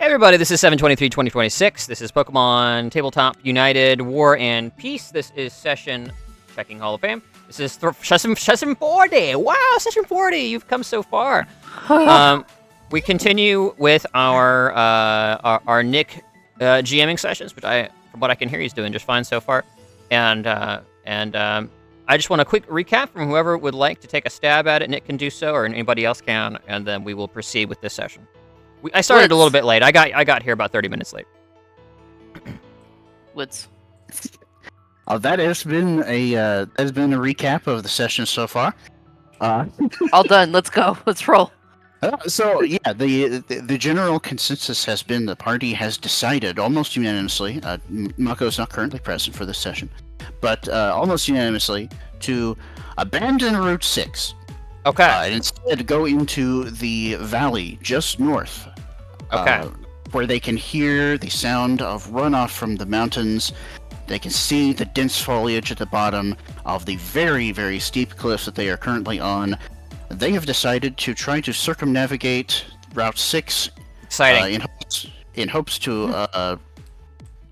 Hey everybody, this is 7/23/2026. This is Pokemon Tabletop United War and Peace. This is session checking Hall of Fame. This is session 40. Wow, session 40. You've come so far. We continue with our Nick GMing sessions, which from what I can hear, he's doing just fine so far. And I just want a quick recap from whoever would like to take a stab at it. Nick can do so, or anybody else can, and then we will proceed with this session. I started a little bit late. I got here about 30 minutes late. Woods. That has been a recap of the session so far. All done. Let's go. Let's roll. So yeah, the general consensus has been the party has decided almost unanimously. Mako is not currently present for this session, but almost unanimously to abandon Route 6. Okay. And instead go into the valley just north. Okay. Where they can hear the sound of runoff from the mountains. They can see the dense foliage at the bottom of the very, very steep cliffs that they are currently on. They have decided to try to circumnavigate Route 6. Exciting. In hopes to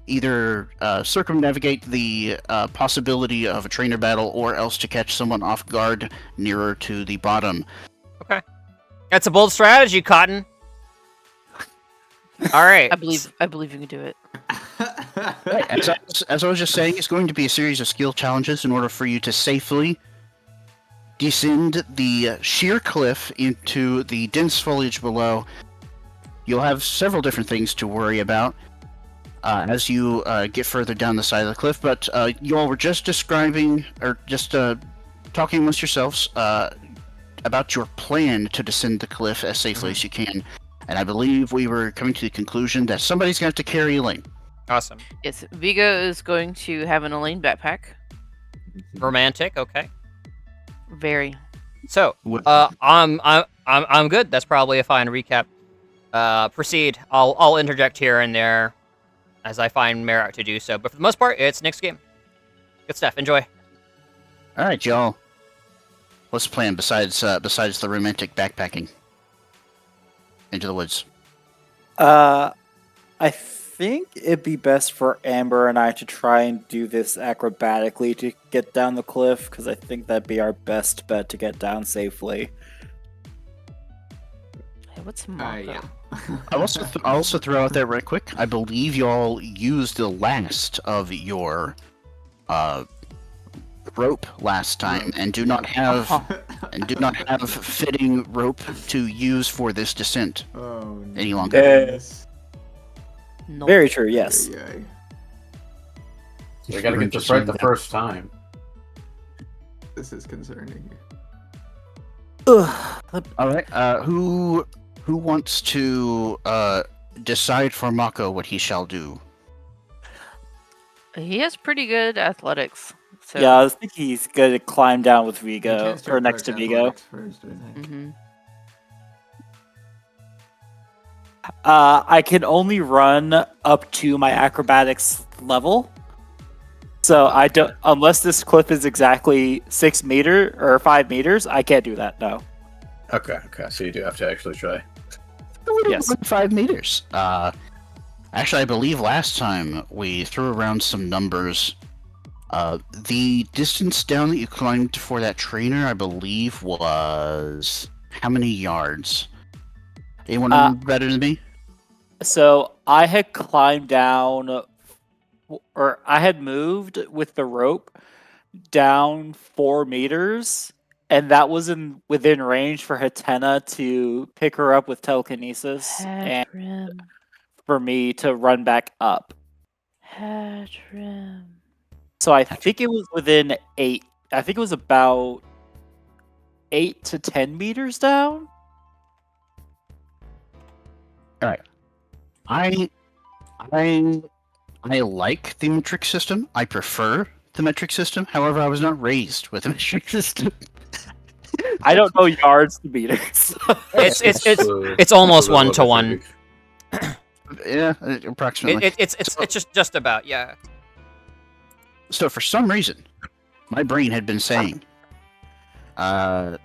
either circumnavigate the possibility of a trainer battle or else to catch someone off guard nearer to the bottom. Okay. That's a bold strategy, Cotton. All right. I believe you can do it. Right. As I was just saying, it's going to be a series of skill challenges in order for you to safely descend the sheer cliff into the dense foliage below. You'll have several different things to worry about as you get further down the side of the cliff, but you all were just describing, or just talking amongst yourselves about your plan to descend the cliff as safely as you can. And I believe we were coming to the conclusion that somebody's going to have to carry Elaine. Awesome. Yes, Vigo is going to have an Elaine backpack. Romantic. Okay. Very. So, I'm good. That's probably a fine recap. Proceed. I'll interject here and there as I find merit to do so. But for the most part, it's Nick's game. Good stuff. Enjoy. All right, y'all. What's the plan besides the romantic backpacking into the woods? I think it'd be best for Amber and I to try and do this acrobatically to get down the cliff, because I think that'd be our best bet to get down safely. Hey, what's Mako? Yeah. I'll also throw out there right quick. I believe y'all used the last of your rope last time, and do not have fitting rope to use for this descent any longer. Yes. No. Very true, yes. We gotta get this right the first time. This is concerning. Ugh. All right. Who wants to decide for Mako what he shall do? He has pretty good athletics. So. Yeah, I think he's going to climb down with You Vigo, can't start or next to with Vigo. athletics first, I think. Mm-hmm. I can only run up to my acrobatics level. So I don't, unless this cliff is exactly 6 meters or 5 meters, I can't do that, no. Okay, so you do have to actually try. Yes. 5 meters. Actually, I believe last time we threw around some numbers. The distance down that you climbed for that trainer, I believe, was how many yards? Anyone know better than me? So I had climbed down, or I had moved with the rope down 4 meters, and that was within range for Hatena to pick her up with telekinesis and for me to run back up. Hatrim. So I think it was within 8. I think it was about 8 to 10 meters down. All right. I like the metric system. I prefer the metric system. However, I was not raised with a metric system. I don't know yards to meters. It's almost 1-to-1. Yeah, approximately. It's just about, yeah. So for some reason, my brain had been saying, what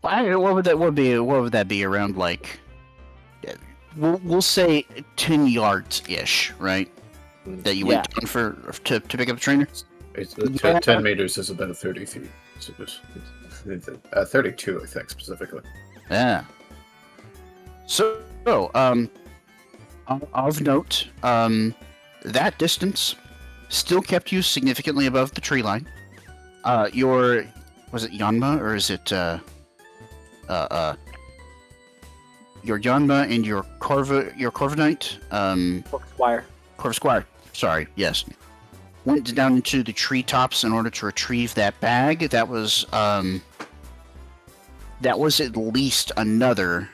would that be around, like we'll say 10 yards ish, right? That you went down to pick up the trainer. It's 10 meters is about 30 feet. So it's 32, I think, specifically. Yeah. So, of note, that distance still kept you significantly above the tree line. Was it Yanma or is it your Yanma and your Corviknight? Corvus Squire. Sorry. Yes. Went down into the treetops in order to retrieve that bag. That was at least another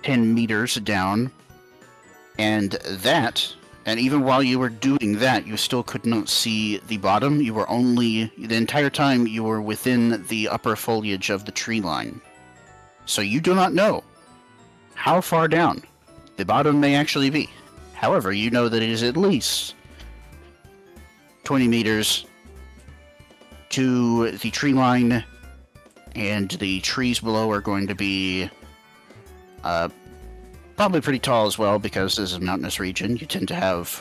10 meters down, and even while you were doing that, you still could not see the bottom. You were the entire time you were within the upper foliage of the tree line. So you do not know how far down the bottom may actually be. However, you know that it is at least 20 meters to the tree line, and the trees below are going to be probably pretty tall as well, because this is a mountainous region. You tend to have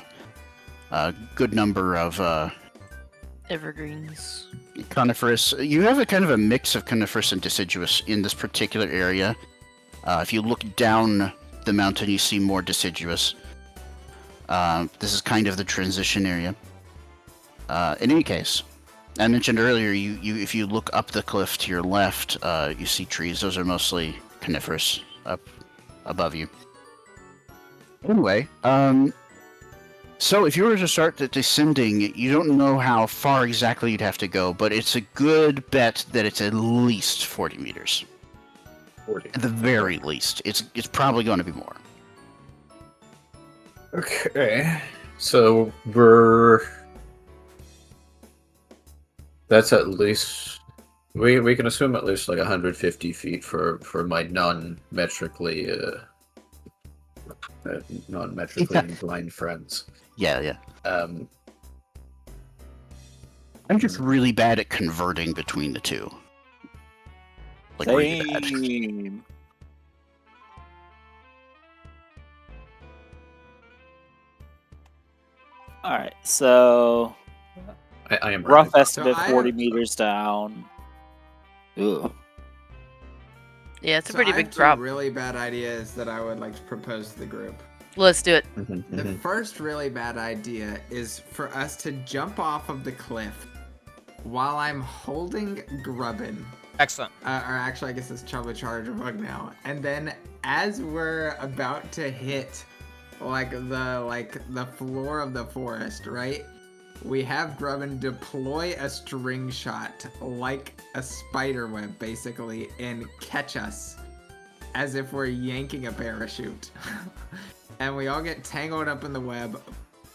a good number of evergreens. Coniferous. You have a kind of a mix of coniferous and deciduous in this particular area. If you look down the mountain, you see more deciduous. This is kind of the transition area. In any case, I mentioned earlier, if you look up the cliff to your left, you see trees. Those are mostly coniferous up above you. Anyway, so if you were to start descending, you don't know how far exactly you'd have to go, but it's a good bet that it's at least 40 meters. 40. At the very least. It's probably going to be more. Okay. So that's at least... We can assume at least like 150 feet for my non-metrically inclined friends. Yeah. I'm just really bad at converting between the two. Like, really bad. Same. Alright, so I am rough right. estimate So 40 meters down. Ooh. Yeah, it's a So pretty I big have drop. two really bad ideas that I would like to propose to the group. Let's do it. The first really bad idea is for us to jump off of the cliff while I'm holding Grubbin. Excellent. Or actually, I guess it's Chubba Charger Bug now. And then as we're about to hit the floor of the forest, right? We have Grubbin deploy a string shot like a spider web, basically, and catch us as if we're yanking a parachute. And we all get tangled up in the web,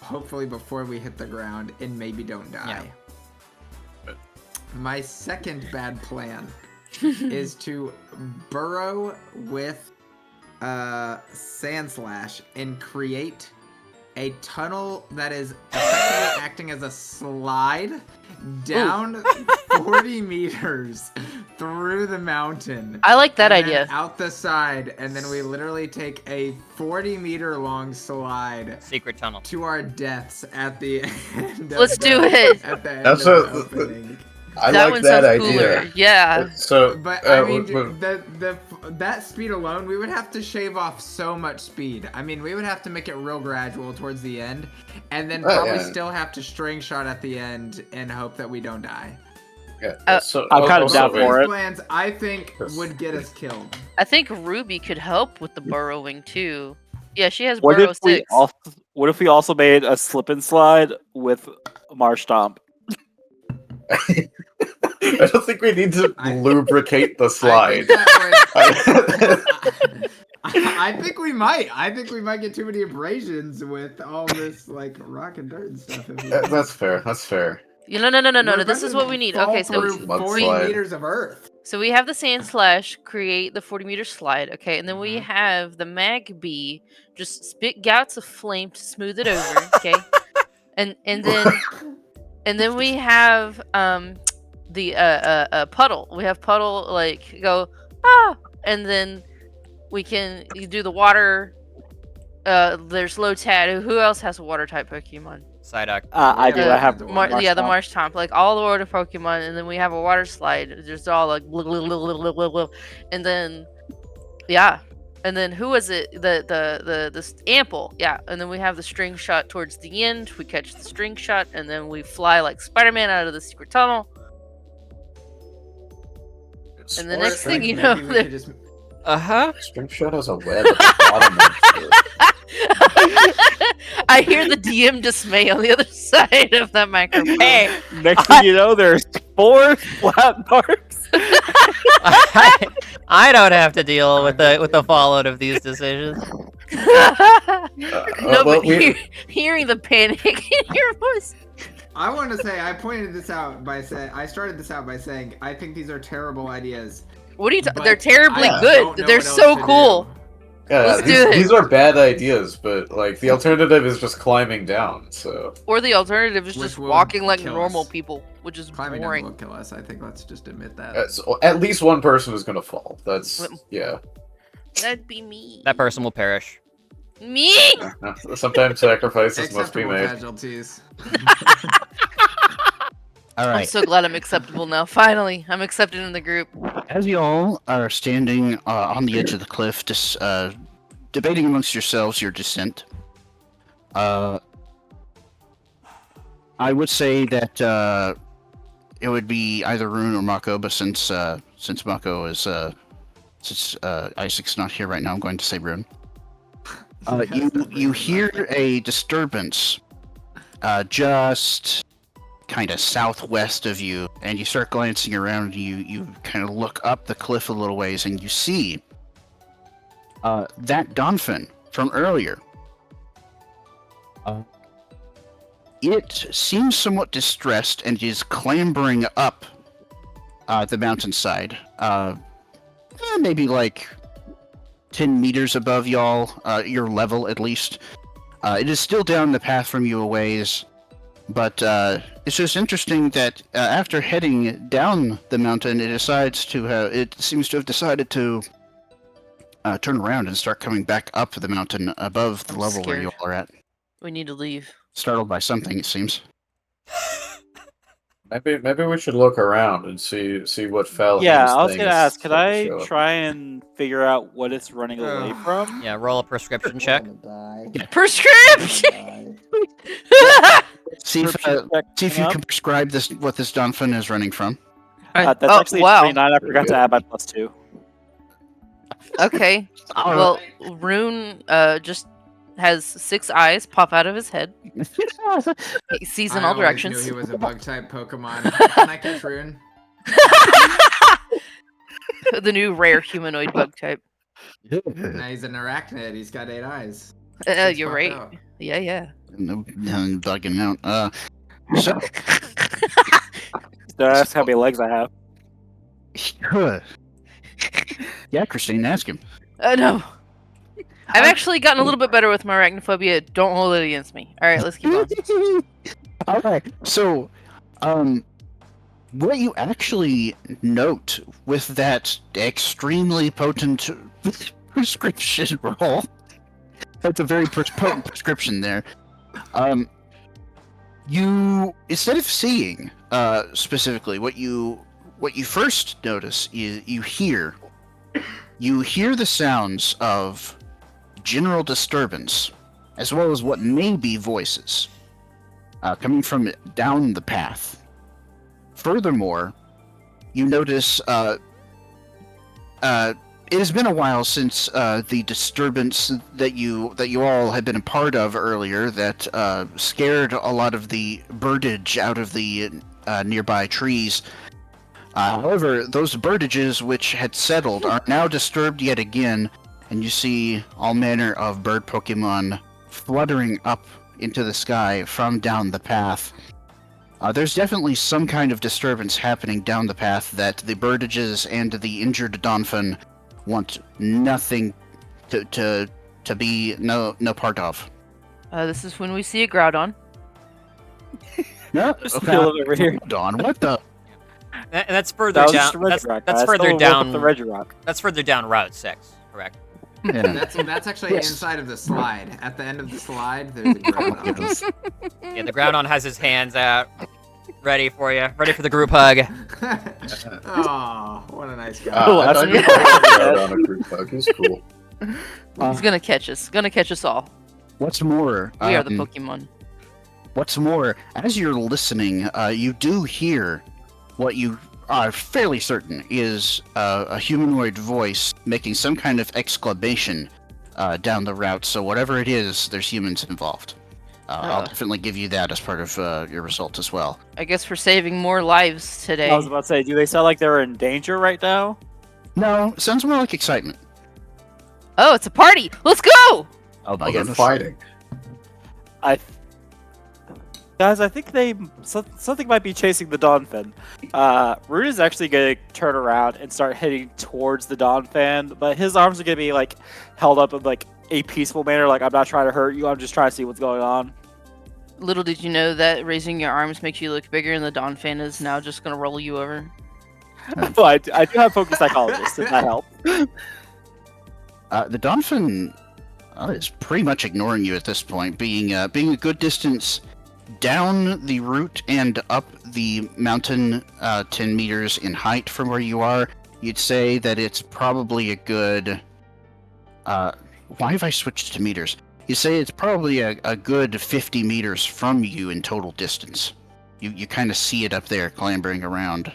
hopefully before we hit the ground, and maybe don't die. Yeah. My second bad plan is to burrow with Sand Slash and create a tunnel that is effectively acting as a slide down 40 meters through the mountain. I like that and then idea. out the side, and then we literally take a 40-meter long slide Secret tunnel. to our deaths at the end. Let's do it. At the end That's of the a- opening. I that like one that sounds idea. cooler. Yeah. So, But I mean, w- that speed alone, we would have to shave off so much speed. I mean, we would have to make it real gradual towards the end, and then probably yeah. still have to string shot at the end and hope that we don't die. yeah, so I'm kind of also down wait, for it. Plans, I think, Yes. would get us killed. I think Ruby could help with the burrowing too. Yeah, she has What burrow if we 6. also made a slip and slide with Marsh Stomp? I don't think we need to I- lubricate the slide. I think we might. I think we might get too many abrasions with all this like rock and dirt and stuff. If we That's fair. That's fair. No. We're This is about what we to need. fall Okay, so through 40 Mudslide. meters of earth. So we have the Sand Slash create the 40-meter slide, okay, and then we have the Mag Bee just spit gouts of flame to smooth it over, okay, and then we have the Puddle. We have Puddle like go and then you do the water. There's Lotad. Who else has a water type Pokemon? Psyduck. I do. I have the The Marshtomp, like all the water Pokemon, and then we have a water slide. Just all like blah, blah, blah, blah, blah, blah, blah. And then and then who was it? The Ample, yeah. And then we have the string shot towards the end. We catch the string shot, and then we fly like Spider-Man out of the secret tunnel. And the next thing you know, String Shot has a web at the bottom of it. I hear the DM dismay on the other side of that microphone. Hey, Next thing you know, there's 4 flat marks. I don't have to deal with the fallout of these decisions. Hearing the panic in your voice. I want to say I pointed this out by saying I started this out by saying I think these are terrible ideas. What are you? But They're terribly I good. don't know They're what else so to cool. do. Yeah, Let's do it. these are bad ideas, but like the alternative is just climbing down. So Or the alternative is Which just will walking like kill normal us. people, which is Climbing down boring. will kill us. I think let's just admit that. at least one person is gonna fall. That's yeah. That'd be me. That person will perish. Me? Sometimes sacrifices must be Acceptable made. casualties. All I'm right. so glad I'm acceptable now. Finally, I'm accepted in the group. As you all are standing on the edge of the cliff, just debating amongst yourselves your descent, I would say that it would be either Rune or Mako, but since Mako is since Isaac's not here right now, I'm going to say Rune. You hear a disturbance just kind of southwest of you, and you start glancing around. You kind of look up the cliff a little ways, and you see that Donphin from earlier. It seems somewhat distressed and is clambering up the mountainside, maybe like 10 meters above y'all, your level at least. It is still down the path from you a ways, but it's just interesting that after heading down the mountain, it seems to have decided to turn around and start coming back up the mountain above the I'm level where you scared. all are at. We need to leave. Startled by something, it seems. Maybe we should look around and see what fell. Yeah, this I was thing gonna is ask, could starting to I show up. try and figure out what it's running away from? Yeah, roll a prescription check. Prescription. See if you can prescribe what this Donphin is running from. That's Oh, actually wow. 29. I forgot to add my +2. Okay. All Well, Rune just has 6 eyes pop out of his head. He sees in I all always directions. knew he was a bug type Pokemon. Can I catch Rune? The new rare humanoid bug type. Now he's an arachnid. He's got 8 eyes. It's You're fucked right. up. Yeah. No, bugging out. So, That's how many legs I have. yeah, Christine, ask him. No. I've actually gotten a little bit better with my arachnophobia. Don't hold it against me. All right, let's keep on. All right. So, what you actually note with that extremely potent prescription roll, that's a very potent prescription there. You, instead of seeing specifically, what you first notice is you hear the sounds of general disturbance, as well as what may be voices coming from down the path. Furthermore, you notice it has been a while since the disturbance that you all had been a part of earlier that scared a lot of the birdage out of the nearby trees. However, those birdages which had settled are now disturbed yet again, and you see all manner of bird Pokemon fluttering up into the sky from down the path. There's definitely some kind of disturbance happening down the path that the birdages and the injured Donphin want nothing to be no part of. This is when we see a Groudon. No, Just feel it over here. Don, what the? And that's further That was down. just a Regirock. That's I further still woke up down. the Regirock. That's further down Route 6, correct? Yeah. That's actually Yes. inside of the slide. At the end of the slide, there's a groundhog. Yeah, the groundhog has his hands out, ready for you, ready for the group hug. Oh, what a nice guy. I thought you were going on a group hug. He's cool. He's gonna catch us. Gonna catch us all. What's more, We are the Pokemon. What's more, as you're listening, you do hear what you are fairly certain is a humanoid voice making some kind of exclamation down the route. So whatever it is, there's humans involved. I'll definitely give you that as part of your result as well. I guess we're saving more lives today. I was about to say, do they sound like they're in danger right now? No, sounds more like excitement. Oh, it's a party! Let's go! Oh my Oh, they're goodness. fighting. Guys, I think something might be chasing the Donphin. Root is actually going to turn around and start heading towards the Donphin, but his arms are going to be like held up in like a peaceful manner. Like, I'm not trying to hurt you. I'm just trying to see what's going on. Little did you know that raising your arms makes you look bigger, and the Donphin is now just gonna roll you over. But I do have focus psychologist, if that helps. The Donphin is pretty much ignoring you at this point, being a good distance down the route and up the mountain 10 meters in height from where you are. You'd say that it's probably a good... why have I switched to meters? You say it's probably a good 50 meters from you in total distance. You kind of see it up there clambering around,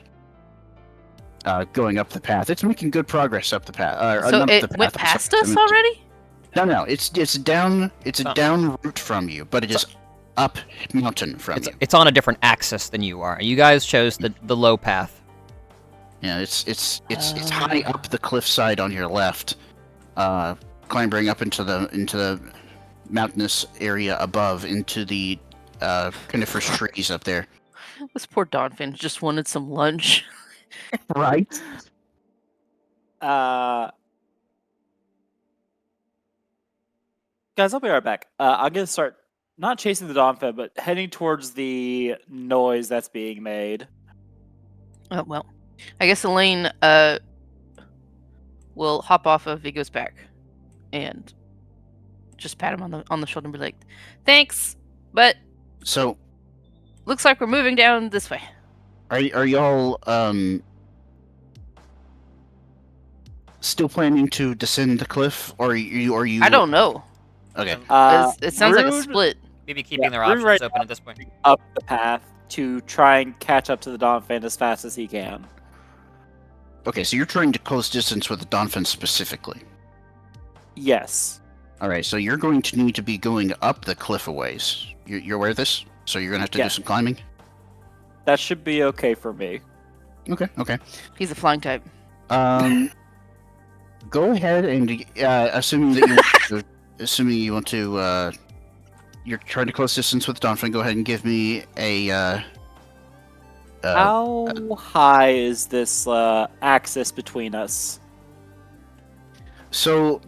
going up the path. It's making good progress up the path. So not it the path, went I'm past sorry, us I meant to- already? No, it's down. It's a Oh. down route from you, but it is up mountain from you. It's on a different axis than you are. You guys chose the low path. Yeah, it's high up the cliffside on your left, clambering up into the mountainous area above, into the coniferous trees up there. This poor Donphin just wanted some lunch. Right. Guys, I'll be right back. I'm going to start not chasing the Donphin, but heading towards the noise that's being made. Oh, well. I guess Elaine will hop off of Vigo's back and just pat him on the shoulder and be like, "Thanks, but So, looks like we're moving down this way." are y'all still planning to descend the cliff, or are you? I don't know. Okay. It sounds like a Rude split. Maybe keeping Yeah, their we're options right open at this point. up the path to try and catch up to the Donphin as fast as he can. Okay, so you're trying to close distance with the Donphin specifically. Yes. All right, so you're going to need to be going up the cliff a ways. You're aware of this? So you're going to have to Yeah. do some climbing? That should be okay for me. Okay. He's a flying type. Go ahead and, assuming that you want to, you're trying to close distance with Donphin, go ahead and give me a, How high is this axis between us? So,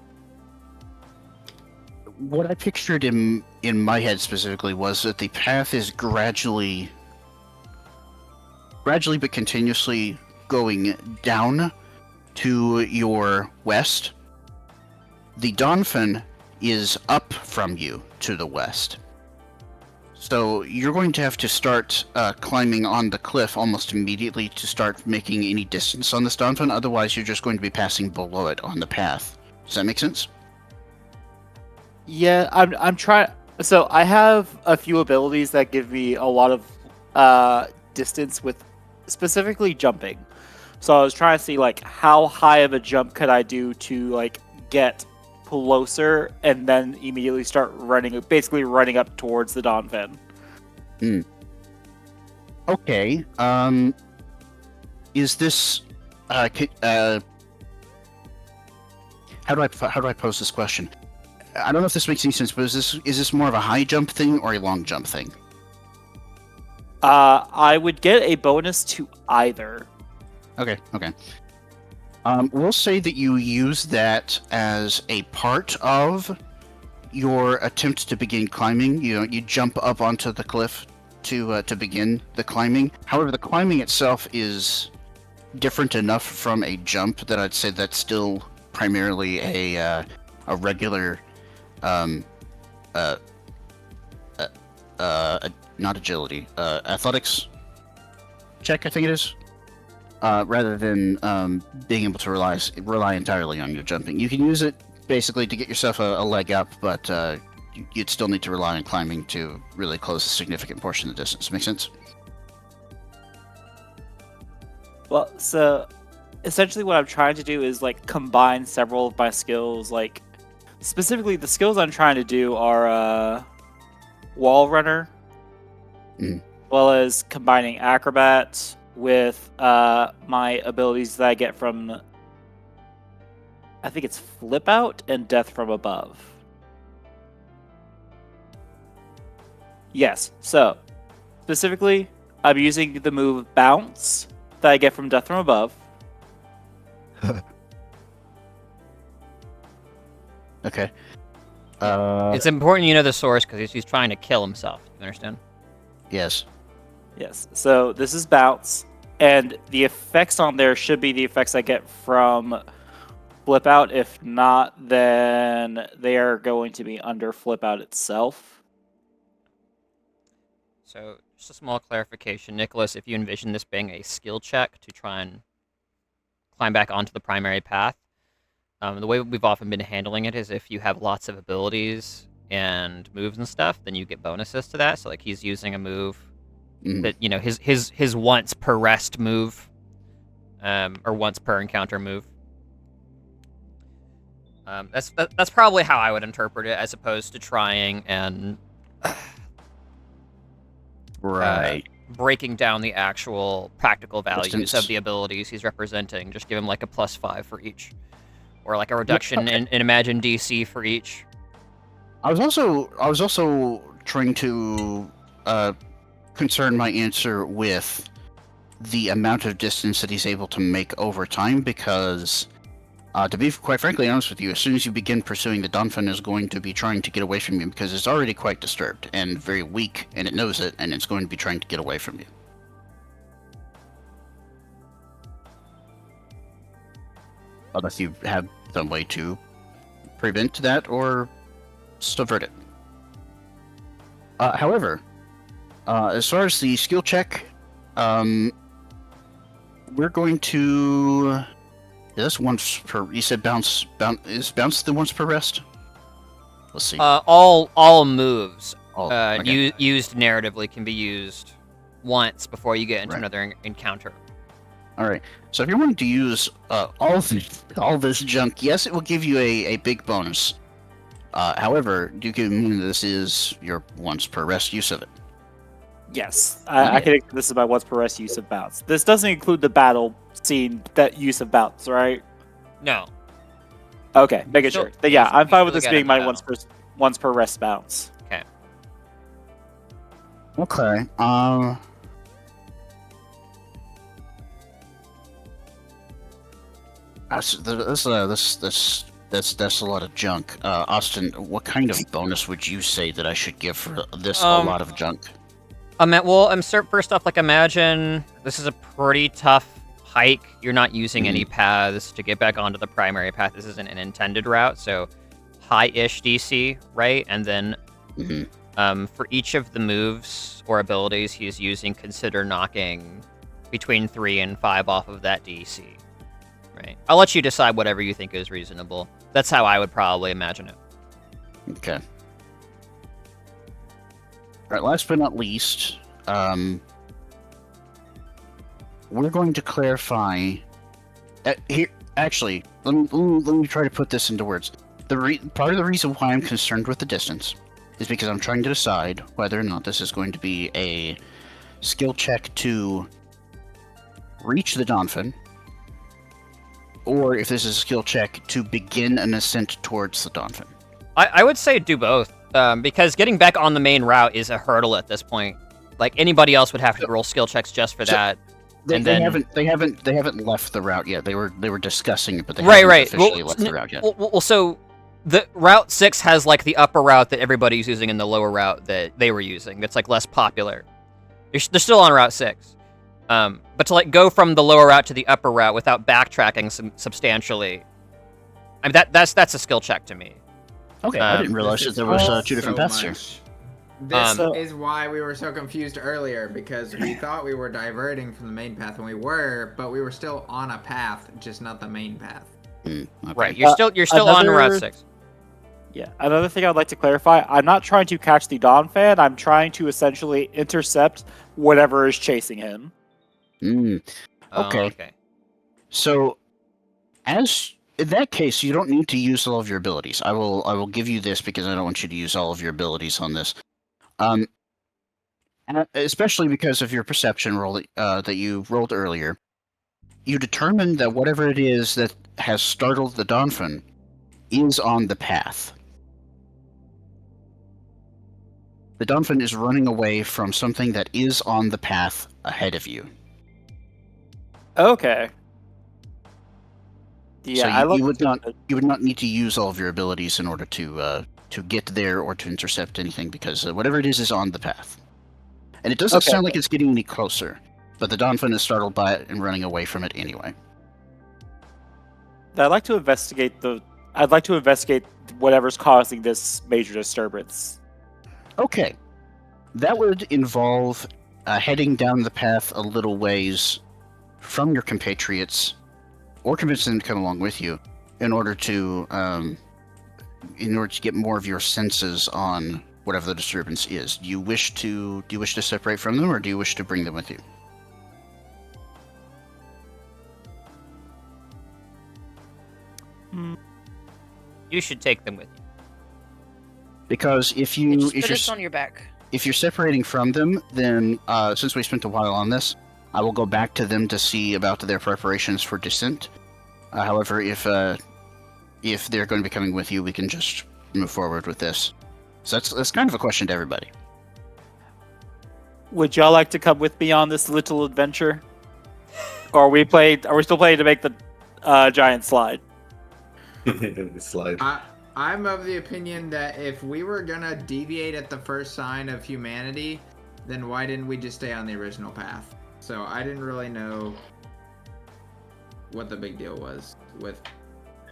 what I pictured in my head specifically was that the path is gradually but continuously going down to your west. The Donphin is up from you to the west. So you're going to have to start climbing on the cliff almost immediately to start making any distance on this Donphin. Otherwise, you're just going to be passing below it on the path. Does that make sense? Yeah, I'm trying. So I have a few abilities that give me a lot of distance with specifically jumping. So I was trying to see like how high of a jump could I do to like get closer and then immediately start basically running up towards the Donphin. Okay. Is this how do I pose this question? I don't know if this makes any sense, but is this more of a high jump thing or a long jump thing? I would get a bonus to either. Okay. We'll say that you use that as a part of your attempt to begin climbing. You jump up onto the cliff to begin the climbing. However, the climbing itself is different enough from a jump that I'd say that's still primarily a a regular, um, uh, not agility, athletics check, I think it is, rather than being able to rely entirely on your jumping. You can use it basically to get yourself a leg up, but you'd still need to rely on climbing to really close a significant portion of the distance. Make sense? Well, so essentially what I'm trying to do is like combine several of my skills. Like specifically, the skills I'm trying to do are wall runner, as well as combining acrobat with my abilities that I get from, I think it's flip out and death from above. Yes, so specifically, I'm using the move bounce that I get from death from above. Okay. It's important you know the source because he's trying to kill himself. You understand? Yes. Yes, so this is bounce, and the effects on there should be the effects I get from flip out. If not, then they are going to be under flip out itself. So, just a small clarification, Nicholas. If you envision this being a skill check to try and climb back onto the primary path, the way we've often been handling it is if you have lots of abilities and moves and stuff, then you get bonuses to that. So, like he's using a move that his once per rest move, or once per encounter move. That's probably how I would interpret it, as opposed to trying and Right. breaking down the actual practical values Distance. of the abilities he's representing. Just give him like a +5 for each, or like a reduction in Imagine DC for each. I was also trying to concern my answer with the amount of distance that he's able to make over time, because to be quite frankly honest with you, as soon as you begin pursuing the Donphan is going to be trying to get away from you because it's already quite disturbed and very weak, and it knows it, and it's going to be trying to get away from you. Unless you have some way to prevent that or subvert it. However, as far as the skill check, we're going to... This once per... You said bounce... Is bounce the once per rest? Let's see. All moves Okay. used narratively can be used once before you get into Right. another encounter. All right. So if you're wanting to use all this junk, yes, it will give you a big bonus. However, do keep in mind that this is your once per rest use of it. Yes, I can. This is my once per rest use of bounce. This doesn't include the battle scene that use of bounce, right? No. Okay, making Still- sure. But yeah, I'm fine with still this got being it in my the once per rest bounce. Okay. Okay. That's a lot of junk. Austin, what kind of bonus would you say that I should give for this? A lot of junk. First off, like, imagine this is a pretty tough hike. You're not using any paths to get back onto the primary path. This isn't an intended route, so high-ish DC, right? And then for each of the moves or abilities he's using, consider knocking between 3 and 5 off of that DC. Right. I'll let you decide whatever you think is reasonable. That's how I would probably imagine it. Okay. Alright, last but not least, we're going to clarify... here, actually, let me try to put this into words. Part of the reason why I'm concerned with the distance is because I'm trying to decide whether or not this is going to be a skill check to reach the Donphan, or if this is a skill check to begin an ascent towards the Donphan. I would say do both, because getting back on the main route is a hurdle at this point. Like, anybody else would have to roll skill checks just for that. They haven't left the route yet. They were discussing it, but they Right. haven't officially left the route yet. Well, so the Route 6 has, like, the upper route that everybody's using and the lower route that they were using. That's, like, less popular. They're still on Route 6. But to, like, go from the lower route to the upper route without backtracking substantially I mean, that's a skill check to me. Okay, I didn't realize that there was two different paths here. This Um, is why we were so confused earlier, because we thought we were diverting from the main path, and we were, but we were still on a path, just not the main path. Okay. Right, you're still on Route 6. Yeah, another thing I'd like to clarify, I'm not trying to catch the Dawn fan, I'm trying to essentially intercept whatever is chasing him. Okay. Okay. So, as in that case, you don't need to use all of your abilities. I will give you this because I don't want you to use all of your abilities on this. Especially because of your perception roll that you rolled earlier. You determined that whatever it is that has startled the Donphan is on the path. The Donphan is running away from something that is on the path ahead of you. Okay. Yeah, so you would not need to use all of your abilities in order to get there or to intercept anything, because whatever it is on the path. And it doesn't sound like it's getting any closer, but the Donphan is startled by it and running away from it anyway. I'd like to investigate whatever's causing this major disturbance. Okay. That would involve heading down the path a little ways from your compatriots, or convincing them to come along with you, in order to get more of your senses on whatever the disturbance is. Do you wish to separate from them, or do you wish to bring them with you? You should take them with you. Because if Just put us on your back. if you're separating from them, then since we spent a while on this, I will go back to them to see about their preparations for descent. However, if they're going to be coming with you, we can just move forward with this. So that's kind of a question to everybody. Would y'all like to come with me on this little adventure? Or are we still playing to make the giant slide? Slide. I'm of the opinion that if we were gonna deviate at the first sign of humanity, then why didn't we just stay on the original path? So I didn't really know what the big deal was with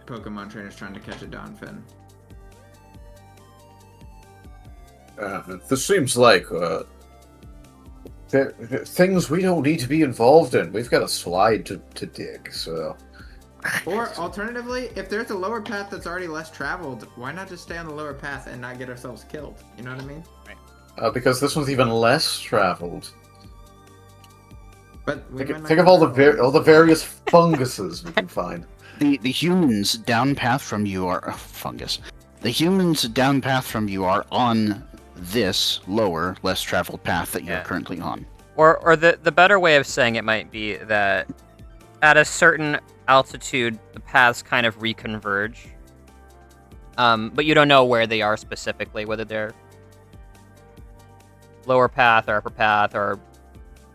Pokemon trainers trying to catch a Donphan. This seems like things we don't need to be involved in. We've got a slide to dig, so... Or alternatively, if there's a lower path that's already less traveled, why not just stay on the lower path and not get ourselves killed? You know what I mean? Because this one's even less traveled. But we might not Think of get all traveled. the various funguses we can find. The humans down path from you are fungus. The humans down path from you are on this lower, less traveled path that you're currently on. Or the better way of saying it might be that at a certain altitude, the paths kind of reconverge. But you don't know where they are specifically, whether they're lower path or upper path or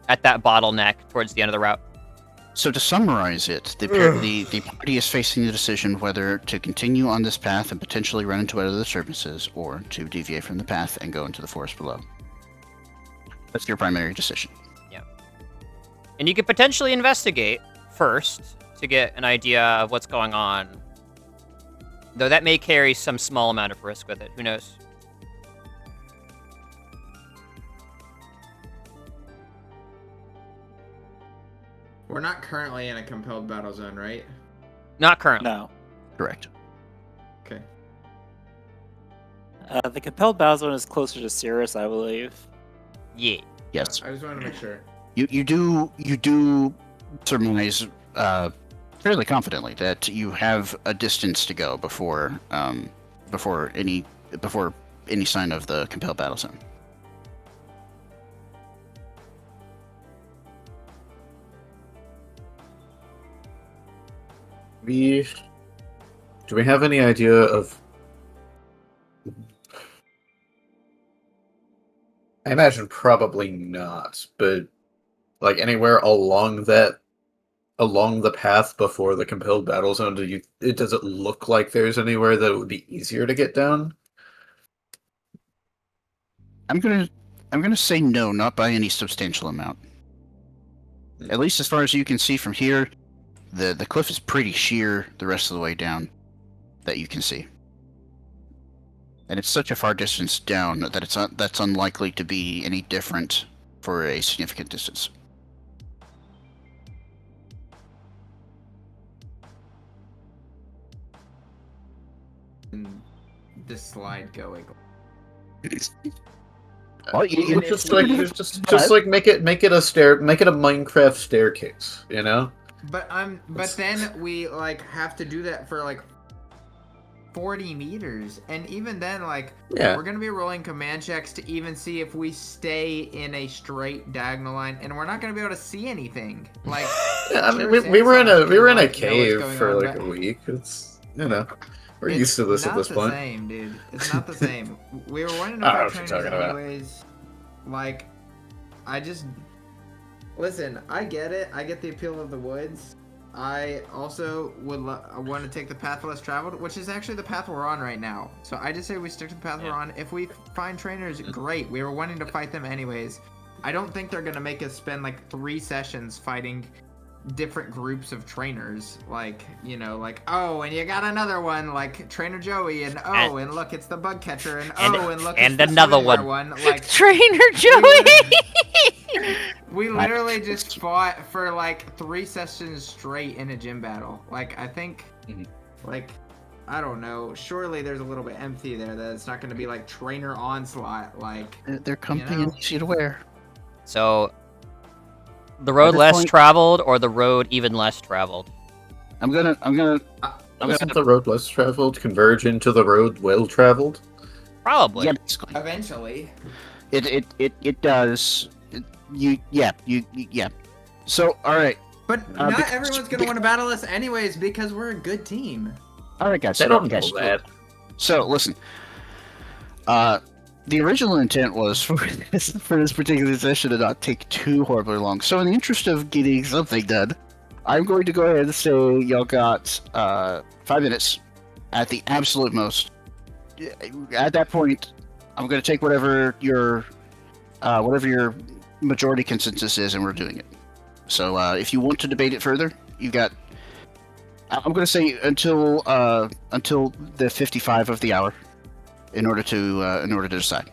at that bottleneck towards the end of the route. So to summarize it, the party is facing the decision whether to continue on this path and potentially run into other disturbances, or to deviate from the path and go into the forest below. That's your primary decision. Yeah. And you could potentially investigate first to get an idea of what's going on. Though that may carry some small amount of risk with it. Who knows? We're not currently in a compelled battle zone, right? Not currently. No. Correct. Okay. The compelled battle zone is closer to Cirrus, I believe. Yeah. Yes. I just wanted to make sure. You do surmise fairly confidently that you have a distance to go before any sign of the compelled battle zone. Do we have any idea of... I imagine probably not, but like anywhere along the path before the compelled battle zone, does it look like there's anywhere that it would be easier to get down? I'm gonna say no, not by any substantial amount. At least as far as you can see from here, the cliff is pretty sheer the rest of the way down. that you can see. And it's such a far distance down that that's unlikely to be any different for a significant distance. And this slide going. Well, you just like make it a Minecraft staircase, you know? But then we like have to do that for like 40 meters, and even then, like, Yeah. we're gonna be rolling command checks to even see if we stay in a straight diagonal line, and we're not gonna be able to see anything. Like, Yeah, I mean, sure, we were in Samsung we were in can, a like, know what's cave going for on, like but a week. It's we're it's used to this at not this the point. same, dude. It's not the same. We were wanting to I fight don't know what you're trainers talking about. anyways. Like, I just listen. I get it. I get the appeal of the woods. I also want to take the path less traveled, which is actually the path we're on right now. So I just say we stick to the path we're on. If we find trainers, great. We were wanting to fight them anyways. I don't think they're gonna make us spend like 3 sessions fighting different groups of trainers. Like, you know, like, oh, and you got another one like Trainer Joey, and oh, and look, it's the bug catcher, and oh, and look, and it's the another swimwear one. Like, Trainer Joey. we literally just fought for like 3 sessions straight in a gym battle. Like, I think, like, I don't know. Surely there's a little bit empty there that it's not going to be like trainer onslaught. Like, They're comfy you know? and easy to wear. So, the road this less point- traveled or the road even less traveled? I'm gonna Doesn't the road less traveled converge into the road well traveled? Probably. yeah, basically. eventually. It does. Yeah. So, all right, But Uh, not because- everyone's going to want to battle us anyways because we're a good team. guys. They don't know guys, that. So listen, the original intent was for this particular session to not take too horribly long. So in the interest of getting something done, I'm going to go ahead and say y'all got 5 minutes at the absolute most. At that point, I'm going to take whatever your majority consensus is, and we're doing it. So if you want to debate it further, you got. I'm going to say until the 55 of the hour, in order to decide.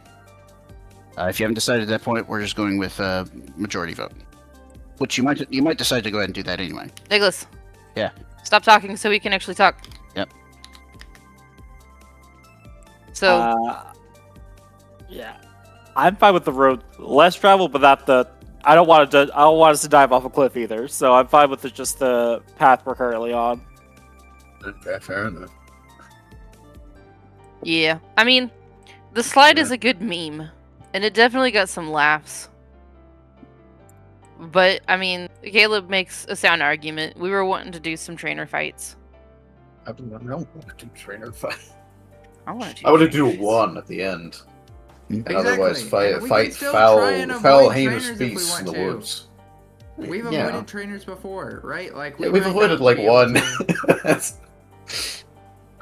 If you haven't decided at that point, we're just going with majority vote, which you might decide to go ahead and do that anyway. Nicholas. Yeah. Stop talking so we can actually talk. Yep. So Yeah, I'm fine with the road less traveled, but not the. I don't want us to dive off a cliff either. So I'm fine with just the path we're currently on. Okay, fair enough. yeah, I mean, the slide is a good meme, and it definitely got some laughs. But I mean, Caleb makes a sound argument. We were wanting to do some trainer fights. I don't want to do trainer fight. I want to. I want to do one at the end. And otherwise, Exactly. And we fight can still try and foul, avoid heinous trainers if we beasts in want the to. woods. We've Yeah. avoided trainers before, right? Like, Yeah, we've might avoided not like be able one. to-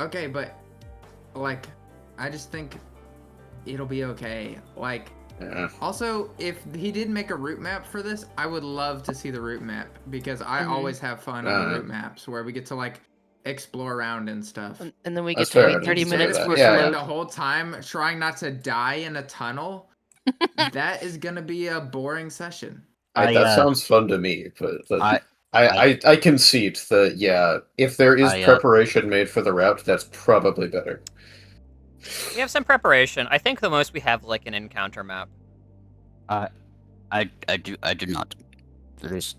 Okay, but like, I just think it'll be okay. Like, Yeah. also, if he did make a route map for this, I would love to see the route map because I always have fun on the route maps where we get to like explore around and stuff. And then we get That's to fair. wait 30 Instead minutes of for it Yeah, to yeah. load. the whole time trying not to die in a tunnel, that is gonna be a boring session. That sounds fun to me, but I- I concede that if there is I, preparation made for the route, that's probably better. We have some preparation. I think the most we have like an encounter map. I do not. There's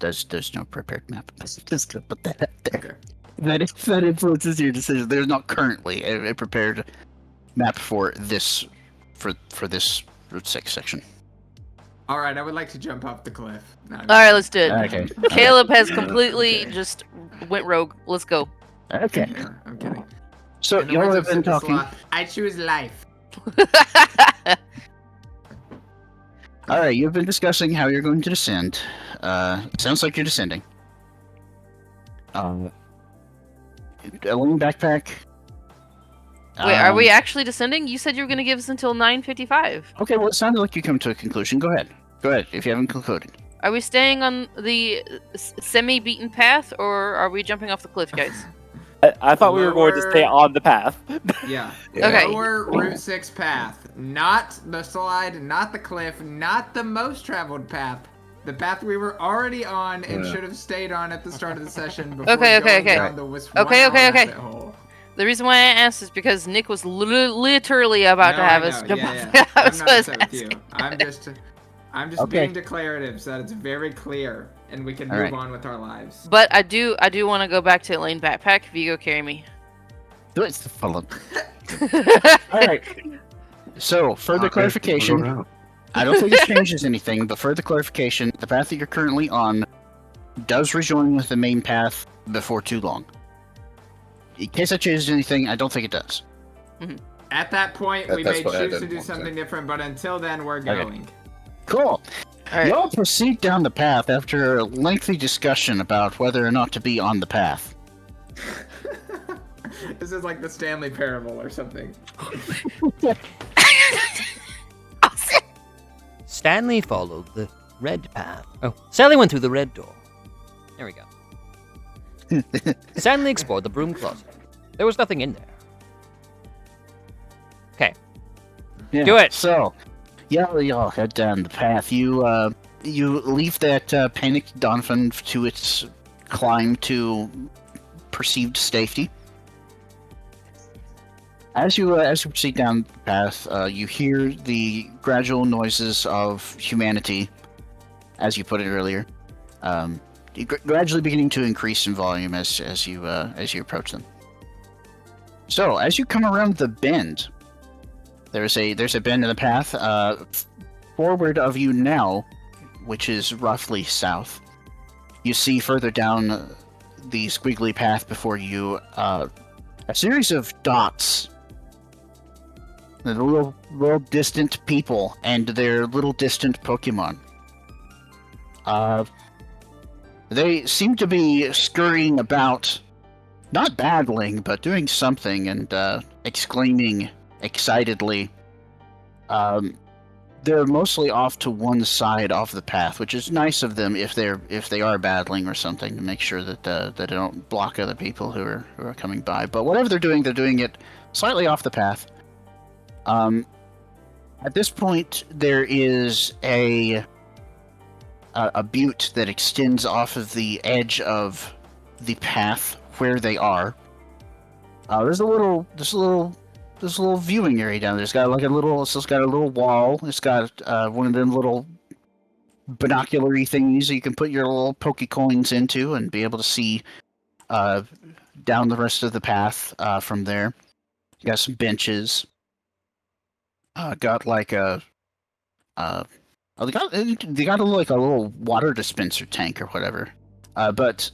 no prepared map. Just gonna put that out there. Okay. That influences your decision. There's not currently a prepared map for this Route 6 section. All right, I would like to jump off the cliff. No, I'm All right, let's do it. Okay. Caleb has completely Okay. just went rogue. Let's go. Okay. kidding. I'm kidding. So In the y'all words have of been Simba talking. Sloth, I choose life. All right, you've been discussing how you're going to descend. Sounds like you're descending. A long backpack. Wait, are we actually descending? You said you were going to give us until 9:55. Okay, well, it sounded like you come to a conclusion. Go ahead. Go ahead, if you haven't concluded. Are we staying on the semi-beaten path, or are we jumping off the cliff, guys? I thought we were going to stay Lower- on the path. Yeah. Okay. Lower Route 6 path. Not the slide, not the cliff, not the most traveled path. The path we were already on and Yeah. should have stayed on at the start of the session before Okay, going okay. down the Wisp Okay, okay. rabbit hole. The reason why I asked is because Nick was literally about to have us jump off the I'm house. not So I was upset with you. asking. I'm just Okay. being declarative so that it's very clear and we can All move right. on with our lives. But I do want to go back to Elaine backpack. If you go carry me. Do it, follow. All right. So, further Okay, clarification. we'll go now. I don't think this changes anything, but further clarification: the path that you're currently on does rejoin with the main path before too long. In case that changes anything, I don't think it does. At that point, we That's may what I choose to didn't do want to. something different, but until then, we're going. Cool. All right. Y'all proceed down the path after a lengthy discussion about whether or not to be on the path. This is like the Stanley Parable or something. Stanley followed the red path. Oh, Sally went through the red door. There we go. Stanley explored the broom closet. There was nothing in there. Okay. Yeah. Do it. So, y'all head down the path. You leave that panicked Donovan to its climb to perceived safety. As you proceed down the path, you hear the gradual noises of humanity, as you put it earlier, gradually beginning to increase in volume as you approach them. So, as you come around the bend, there's a bend in the path forward of you now, which is roughly south. You see further down the squiggly path before you a series of dots. The little distant people and their little distant Pokemon. They seem to be scurrying about, not battling, but doing something and exclaiming excitedly. They're mostly off to one side of the path, which is nice of them if they are battling or something, to make sure that they don't block other people who are coming by. But whatever they're doing it slightly off the path. At this point, there is a butte that extends off of the edge of the path where they are. There's a little viewing area down there. It's got it's got a little wall. It's got one of them little binoculary thingies that you can put your little Pokecoins into and be able to see down the rest of the path from there. You got some benches. Got like a they got a little water dispenser tank or whatever. But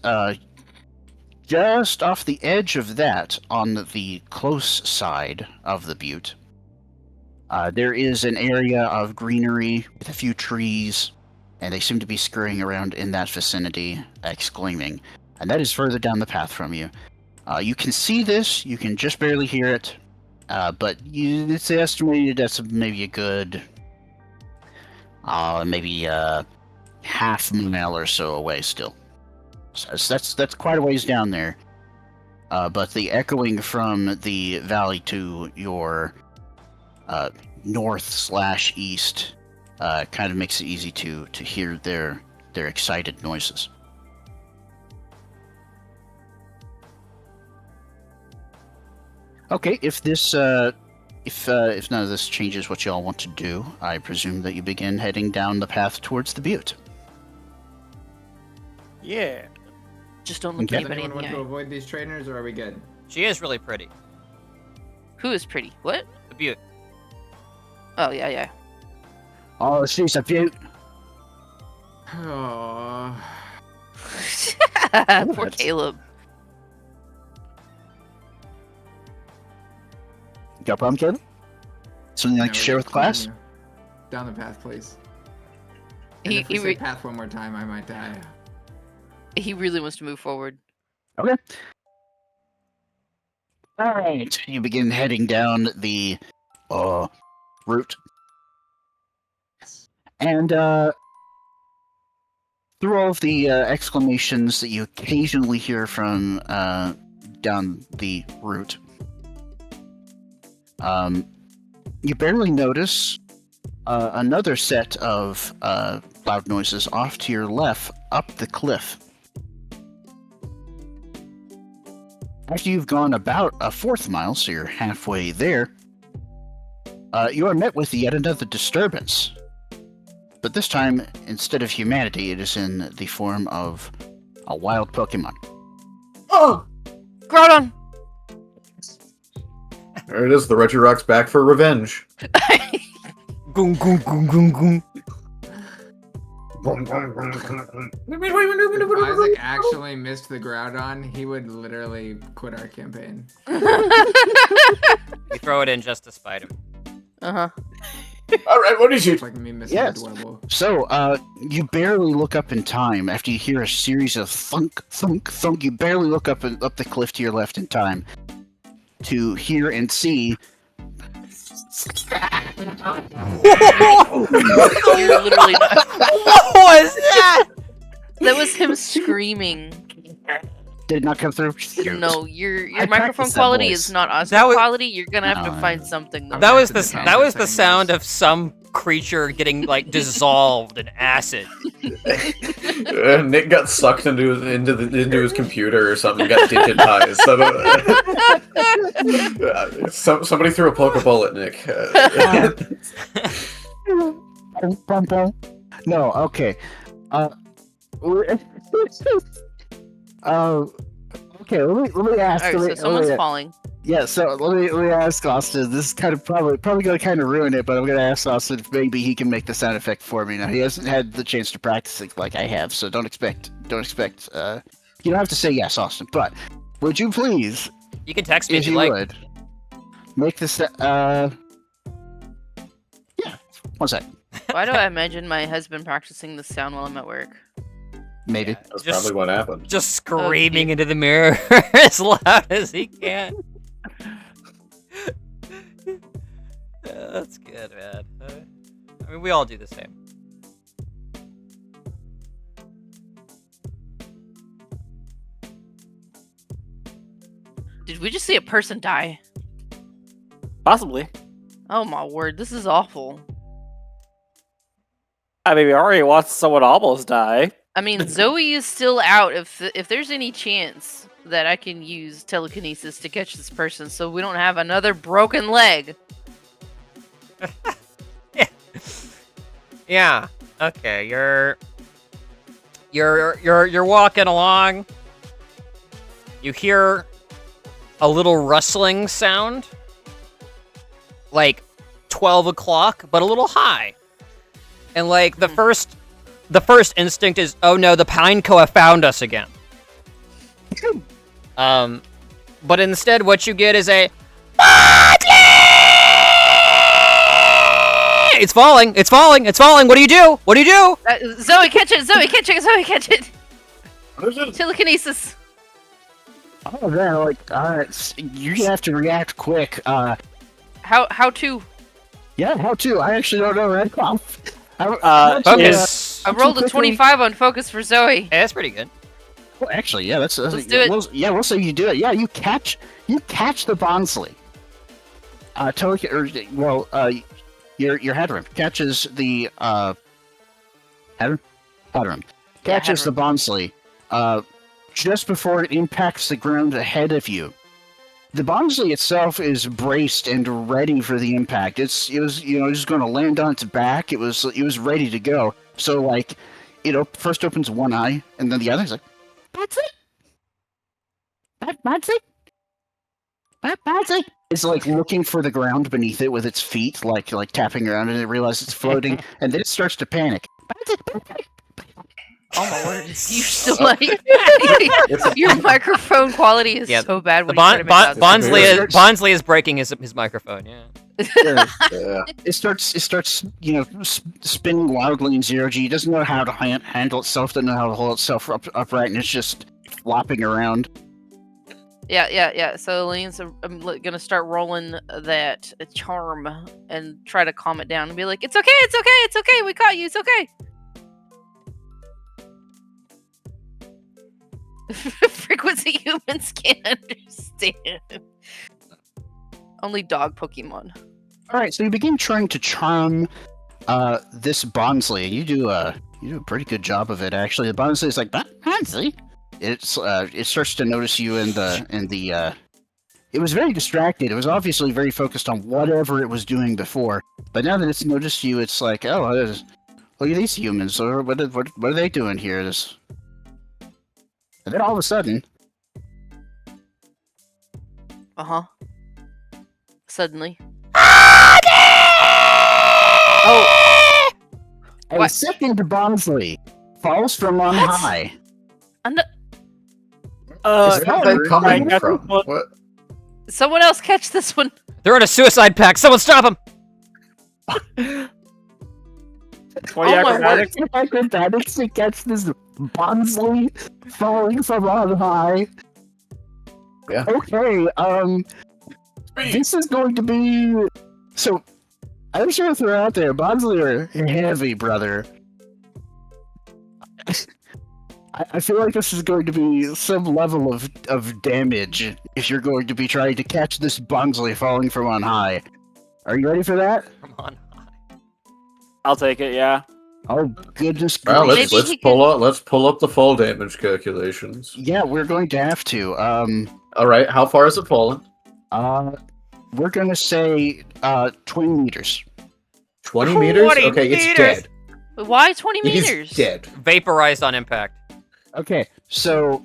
just off the edge of that, on the close side of the butte, there is an area of greenery with a few trees, and they seem to be scurrying around in that vicinity, exclaiming. And that is further down the path from you. You can see this, you can just barely hear it, but it's estimated that's maybe a good, half mile or so away still. So that's quite a ways down there. But the echoing from the valley to your north/east kind of makes it easy to hear their excited noises. Okay, if none of this changes what y'all want to do, I presume that you begin heading down the path towards the butte. Yeah. Just don't look Okay. Does anybody anyone in want the to eye. avoid these trainers, or are we good? She is really pretty. Who is pretty? What? The butte. Oh yeah. Oh, she's a butte. Oh. Poor Caleb. Got a problem, Caleb? Something you'd like to share with class? Down the path, please. And He if we he, say re- path one more time, I might die. he really wants to move forward. Okay. Alright, you begin heading down the route. And through all of the exclamations that you occasionally hear from down the route. You barely notice another set of loud noises off to your left, up the cliff. After you've gone about a fourth mile, so you're halfway there, you are met with yet another disturbance. But this time, instead of humanity, it is in the form of a wild Pokemon. Oh! Groudon! There it is. The Regirock's back for revenge. Goom, goom, goom, goom, goom. If Isaac actually missed the Groudon, he would literally quit our campaign. You throw it in just to spite him. Uh-huh. All right, what is It's it? like me missing Yes. the Dwebble. So, you barely look up in time after you hear a series of thunk, thunk, thunk. You barely look up the cliff to your left in time to hear and see. You're literally not. What was that? That was him screaming. Did it not come through? No, your I microphone practiced that quality voice. is not awesome That was- quality. You're gonna have to No. find something. That That was back the to the that was the context sound anyways. of some creature getting like dissolved in acid. Nick got sucked into his computer or something. Got digitized. Somebody threw a Pokeball at Nick. No, okay. Okay, let me ask. Alright, so someone's falling. Yeah, so let me ask Austin. This is kind of probably gonna kind of ruin it, but I'm gonna ask Austin if maybe he can make the sound effect for me. Now he hasn't had the chance to practice it like I have, so don't expect. You don't have to say yes, Austin. But would you please, You can text me if if you you like. would, make this? Yeah, one sec. Why do I imagine my husband practicing the sound while I'm at work? Maybe. Yeah, That's just, probably what happened. just screaming into the mirror as loud as he can. That's good, man. I mean, we all do the same. Did we just see a person die? Possibly. Oh my word, this is awful. I mean, we already watched someone almost die. I mean, Zoe is still out. If there's any chance that I can use telekinesis to catch this person, so we don't have another broken leg. Yeah. Okay, you're walking along. You hear a little rustling sound, like 12 o'clock, but a little high. And like the first instinct is, oh no, the Pineco have found us again. But instead, what you get is a. It's falling! It's falling! It's falling! What do you do? What do you do? Zoe, catch it! Zoe, catch it! Zoe, catch it! What is it? Telekinesis. Oh man, like you're gonna have to react quick. How to? Yeah, how to? I actually don't know right now. Focus. I rolled a 25 on focus for Zoe. Hey, that's pretty good. Well, actually, yeah, that's Let's do it. We'll say you do it. Yeah, you catch the Bonsley. Your Hadron catches the Hadron catches the Bonsley just before it impacts the ground ahead of you. The Bonsley itself is braced and ready for the impact. It was just going to land on its back. It was ready to go. So like, first opens one eye and then the other. It's like, that's it. That's it. That's it. It's like looking for the ground beneath it with its feet, like tapping around, and it realizes it's floating, and then it starts to panic. Oh my word! You're still like It's your microphone quality is Yeah, so bad. The When you try to make that sound. Bonsley is breaking his microphone. Yeah. yeah. It starts, spinning wildly in zero G. It doesn't know how to handle itself. Doesn't know how to hold itself upright, and it's just flopping around. Yeah. So Elaine's gonna start rolling that charm and try to calm it down and be like, "It's okay, it's okay, it's okay. We caught you. It's okay." Frequency humans can't understand. Only dog Pokemon. All right, so you begin trying to charm this Bonsley. You do a pretty good job of it, actually. The Bonsley is like, Bonsley. It starts to notice you in the. It was very distracted. It was obviously very focused on whatever it was doing before. But now that it's noticed you, it's like, oh, look at these humans. What are they doing here? And then all of a sudden, Suddenly. oh, a What? second Bonsley falls from on What? high. Where are they coming I from? got- What? Someone else catch this one. They're in a suicide pact. Someone stop them! 20 Oh my acrobatics. Acrobatics to catch this Bonsley falling from on high. Yeah. Okay, this is going to be... So, I'm just gonna throw out there, Bonsley are heavy, brother. I feel like this is going to be some level of damage if you're going to be trying to catch this Bonsley falling from on high. Are you ready for that? Come on. I'll take it. Yeah. Oh, goodness Well, gracious. Maybe he let's pull up the fall damage calculations. Yeah, we're going to have to. All right, how far has it fallen? We're gonna say 20 meters. 20 meters? 20 Okay, it's meters! dead. Why 20 It meters? is dead. Vaporized on impact. Okay, so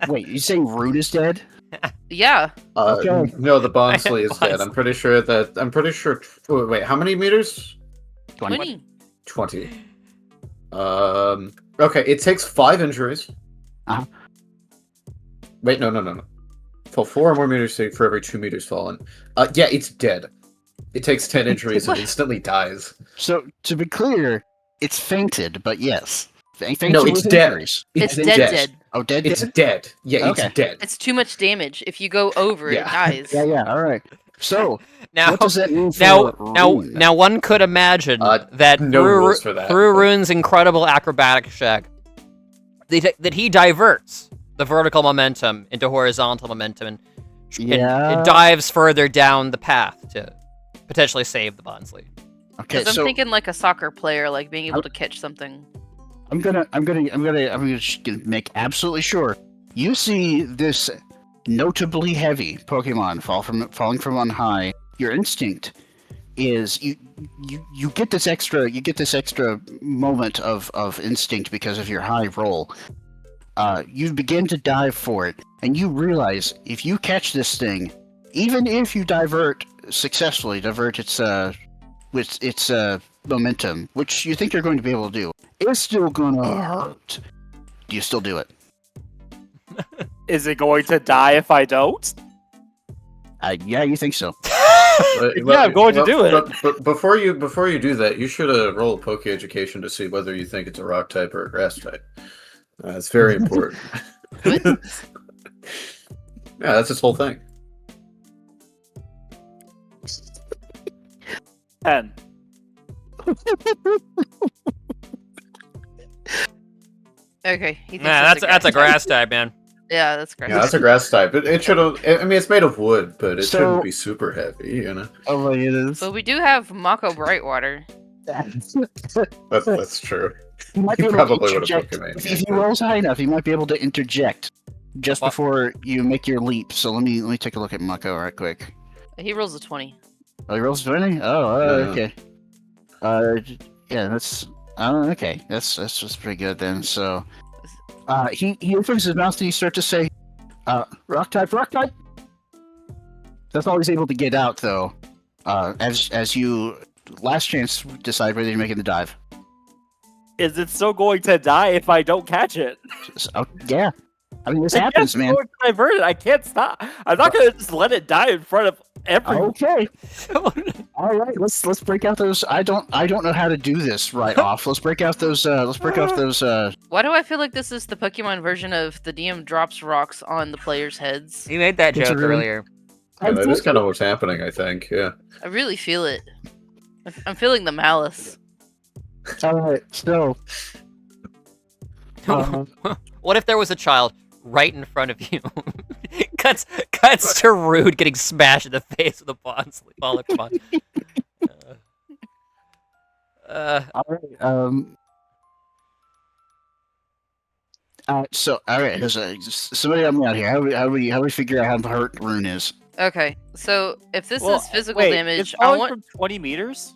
wait, you saying Root is dead? Yeah. Okay. No, the Bonsley is dead. Bonsley. I'm pretty sure. Wait, how many meters? 20. 20. Okay, it takes 5 injuries. Uh-huh. Wait, no. For 4 or more meters for every 2 meters fallen. Yeah, it's dead. It takes 10 injuries and instantly dies. So to be clear, it's fainted, but yes. Fainted No, it's with dead. injuries. It's It's dead, dead. dead. Oh, dead. It's dead? dead. Yeah, Okay. it's dead. It's too much damage. If you go over, it Yeah. dies. Yeah. All right. So Now, what does that mean for now, Rune? now, one could imagine that no through, rules for that, through but- Rune's incredible acrobatic check, that he diverts the vertical momentum into horizontal momentum and Yeah. it dives further down the path to potentially save the Bonsley. Okay, Because I'm so thinking like a soccer player, like being able to catch something. I'm gonna make absolutely sure you see this notably heavy Pokemon falling from on high. Your instinct is you get this extra moment of instinct because of your high roll. You begin to dive for it, and you realize if you catch this thing, even if you successfully divert its momentum, which you think you're going to be able to do, it's still gonna hurt. Do you still do it? Is it going to die if I don't? Yeah, you think so. Yeah, I'm going to do it. But before you do that, you should roll a Poke Education to see whether you think it's a Rock type or a Grass type. It's very important. Yeah, that's his whole thing. 10. Okay. He thinks Nah, it's that's a grass type, man. Yeah, that's great. Yeah, that's a Grass type. It should have. I mean, it's made of wood, but it So- shouldn't be super heavy. You know, Oh, it is. But we do have Mako Brightwater. that's true. He might He be able probably to would've interject. Pokemon If it, he but- rolls high enough, he might be able to interject just What? before you make your leap. So let me take a look at Mako right quick. He rolls a 20. Oh, he rolls 20? Oh, Yeah. okay. Yeah, that's okay. That's just pretty good then. So, he opens his mouth and he starts to say, rock type. That's all he's able to get out though. As you last chance decide whether you're making the dive. Is it still going to die if I don't catch it? So, yeah. I mean, this happens, man. Going to divert it. I can't stop. I'm not going to just let it die in front of everyone. Okay. All right. Let's break out those. I don't know how to do this right off. Let's break out those. Why do I feel like this is the Pokemon version of the DM drops rocks on the players' heads? He made that It's joke a really- earlier. Yeah, that is kind of what's happening. I think. Yeah. I really feel it. I'm feeling the malice. All right. So. What if there was a child right in front of you? cuts to Rude getting smashed in the face with a falling bond. All right. So, all right. Somebody help me out here. How we figure out how hurt Rune is? Okay, so if this Well, is physical wait, damage, it's I falling want. from 20 meters.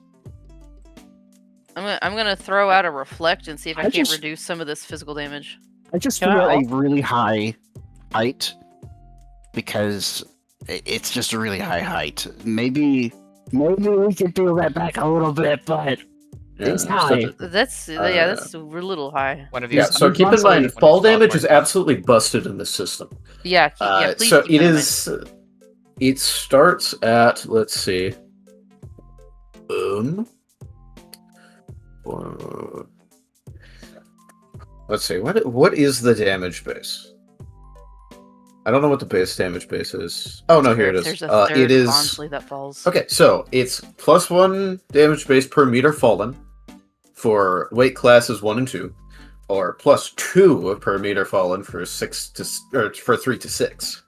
I'm gonna throw out a reflect and see if I I can't just- reduce some of this physical damage. I just Can feel I a really high height because it's just a really high height. Maybe we could do that back a little bit, but it's so high. That's that's a little high. One of Yeah, these. so keep in mind, One fall of these damage is software. absolutely busted in the system. Yeah, please So keep it that in mind. is. It starts at, let's see. Let's see. What is the damage base? I don't know what the base damage base is. Oh no, here it is. There's a third It is Bonsly that falls. okay. So it's +1 damage base per meter fallen for weight classes 1 and 2, or +2 per meter fallen for 3 to 6.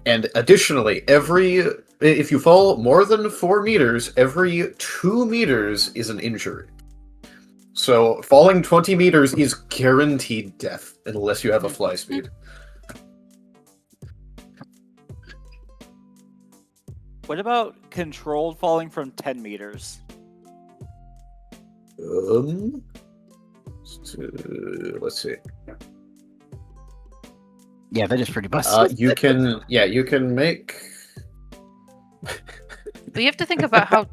And additionally, if you fall more than 4 meters, every 2 meters is an injury. So falling 20 meters is guaranteed death unless you have a fly speed. What about controlled falling from 10 meters? Let's see. Yeah, that is pretty busted. You can make. But you have to think about how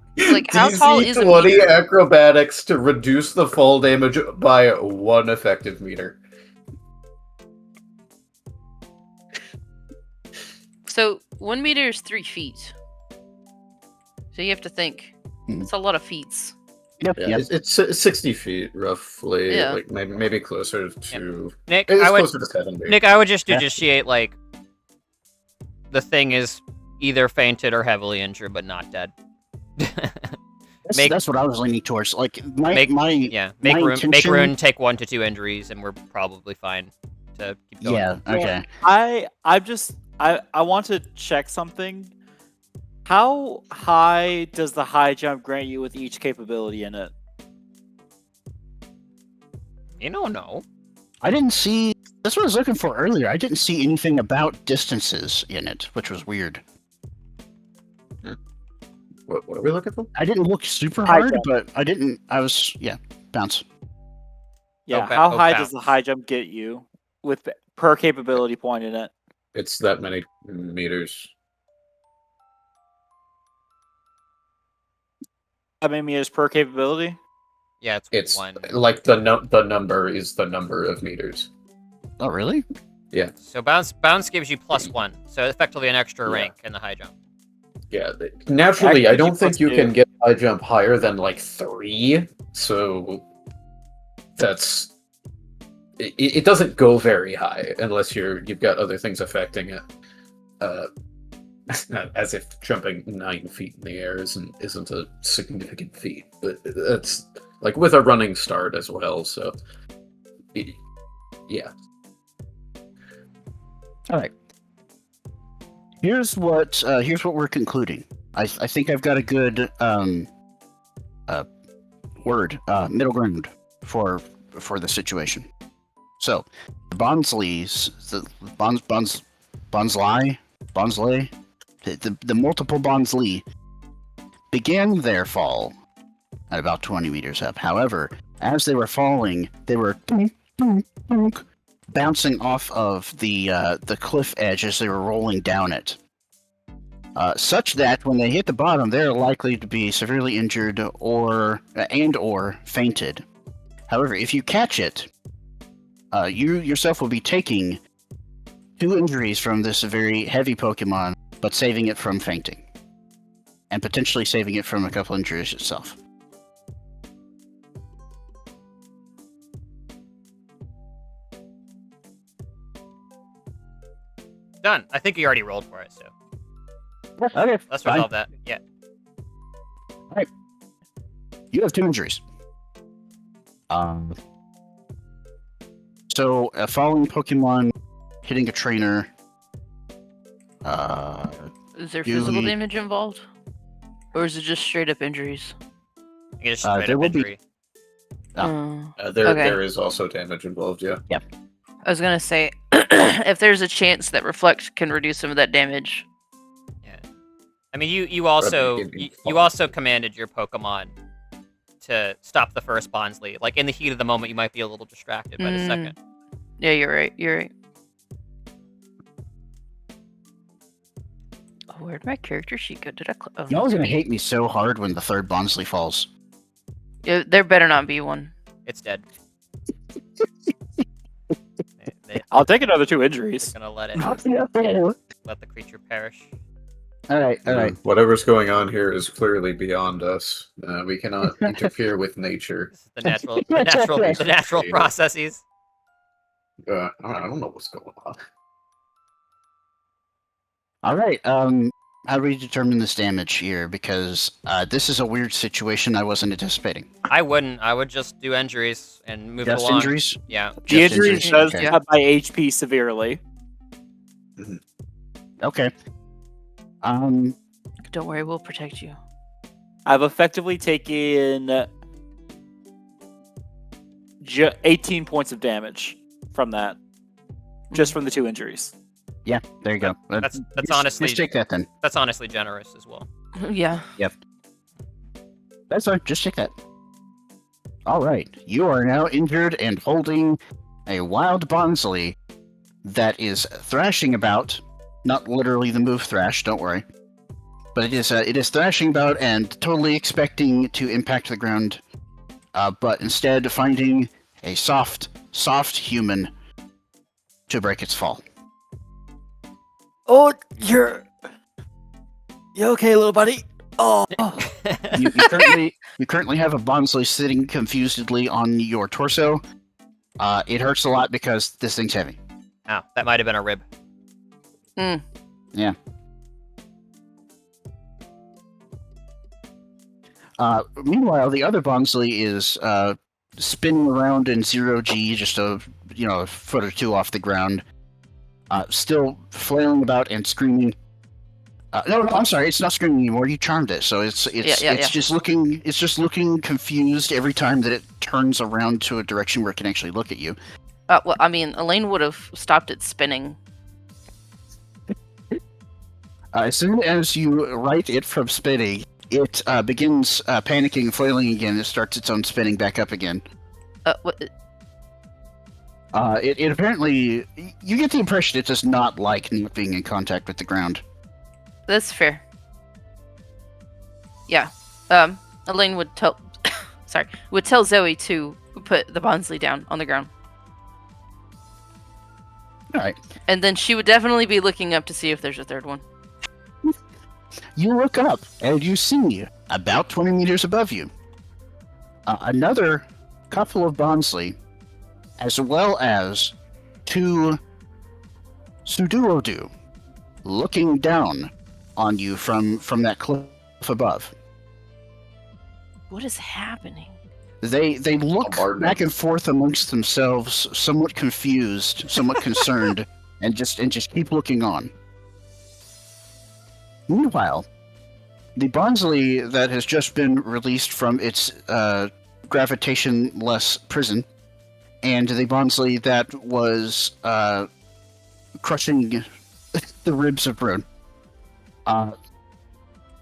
how tall is a DC-20 meter? acrobatics to reduce the fall damage by 1 effective meter. So 1 meter is 3 feet. So you have to think. It's a lot of feet. Yep. Yeah, it's 60 feet roughly. Yeah. Like maybe closer to. Nick, It's I would closer to 70. Nick, I would just Yeah. justiciate like the thing is either fainted or heavily injured, but not dead. That's what I was leaning towards. Like Make my make intention- Rune take 1 to 2 injuries, and we're probably fine to keep going. Yeah. Okay. I want to check something. How high does the high jump grant you with each capability in it? You don't know. I didn't see. That's what I was looking for earlier. I didn't see anything about distances in it, which was weird. What are we looking for? I didn't look super High hard, jump. but I didn't. I was bounce. Yeah, ba- how oh, high bounce. does the high jump get you with per capability point in it? It's that many meters. How many meters per capability? Yeah, It's 1. like the number is the number of meters. Oh, really? So bounce gives you +1, so effectively an extra Yeah. rank in the high jump. Yeah, naturally, I Actually, don't think you +2. can get high jump higher than like 3. So that's it doesn't go very high unless you've got other things affecting it. As if jumping 9 feet in the air isn't a significant feat, but that's like with a running start as well. So yeah. All right. Here's what we're concluding. I think I've got a good middle ground for the situation. So the Bonsley, the multiple Bonsley began their fall at about 20 meters up. However, as they were falling, they were bouncing off of the cliff edge as they were rolling down it. Such that when they hit the bottom, they're likely to be severely injured or fainted. However, if you catch it, you yourself will be taking 2 injuries from this very heavy Pokemon, but saving it from fainting. And potentially saving it from a couple injuries itself. Done. I think you already rolled for it, so Okay, let's fine. resolve that. Yeah. You have 2 injuries. So a falling Pokemon hitting a trainer. Is there physical You- damage involved? Or is it just straight up injuries? I think it's just straight there up will be- injury. Oh. There Okay. there is also damage involved. Yeah. I was gonna say, if there's a chance that Reflect can reduce some of that damage. Yeah. I mean, you also Rather than you, getting you also commanded your Pokemon to stop the first Bonsly. Like in the heat of the moment, you might be a little distracted by the Mm. second. Yeah, you're right. You're right. Oh, where'd my character sheet go? Did I? Oh, Y'all are it's gonna me. hate me so hard when the third Bonsly falls. Yeah, there better not be one. It's dead. I'll take another 2 They're injuries. gonna let it All let the creature perish. right, all right. Whatever's going on here is clearly beyond us. We cannot interfere with nature. This is the natural processes. I don't know what's going on. All right. How do we determine this damage here? Because this is a weird situation I wasn't anticipating. I wouldn't. I would just do injuries and move it Just along. injuries. Yeah. The Just injuries injuries, does okay. cut my HP severely. Okay. Don't worry, we'll protect you. I've effectively taken 18 points of damage from that, just from the 2 injuries. Yeah. There you go. That's Just honestly take that then. that's honestly generous as well. Yeah. That's fine. Just take that. All right. You are now injured and holding a wild Bonsly that is thrashing about. Not literally the move thrash. Don't worry. But it is thrashing about and totally expecting to impact the ground, but instead finding a soft human to break its fall. Oh, you okay, little buddy? Oh, You currently have a Bonsly sitting confusedly on your torso. It hurts a lot because this thing's heavy. Oh, that might have been a rib. Yeah. Meanwhile, the other Bonsly is spinning around in 0G, just a foot or 2 off the ground, still flailing about and screaming. No, I'm sorry, it's not screaming anymore. You charmed it, so it's just looking confused every time that it turns around to a direction where it can actually look at you. Well, I mean, Elaine would have stopped it spinning. As soon as you right it from spinning, it begins panicking, flailing again. It starts its own spinning back up again. What? It apparently, you get the impression it does not like not being in contact with the ground. That's fair. Yeah. Elaine would tell, would tell Zoe to put the Bonsly down on the ground. All right. And then she would definitely be looking up to see if there's a third one. You look up, and you see, about 20 meters above you, another couple of Bonsly, as well as 2 Suduodu, looking down on you from that cliff above. What is happening? They look Bombardment. back and forth amongst themselves, somewhat confused, somewhat concerned, and just keep looking on. Meanwhile, the Bonsly that has just been released from its gravitation-less prison, and the Bonsly that was crushing the ribs of Brune,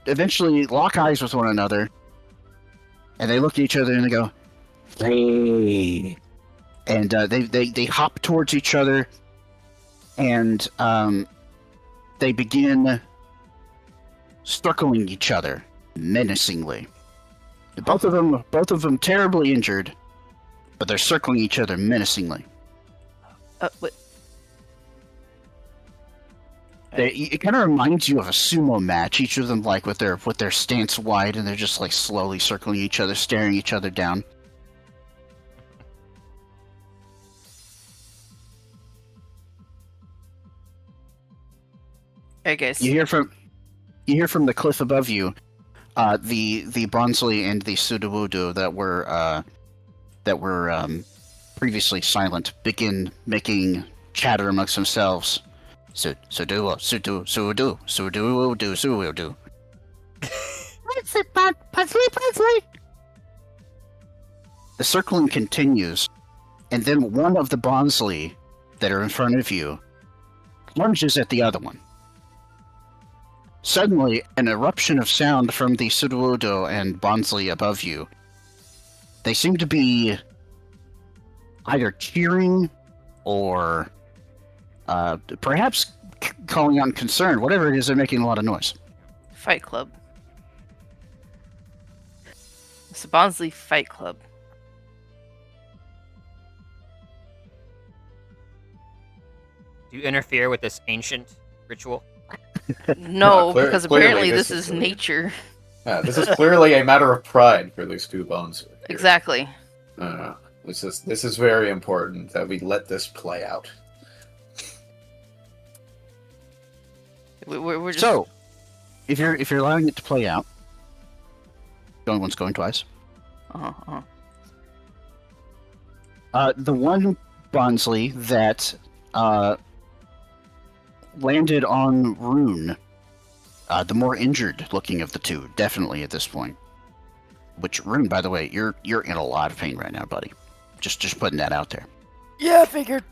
eventually lock eyes with one another, and they look at each other and they go, "Hey!" And they hop towards each other, and they begin circling each other menacingly. Both of them terribly injured, but they're circling each other menacingly. What? It kind of reminds you of a sumo match. Each of them like with their stance wide, and they're just like slowly circling each other, staring each other down. I guess. You hear from the cliff above you, the Bronzely and the Sudowoodo that were previously silent, begin making chatter amongst themselves. So do. The circling continues, and then one of the Bonsley that are in front of you lunges at the other one. Suddenly, an eruption of sound from the Sudodo and Bonsley above you. They seem to be either cheering or perhaps calling on concern. Whatever it is, they're making a lot of noise. Fight Club. It's a Bonsley Fight Club. Do you interfere with this ancient ritual? No, clear- because clearly apparently this this is is nature. Yeah, this is clearly a matter of pride for these two bones. Here. Exactly. This is very important that we let this play out. We're just... So, if you're allowing it to play out, going once, going twice. The one Bonsley that landed on Rune, the more injured looking of the two, definitely at this point. Which Rune, by the way, you're in a lot of pain right now, buddy. Just putting that out there. Yeah, I figured.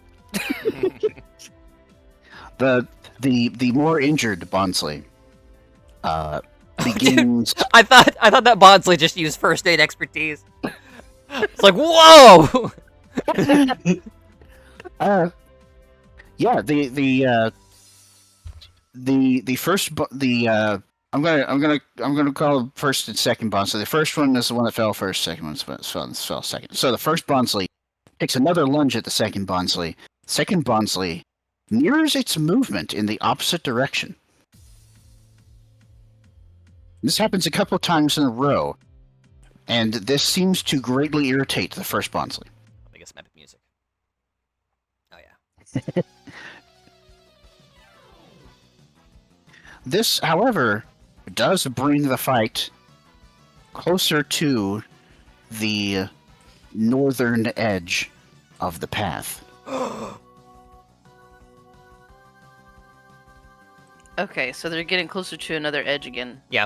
The more injured Bonsley begins. I thought that Bondsley just used first aid expertise. It's like, whoa! Yeah, the first I'm gonna call first and second Bonsley. The first one is the one that fell first. Second one fell second. So the first Bonsley takes another lunge at the second Bonsley. Second Bonsley mirrors its movement in the opposite direction. This happens a couple of times in a row, and this seems to greatly irritate the first Bonsley. I think it's epic music. Oh yeah. This, however, does bring the fight closer to the northern edge of the path. Okay, so they're getting closer to another edge again. Yeah.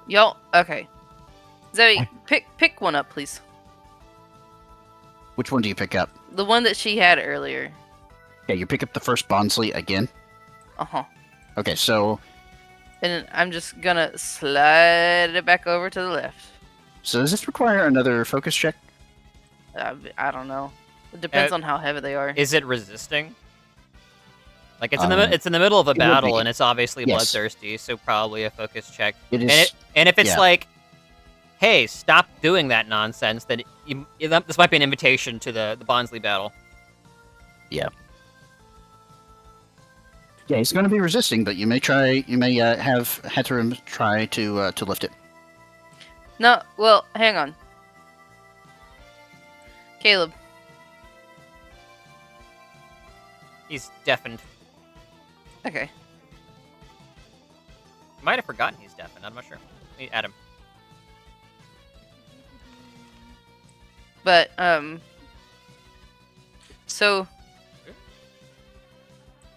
Y'all, okay. Zoe, pick one up, please. Which one do you pick up? The one that she had earlier. Yeah, you pick up the first Bonsley again. Uh-huh. Okay, so And I'm just gonna slide it back over to the left. does this require another focus check? I don't know. It depends on how heavy they are. Is it resisting? Like it's in the middle of a would battle be. and it's obviously Yes. bloodthirsty, so probably a focus check. It is. And if it's yeah. like, hey, stop doing that nonsense, then this might be an invitation to the Bonsley battle. Yeah, he's going to be resisting, but you may try. You may have Heterim try to lift it. No, well, hang on. Caleb. He's deafened. Okay. Might have forgotten he's deafened. I'm not sure. Adam. But, so,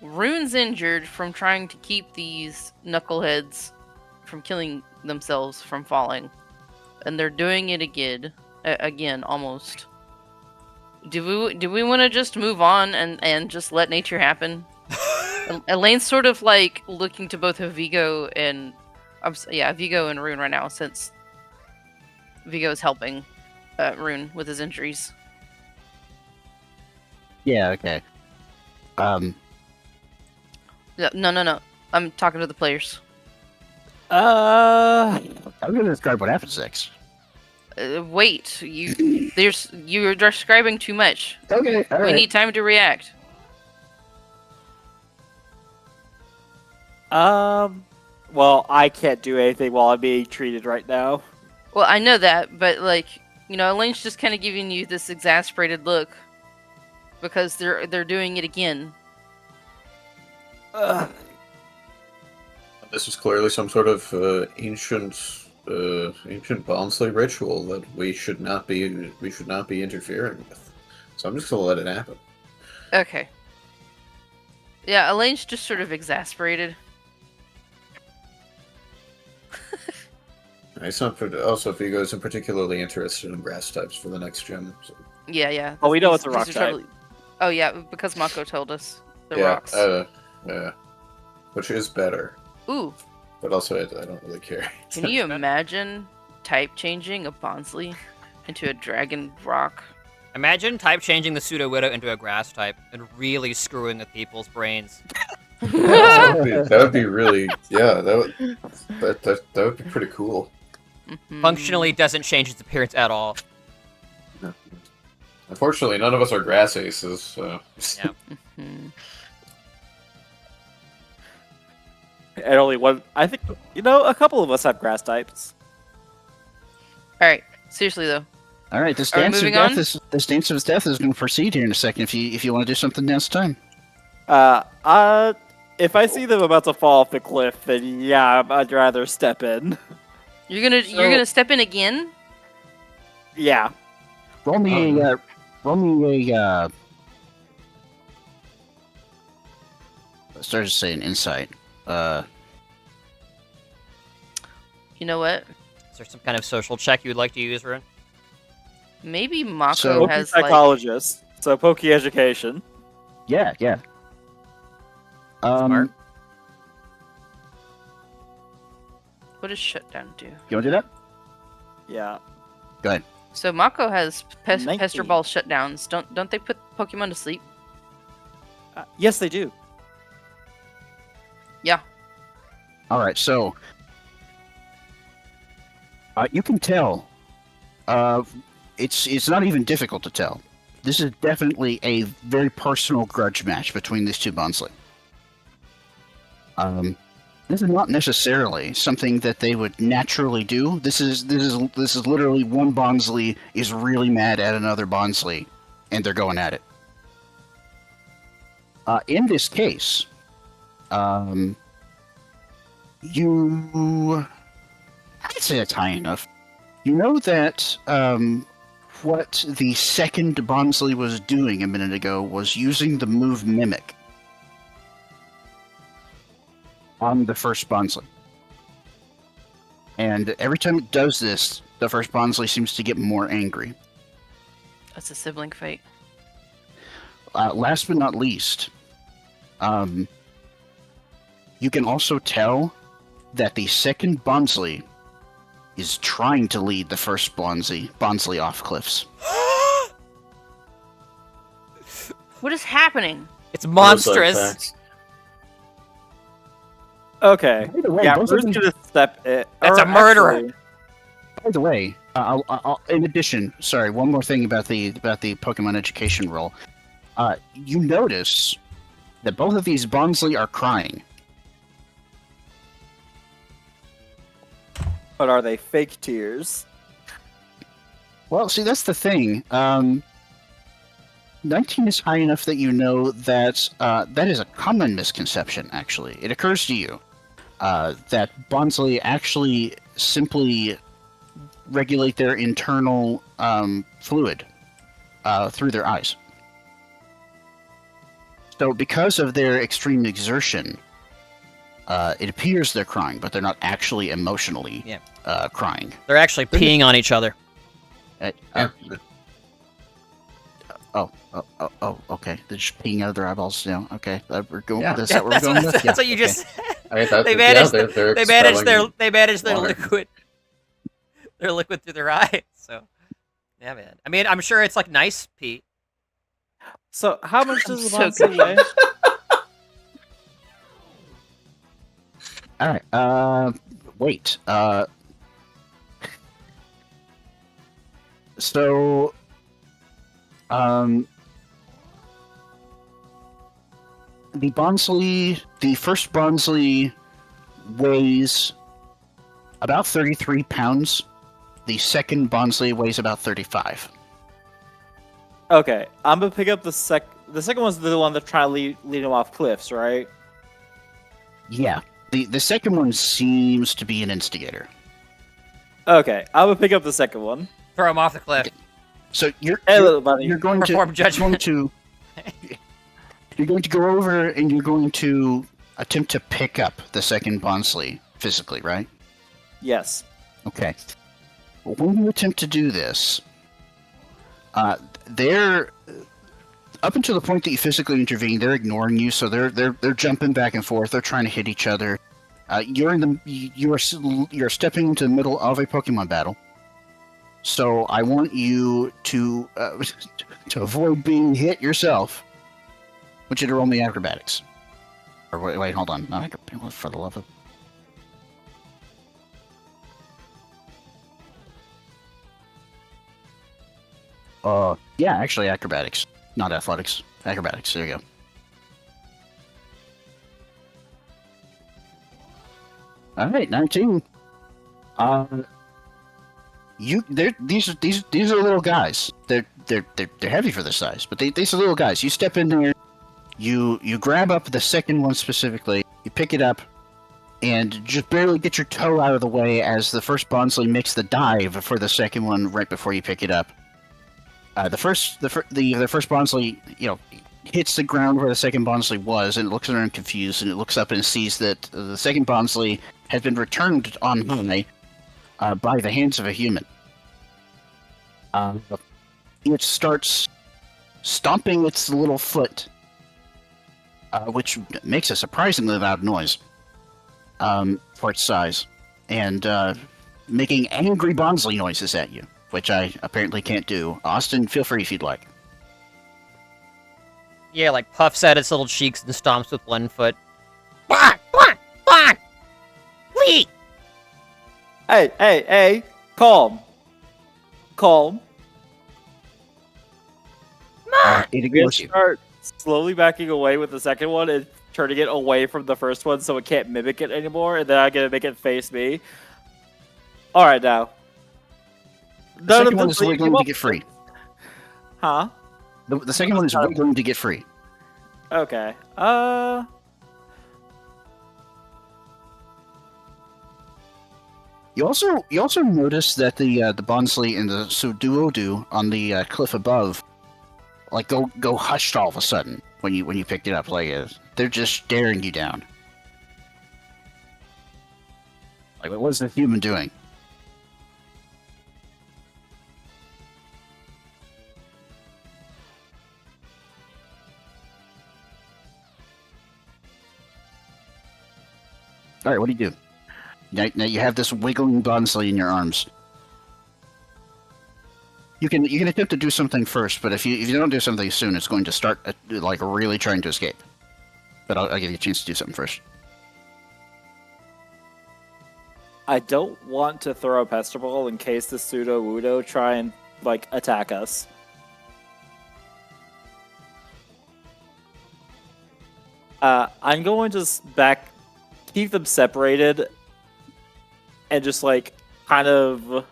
Rune's injured from trying to keep these knuckleheads from killing themselves from falling. And they're doing it again, almost. Do we want to just move on and just let nature happen? Elaine's sort of like looking to both of Vigo and Vigo and Rune right now, since Vigo is helping Rune with his injuries. Yeah. Okay. No. I'm talking to the players. I'm going to describe what happens next. Wait, you're describing too much. Okay. All We need time to react. Well, I can't do anything while I'm being treated right now. Well, I know that, but Elaine's just kind of giving you this exasperated look because they're doing it again. This is clearly some sort of ancient ancient Barnsley ritual that we should not be interfering with. So I'm just gonna let it happen. Okay. Yeah, Elaine's just sort of exasperated. It's not also Vigo isn't particularly interested in grass types for the next gym. So. Yeah. Oh, we know it's a these rock are type. totally- Oh yeah, because Mako told us the Yeah, rocks. yeah, which is better, Ooh, but also I don't really care. can you imagine type changing a Bonsley into a dragon rock? Imagine type changing the Pseudo Widow into a grass type and really screwing with people's brains. That would be really, yeah. That would be pretty cool. Mhm. Functionally doesn't change its appearance at all. Unfortunately, none of us are grass aces. So. Yeah. Mhm. And only one. I think a couple of us have grass types. All right, seriously though. All right, this Are we dance of moving death on? this dance of death is going to proceed here in a second. If you want to do something next time. If I see them about to fall off the cliff, then yeah, I'd rather step in. You're gonna step in again? Yeah. Roll me a I started to say an insight. You know what? Is there some kind of social check you would like to use, Ruin? Maybe Mako So- Pokey has like. psychologist. So Pokey education. Yeah. Smart. What does shutdown do? You want to do that? Yeah. Go ahead. So Mako has 19. pester ball shutdowns. Don't they put Pokemon to sleep? Yes, they do. Yeah. All right, so you can tell. It's not even difficult to tell. This is definitely a very personal grudge match between these two Bonsley. This is not necessarily something that they would naturally do. This is literally one Bonsley is really mad at another Bonsley, and they're going at it. In this case, I'd say it's high enough. You know that what the second Bonsley was doing a minute ago was using the move Mimic on the first Bonsley. And every time it does this, the first Bonsley seems to get more angry. That's a sibling fight. Last but not least, you can also tell that the second Bonsley is trying to lead the first Bonsley off cliffs. What is happening? It's monstrous. Okay. By the way, Yeah, both Bruce of these- gonna step it. That's or a murderer. actually- By the way, in addition, sorry, one more thing about the Pokemon education role. You notice that both of these Bonsley are crying. But are they fake tears? Well, see, that's the thing. 19 is high enough that you know that that is a common misconception, actually. It occurs to you that Bonsley actually simply regulate their internal fluid through their eyes. So because of their extreme exertion, it appears they're crying, but they're not actually emotionally crying. They're actually peeing on each other. Okay. They're just peeing out of their eyeballs. Yeah, okay. We're going. Yeah. Is that what we're going with? That's Yeah, what you okay. just. They managed. they're They manage expelling their water. liquid. Their liquid through their eyes. So, yeah, man. I mean, I'm sure it's like nice pee. So how much does the So monster weigh? All right. Wait. So, the first Bonsley weighs about 33 pounds. The second Bonsley weighs about 35. Okay, I'm gonna pick up the second. The second one's the one that's trying to lead him off cliffs, right? Yeah. The second one seems to be an instigator. Okay, I'm gonna pick up the second one. Throw him off the cliff. So Hey, little buddy. you're going to Perform judgment. you're going to go over and you're going to attempt to pick up the second Bonsly physically, right? Yes. Okay. When you attempt to do this, they're up until the point that you physically intervene. They're ignoring you, so they're jumping back and forth. They're trying to hit each other. You're stepping into the middle of a Pokemon battle. So I want you to to avoid being hit yourself. I want you to roll me acrobatics. Or wait, hold on. Not acrobatics, for the love of. Yeah, actually acrobatics, not athletics. Acrobatics. There you go. All right, 19. These are little guys. They're heavy for their size, but these are little guys. You step in there, you grab up the second one specifically, you pick it up, and just barely get your toe out of the way as the first Bonsly makes the dive for the second one right before you pick it up. The first Bonsly, hits the ground where the second Bonsly was, and it looks around confused, and it looks up and sees that the second Bonsly has been returned on high by the hands of a human. It starts stomping its little foot, which makes a surprisingly loud noise for its size, and making angry Bonsly noises at you, which I apparently can't do. Austin, feel free if you'd like. Yeah, like puffs at its little cheeks and stomps with one foot. Blah, blah, blah. Wee! Hey, calm. It We're gonna ignores you. start slowly backing away with the second one and turning it away from the first one so it can't mimic it anymore, and then I'm gonna make it face me. Alright now. The second one is wiggling to get free. Huh? The second one is wiggling to get free. Okay. You also notice that the Bonsly and the Suduodu on the cliff above, like go hushed all of a sudden when you picked it up. Like they're just staring you down. Like what is the human doing? All right, what do you do? Now you have this wiggling Bonsly in your arms. You can attempt to do something first, but if you don't do something soon, it's going to start like really trying to escape. But I'll give you a chance to do something first. I don't want to throw a Pester Ball in case the Pseudo-Wudo try and like attack us. I'm going to keep them separated and just like kind of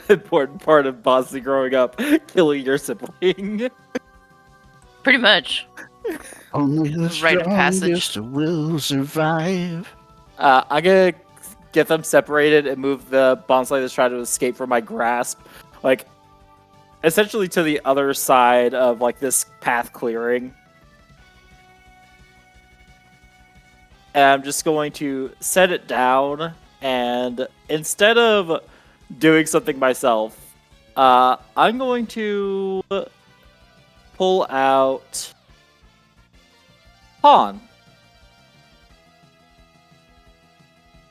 important part of Bonsly growing up, killing your sibling. Pretty much. Only the Rite of passage. strongest will survive. I'm gonna get them separated and move the Bonsly that's trying to escape from my grasp, like essentially to the other side of like this path clearing. And I'm just going to set it down, and instead of doing something myself, I'm going to pull out Pawn.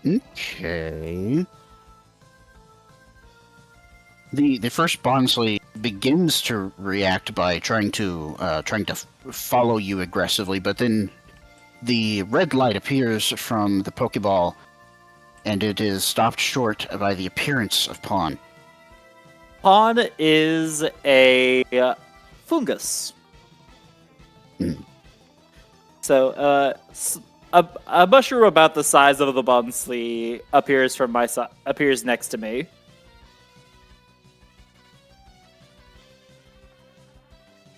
Okay. The first Bonsly begins to react by trying to follow you aggressively, but then the red light appears from the Pokeball, and it is stopped short by the appearance of Pawn. Pawn is a fungus. So, a mushroom about the size of the Bonsly appears next to me.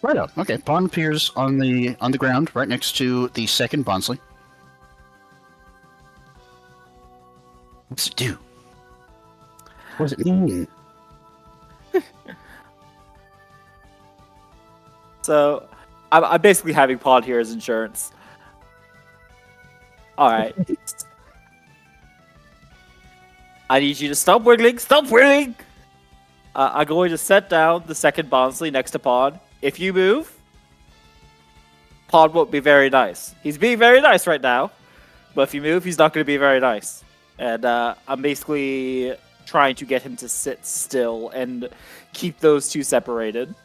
Right up. Okay, pawn appears on the ground right next to the second Bonsley. What's it do? What does it mean? So, I'm basically having pawn here as insurance. Alright. I need you to stop wiggling! Stop wiggling! I'm going to set down the second Bonsley next to pawn. If you move, pawn won't be very nice. He's being very nice right now, but if you move, he's not going to be very nice. And I'm basically trying to get him to sit still and keep those two separated.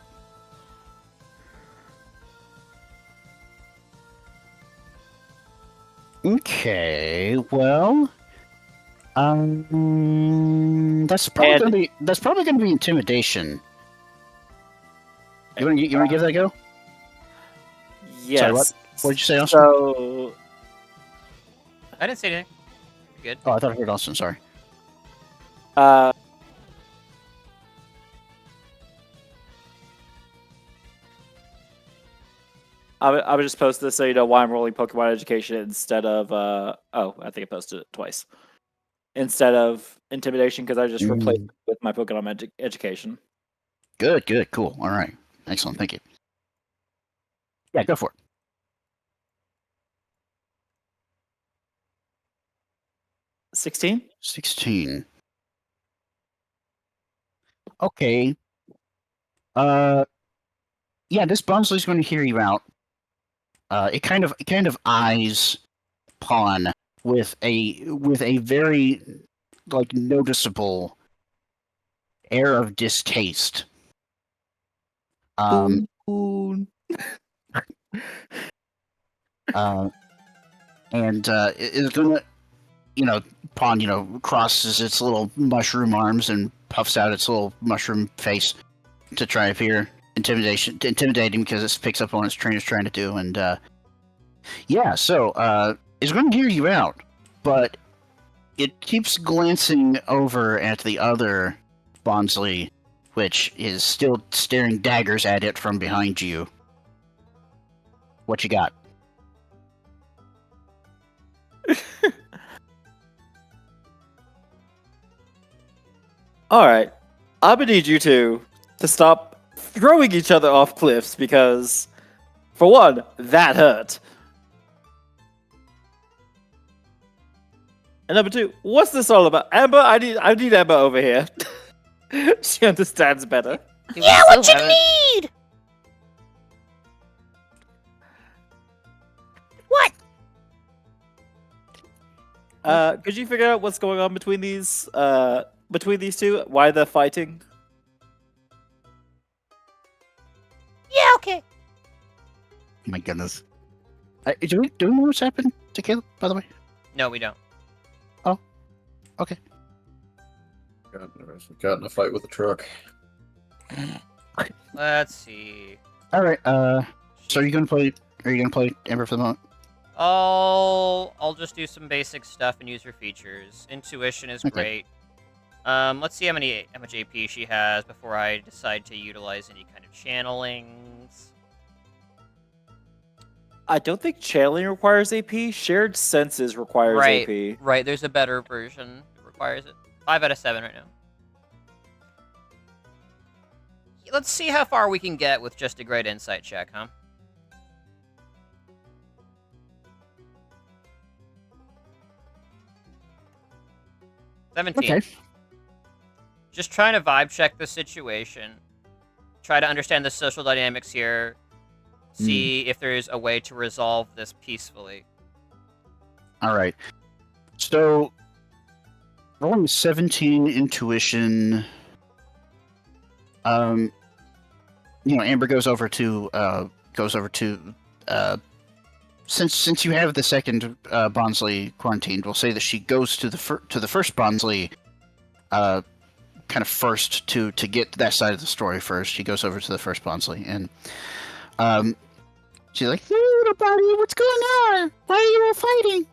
Okay, well, that's probably gonna be intimidation. You want to give that a go? Yes. Sorry, what did you say, Austin? So, I didn't say anything. You're good. Oh, I thought I heard Austin. Sorry. I would just post this so you know why I'm rolling Pokemon Education instead of oh, I think I posted it twice. Instead of Intimidation, because I just replaced it with my Pokemon Education. Good, cool. All right, excellent. Thank you. Yeah, go for it. 16? 16. Okay. Yeah, this Bonsley's going to hear you out. It kind of eyes pawn with a very like noticeable air of distaste. And is gonna, pawn, crosses its little mushroom arms and puffs out its little mushroom face to try to appear intimidate him because it picks up on what its trainer's trying to do, and so it's going to hear you out, but it keeps glancing over at the other Bonsley, which is still staring daggers at it from behind you. What you got? Alright. I'm gonna need you two to stop throwing each other off cliffs because, for one, that hurt. And number two, what's this all about? Amber, I need Amber over here. She understands better. Yeah, what you need? What? Could you figure out what's going on between these two? Why they're fighting? Yeah, okay. Oh my goodness. Do we know what's happened to Caleb, by the way? No, we don't. Oh. Okay. Got in a fight with a truck. Let's see. Alright, so are you gonna play Amber for the moment? I'll just do some basic stuff and use her features. Intuition is Okay. great. Let's see how much AP she has before I decide to utilize any kind of channelings. I don't think channeling requires AP. Shared senses requires AP. Right, there's a better version that requires it. 5 out of 7 right now. Let's see how far we can get with just a great insight check, huh? Okay. Just trying to vibe check the situation. Try to understand the social dynamics here. See if there's a way to resolve this peacefully. Alright. So, rolling 17 intuition. Amber goes over to since you have the second Bonsley quarantined, we'll say that she goes to the first Bonsley kind of first to get that side of the story first. She goes over to the first Bonsley and she's like, "Hey, little buddy, what's going on? Why are you all fighting?"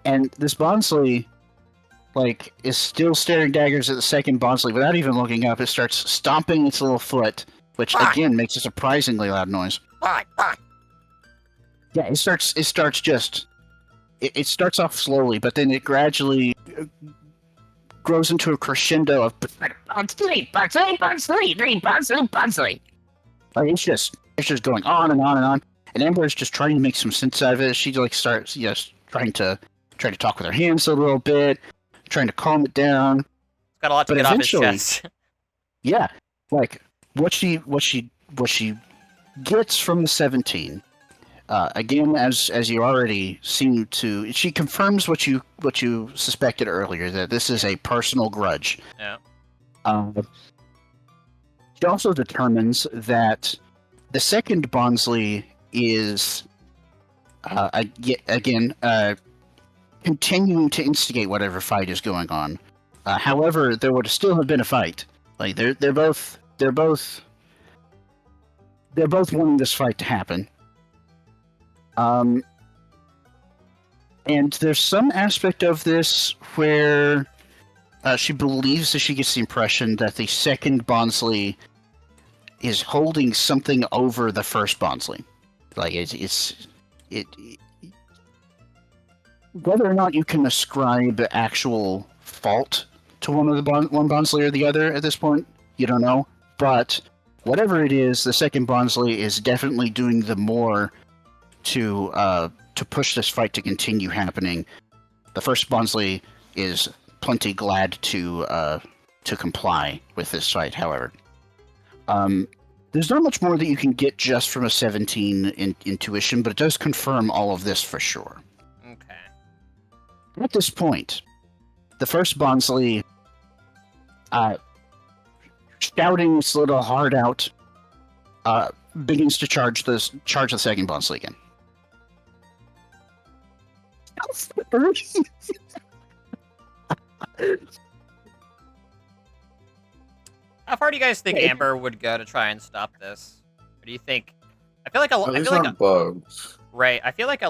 And this Bonsley is still staring daggers at the second Bonsley without even looking up. It starts stomping its little foot which again makes a surprisingly loud noise. Yeah, it starts off slowly, but then it gradually grows into a crescendo of like, it's just going on and on and on. And Amber is just trying to make some sense out of it. She like starts trying to talk with her hands a little bit, trying to calm it down. It's got a lot to But get off his eventually- chest. Yeah, like what she gets from the 17. Again, as you already seem to, she confirms what you suspected earlier, that this is a personal grudge. Yeah. She also determines that the second Bonsly is continuing to instigate whatever fight is going on. However, there would still have been a fight. Like they're both wanting this fight to happen. And there's some aspect of this where she believes that she gets the impression that the second Bonsly is holding something over the first Bonsly. Like it whether or not you can ascribe actual fault to one Bonsly or the other at this point, you don't know. But whatever it is, the second Bonsly is definitely doing the more to push this fight to continue happening. The first Bonsly is plenty glad to comply with this fight, however. There's not much more that you can get just from a 17 intuition, but it does confirm all of this for sure. Okay. At this point, the first Bonsly, shouting its little heart out, begins to charge the second Bonsly again. How far do you guys think Hey. Amber would go to try and stop this? Or do you think? I feel like These aren't bugs. right. I feel like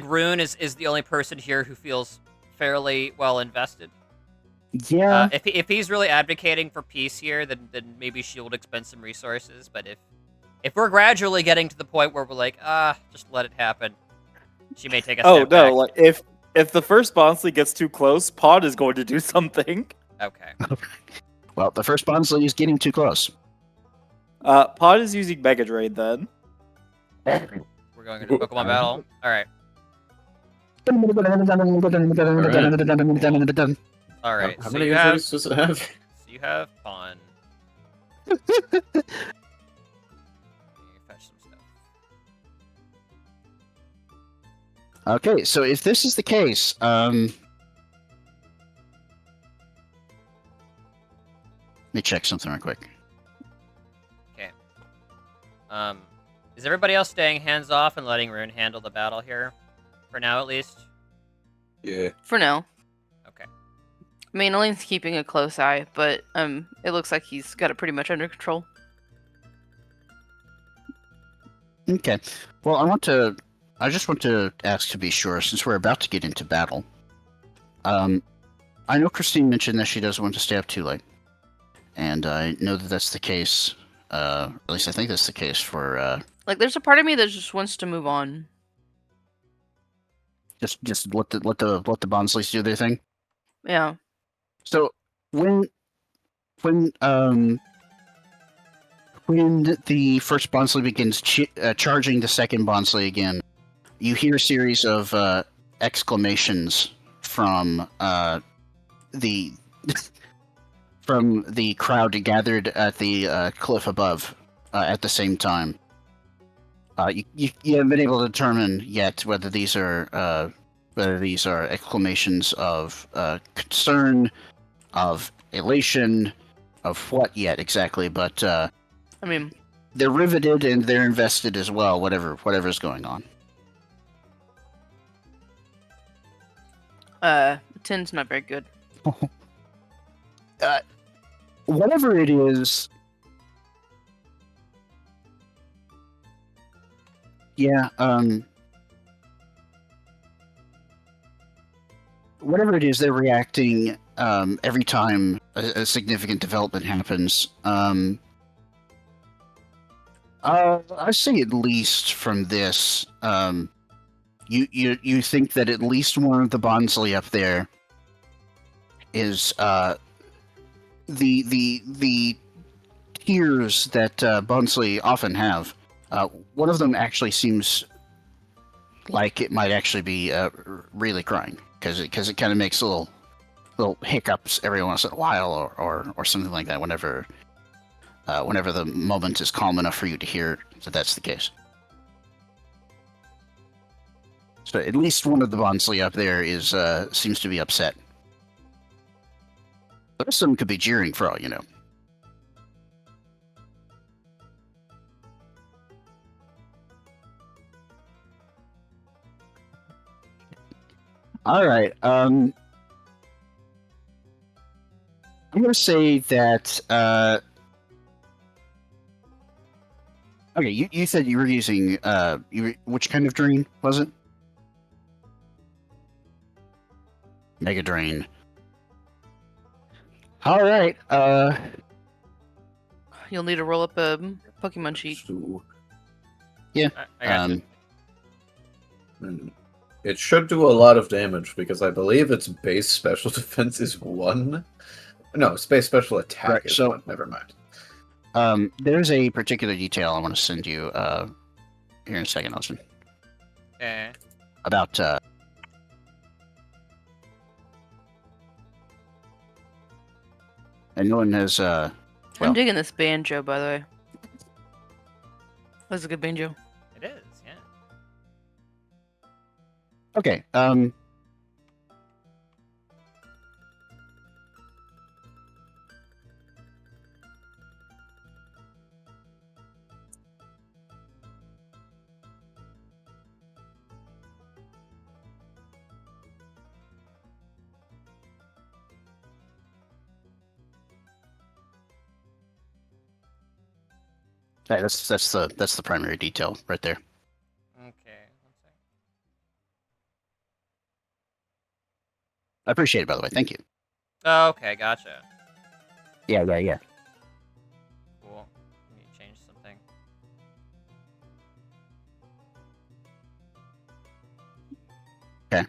Rune is the only person here who feels fairly well invested. Yeah. If he's really advocating for peace here, then maybe she would expend some resources. But if we're gradually getting to the point where we're like, just let it happen, she may take a Oh step no! back. Like if the first Bonsly gets too close, Pod is going to do something. Okay. Well, the first Bonsly is getting too close. Pod is using Mega Drain then. We're going into Pokemon battle. All right. All right. How So many you have injuries does it have? Pon. Fetch some stuff. Okay, so if this is the case, let me check something real quick. Is everybody else staying hands off and letting Rune handle the battle here? For now, at least? Yeah. For now. Okay. I mean, Elaine's keeping a close eye, but it looks like he's got it pretty much under control. Okay. Well, I just want to ask to be sure, since we're about to get into battle. I know Christine mentioned that she doesn't want to stay up too late. And I know that that's the case, at least I think that's the case for, Like, there's a part of me that just wants to move on. just let the Bondsleys do their thing. Yeah. So when the first Bonsly begins charging the second Bonsly again, you hear a series of exclamations from the from the crowd gathered at the cliff above at the same time. You haven't been able to determine yet whether these are exclamations of concern, of elation, of what yet exactly, but I mean, they're riveted and they're invested as well, whatever's going on. 10's not very good. Whatever it is, yeah, whatever it is, they're reacting every time a significant development happens. I say at least from this. You think that at least one of the Bonsly up there is the tears that Bonsly often have. One of them actually seems like it might actually be really crying because it kind of makes little hiccups every once in a while or something like that whenever the moment is calm enough for you to hear that that's the case. So at least one of the Bonsly up there is seems to be upset. The rest of them could be jeering for all you know. All right. I'm going to say that. Okay, you said you were using which kind of drain was it? Mega drain. All right. You'll need to roll up a Pokemon sheet. So, Yeah. I got you. it should do a lot of damage because I believe its base special defense is 1. No, space special attack Right, is so- 1. Never mind. There's a particular detail I want to send you here in a second, Austin. Okay. About and no one has well- I'm digging this banjo, by the way. That's a good banjo. It is, yeah. okay. Hey, that's the primary detail right there. Okay. One second. I appreciate it, by the way. Thank you. Okay, gotcha. Yeah. Cool. Let me change something. Okay.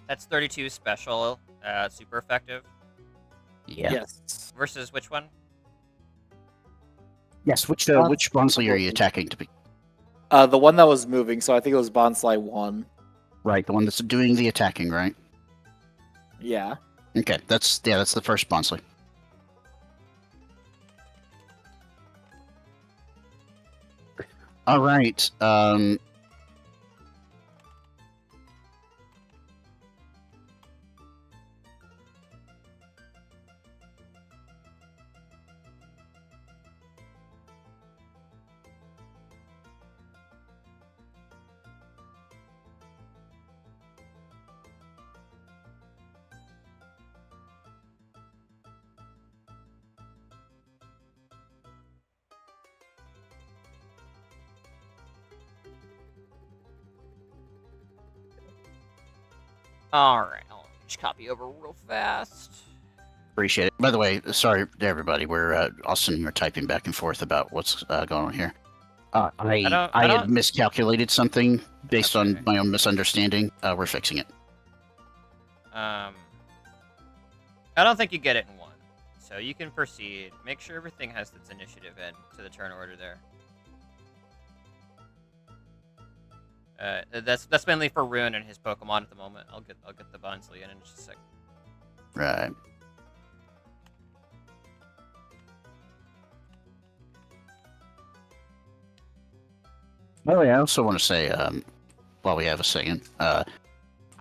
That's 32 special, super effective. Yeah. Yes. Versus which one? Yes. Which Bonsly are you attacking to be? The one that was moving, so I think it was Bonsly 1. Right, the one that's doing the attacking, right? Yeah. Okay, that's the first Bonsly. All right. Alright, I'll just copy over real fast. Appreciate it. By the way, sorry to everybody. We're Austin and we're typing back and forth about what's going on here. I I had don't- miscalculated something based Okay. on my own misunderstanding. We're fixing it. I don't think you get it in one. So you can proceed. Make sure everything has its initiative in to the turn order there. That's mainly for Rune and his Pokemon at the moment. I'll get the Bonsly in just a sec. Right. By the way, I also want to say, while we have a second, I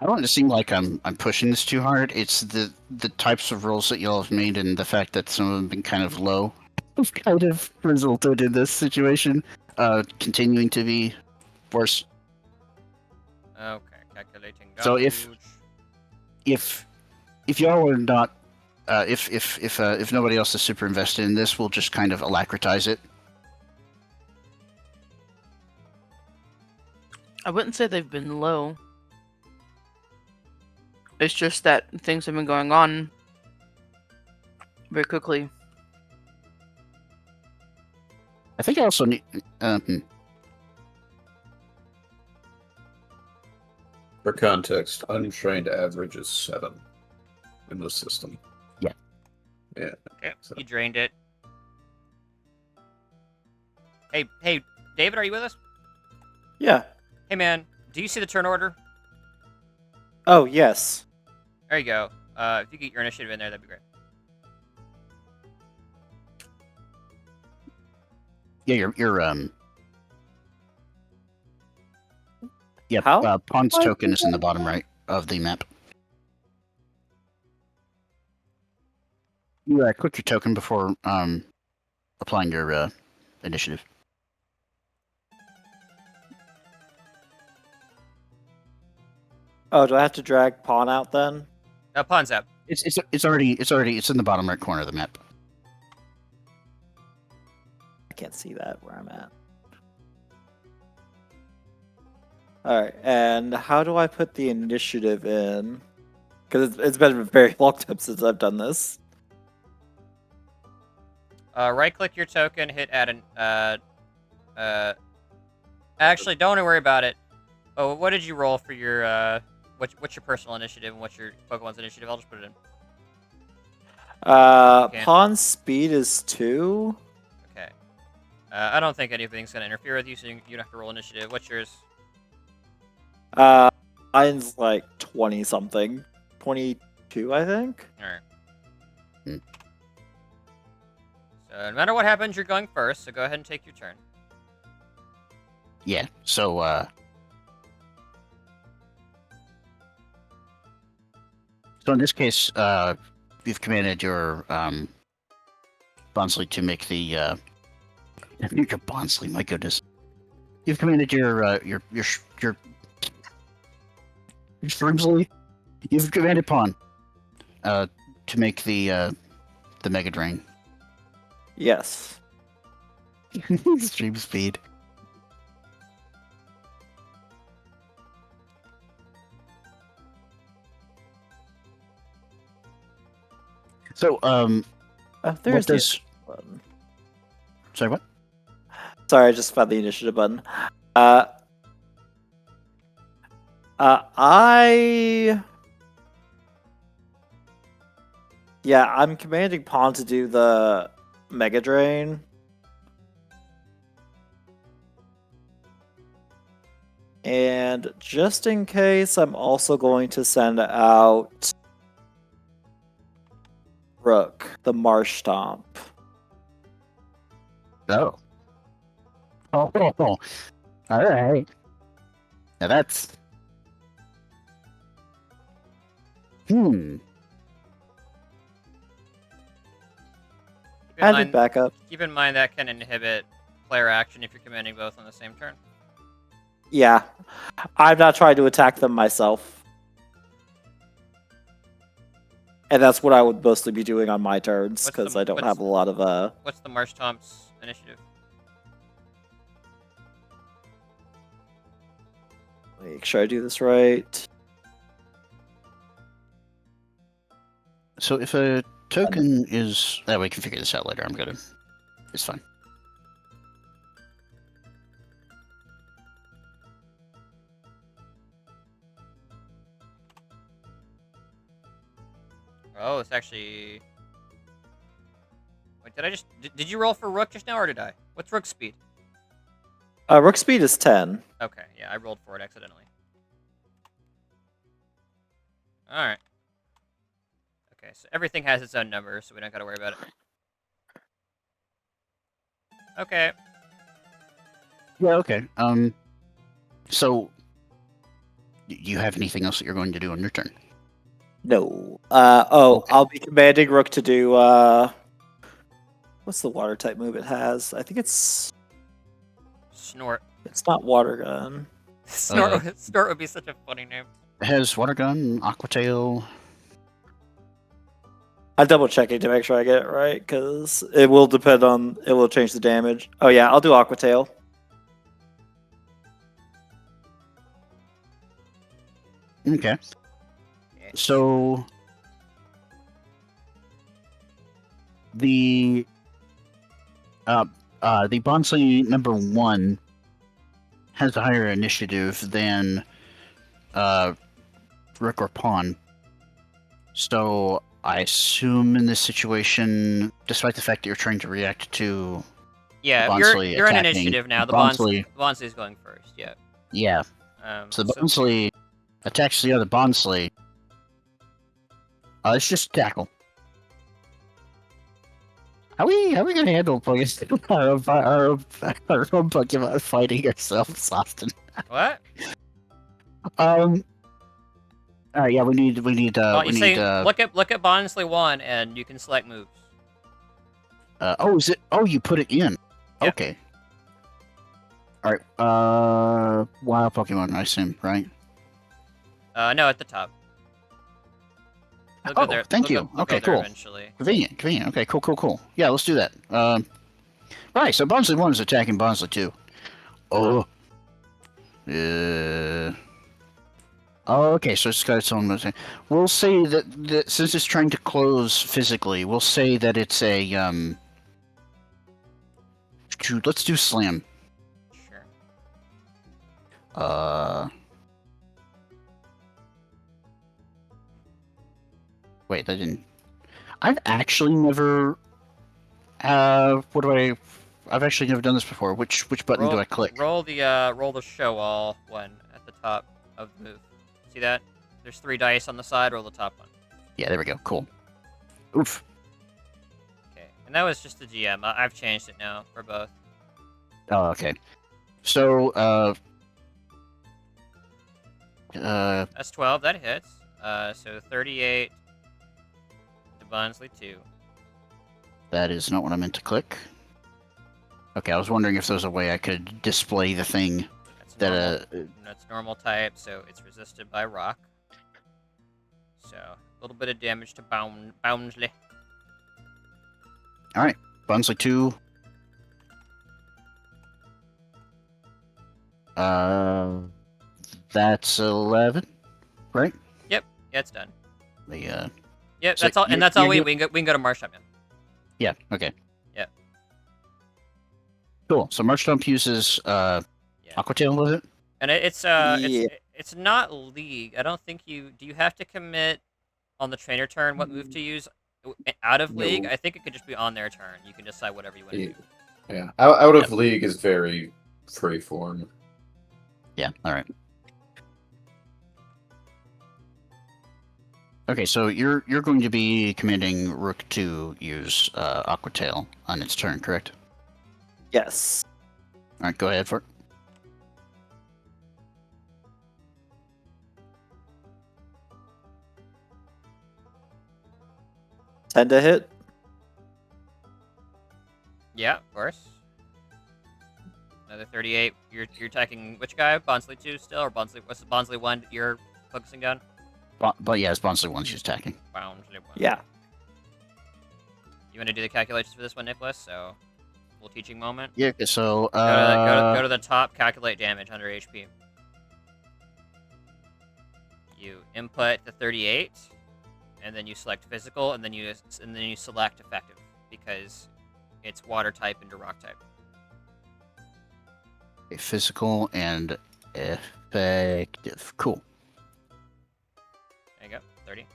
don't want it to seem like I'm pushing this too hard. It's the types of rolls that y'all have made and the fact that some of them have been kind of low have kind of resulted in this situation continuing to be worse. Okay, calculating. So if- damage. If y'all are not, if nobody else is super invested in this, we'll just kind of alacritize it. I wouldn't say they've been low. It's just that things have been going on very quickly. I think I also need. For context, untrained average is 7 in the system. Yeah. Yeah. Okay, So- you drained it. Hey, David, are you with us? Yeah. Hey, man, do you see the turn order? Oh, yes. There you go. If you get your initiative in there, that'd be great. Yeah, your Yep. How? Pawn's What? token is in the bottom right of the map. You click your token before applying your initiative. Oh, do I have to drag pawn out then? Pawn's up. It's already in the bottom right corner of the map. I can't see that where I'm at. Alright, and how do I put the initiative in? Because it's been a very long time since I've done this. Right-click your token, hit add an. Actually, don't worry about it. Oh, what did you roll for your what's your personal initiative and what's your Pokemon's initiative? I'll just put it in. Okay. Pawn speed is 2. Okay. I don't think anything's gonna interfere with you, so you don't have to roll initiative. What's yours? Mine's like 20 something. 22, I think. All right. Hmm. So no matter what happens, you're going first. So go ahead and take your turn. Yeah. So in this case, you've commanded your Bonsley to make the your Bonsley. My goodness, you've commanded your Shrimsley. You've commanded Pawn to make the Mega Drain. Yes. Stream speed. So, There's the does- initiative button. sorry, what? Sorry, I just found the initiative button. I'm commanding Pawn to do the Mega Drain. And just in case, I'm also going to send out Rook, the Marsh Stomp. Oh. Oh. All right. Now that's. Keep in Added mind, backup. keep in mind that can inhibit player action if you're commanding both on the same turn. Yeah. I'm not trying to attack them myself. And that's what I would mostly be doing on my turns, What's the- because I don't what's- have a lot of What's the Marsh Tomp's initiative? make sure I do this right. So if a token is, we can figure this out later. I'm gonna. It's fine. Oh, it's actually. Wait, did you roll for Rook just now, or did I? What's Rook's speed? Rook speed is 10. Okay, yeah, I rolled for it accidentally. All right. Okay, so everything has its own number, so we don't gotta worry about it. Okay. Yeah. Okay. So, do you have anything else that you're going to do on your turn? No. Okay. I'll be commanding Rook to do what's the water type move it has? I think it's Snort. not water gun. Snort would be such a funny name. It has Water Gun, Aqua Tail. I'm double checking to make sure I get it right, because it will change the damage. Oh yeah, I'll do Aqua Tail. Okay. So, the Bonsley number 1 has a higher initiative than Rook or Pawn. So I assume in this situation, despite the fact that you're trying to react to Yeah, Bonsley you're in attacking, initiative now. The Bonsley, Bonsley's going first. Yeah. yeah. So the Bonsley attacks the other Bonsley. It's just tackle. How we gonna handle our own Pokemon fighting ourselves, Austin? What? Alright, yeah, we need Well, you say look at Bonsley 1 and you can select moves. is it? Oh, you put it in. Yeah. Okay. Alright, wild Pokemon, I assume, right? No, at the top. They'll go there. Thank they'll you. Go, they'll Okay, go there cool. Eventually. Convenient. Okay, cool. Yeah, let's do that. Right, so Bonsley 1 is attacking Bonsley 2. Oh. Oh, okay, so it's got its own moves. We'll say that since it's trying to close physically, we'll say that it's a, let's do Slam. Sure. Wait, that didn't... I've actually never... I've actually never done this before. Which button do I click? Roll the show all one at the top of the move. See that? There's 3 dice on the side. Roll the top one. Yeah, there we go. Cool. Oof. Okay, and that was just the GM. I've changed it now for both. Oh, okay. So, That's 12. That hits. So 38 to Bonsley 2. that is not what I meant to click. Okay, I was wondering if there was a way I could display the thing That's that's normal type, so it's resisted by rock. So a little bit of damage to Boundsley. Alright, Bonsley 2. That's 11, right? Yep, yeah, it's done. The, Yep, so that's all, and that's all we can go to Marsh Up now. Yeah, okay. Yeah. Cool, so March Dump uses, Aqua Tail, was it? And it's not League. I don't think do you have to commit on the trainer turn what move to use out of League? No. I think it could just be on their turn. You can decide whatever you want to do. Yeah, out of League is very freeform. Yeah, alright. Okay, so you're going to be commanding Rook to use Aqua Tail on its turn, correct? Yes. Alright, go ahead for it. Tend to hit. Yeah, of course. Another 38. You're attacking which guy? Bonsley 2 still, or Bonsley? What's the Bonsley 1 you're focusing on? But yeah, it's Bonsley 1 she's attacking. Bonsley 1. Yeah. You want to do the calculations for this one, Nicholas? So, little teaching moment. Yeah, so, Go to the top, calculate damage under HP. You input the 38, and then you select physical, and then you select effective because it's water type into rock type. physical and effective. Cool. There you go, 30.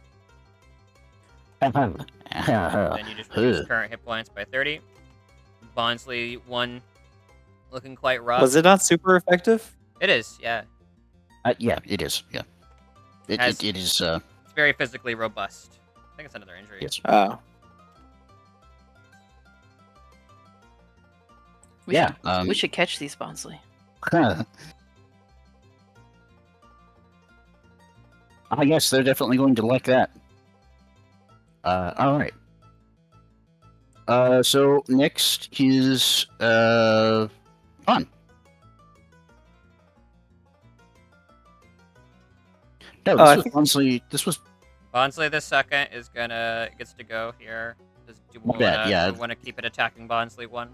Then you just reduce current hit points by 30. Bonsley 1 looking quite rough. Was it not super effective? It is, yeah. Yeah, it is. Yeah, it is. It's very physically robust. I think it's another injury. Yes. Oh. We should catch these Bonsley. I guess they're definitely going to like that. All right. So next is Fun. No, I this was think- honestly, this was Bonsley the second gets to go here. Do we yeah. want to keep it attacking Bonsley 1?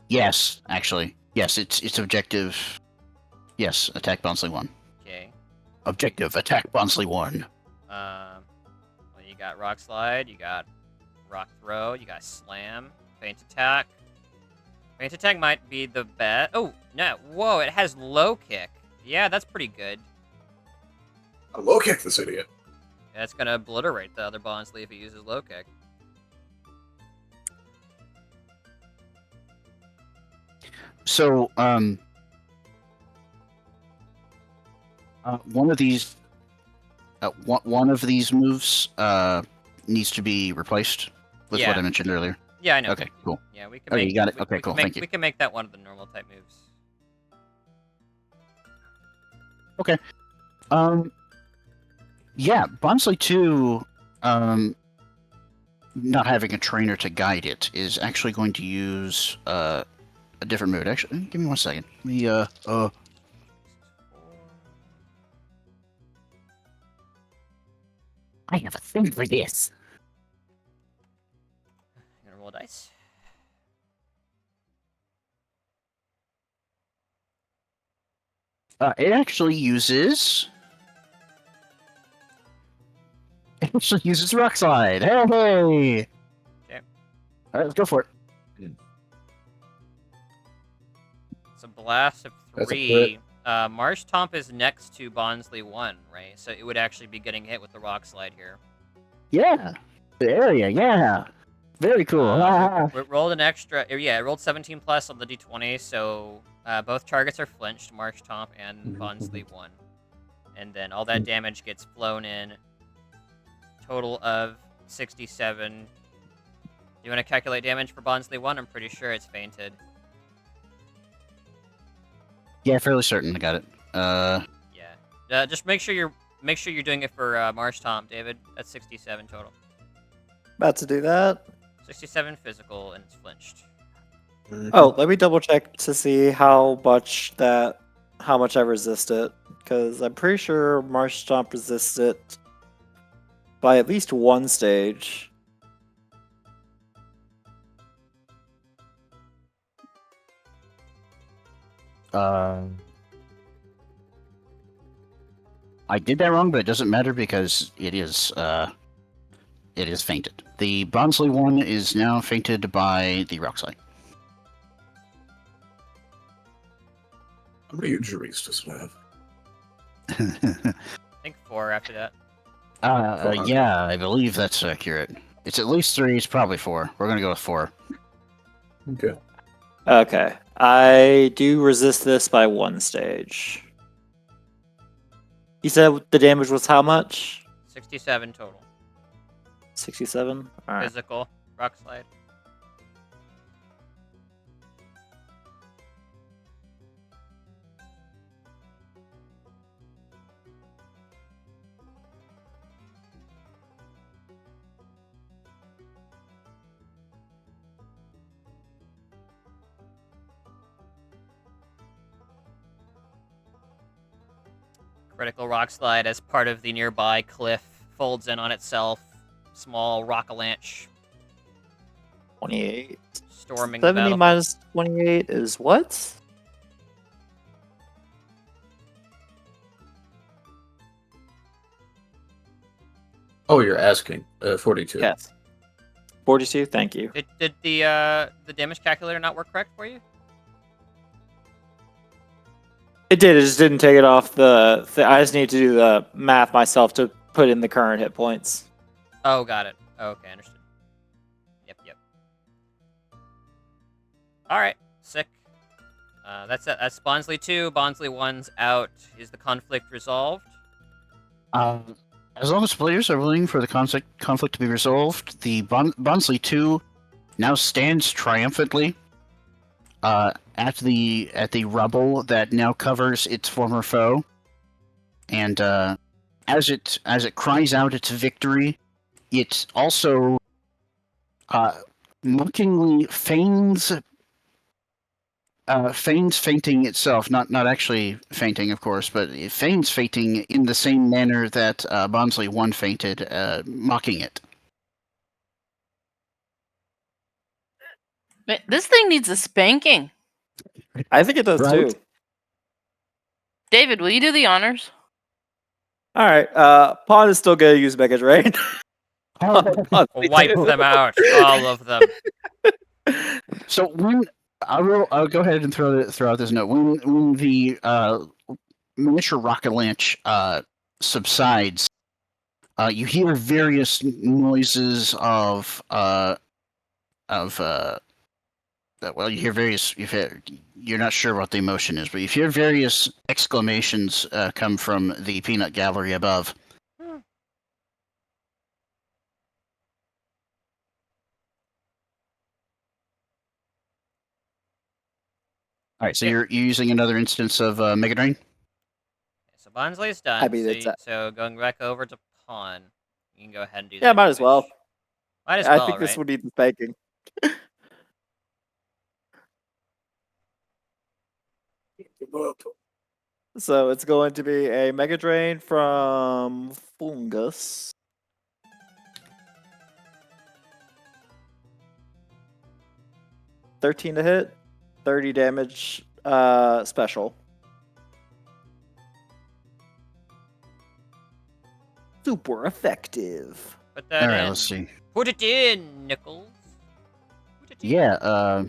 Yes, actually. Yes, it's objective. Yes, attack Bonsley 1. Okay. Objective, attack Bonsley 1. Well, you got Rock Slide, you got Rock Throw, you got Slam, Feint Attack. Feint Attack might be the best. Oh, no. Whoa, it has Low Kick. Yeah, that's pretty good. A low kick this idiot. Yeah, it's going to obliterate the other Bonsly if he uses Low Kick. So, one of these moves needs to be replaced with what I mentioned earlier. Yeah, I know. Okay, cool. Yeah, we can Okay, make. you got it. We, Okay, we cool. Can make, Thank you. We can make that one of the normal type moves. Okay. Yeah, Bonsly 2, not having a trainer to guide it is actually going to use a different move. Actually, give me 1 second. Let me I have a thing for this. I'm gonna roll dice. It actually uses. It actually uses Rock Slide. Hey! Okay. Alright, let's go for it. It's a blast of That's a 3. Marsh Tomp is next to Bonsly 1, right? So it would actually be getting hit with the Rock Slide here. Yeah! The area, yeah! Very cool. It rolled an extra. Yeah, it rolled 17 plus on the d20, so both targets are flinched, Marsh Tomp and Bonsly 1. And then all that damage gets flown in. Total of 67. Do you want to calculate damage for Bonsly 1? I'm pretty sure it's fainted. Yeah, fairly certain I got it. Yeah. Just make sure you're doing it for Marsh Tomp, David. That's 67 total. About to do that. 67 physical, and it's flinched. Oh, let me double check to see how much I resist it, because I'm pretty sure Marsh Stomp resists it by at least one stage. I did that wrong, but it doesn't matter because it is fainted. The Bonsly 1 is now fainted by the Rock Slide. How many injuries does it have? I think 4 after that. Yeah, I believe that's accurate. It's at least 3, it's probably 4. We're gonna go with 4. Okay. Okay. I do resist this by one stage. You said the damage was how much? 67 total. 67? Alright. Physical. Rock Slide. Critical Rock Slide as part of the nearby cliff folds in on itself. Small rock avalanche 28. storming the 70 battle. minus 28 is what? Oh, you're asking. 42. Yes. 42, thank you. Did the damage calculator not work correct for you? It did, it just didn't take it off the... I just need to do the math myself to put in the current hit points. Oh, got it. Okay, understood. Yep. Alright, sick. That's it. That's Bonsly 2. Bonsly 1's out. Is the conflict resolved? As long as players are willing for the conflict to be resolved, the Bonsly 2 now stands triumphantly at the rubble that now covers its former foe, and as it cries out its victory, it also mockingly feigns fainting itself, not actually fainting, of course, but it feigns fainting in the same manner that Bonsly 1 fainted, mocking it. Man, this thing needs a spanking. I think it does Right? too. David, will you do the honors? All right. Pawn is still gonna use Mega Drain. Wipe them out, all of them. So when I'll go ahead and throw out this note. When the miniature rocket launch subsides, you hear various noises of well, you hear various. You're not sure what the emotion is, but you hear various exclamations come from the peanut gallery above. All right, so Yeah. you're using another instance of Mega Drain. So Bonslay's done. I mean, so, it's so going back over to pawn, you can go ahead and do that. Yeah, if might you as well. wish. Might as I well, think this right? would need the spanking. So it's going to be a Mega Drain from Fungus. $13 to hit, 30 damage special. Super effective. Put that All right, in. let's see. Put it in, Nichols. Put it in. Yeah.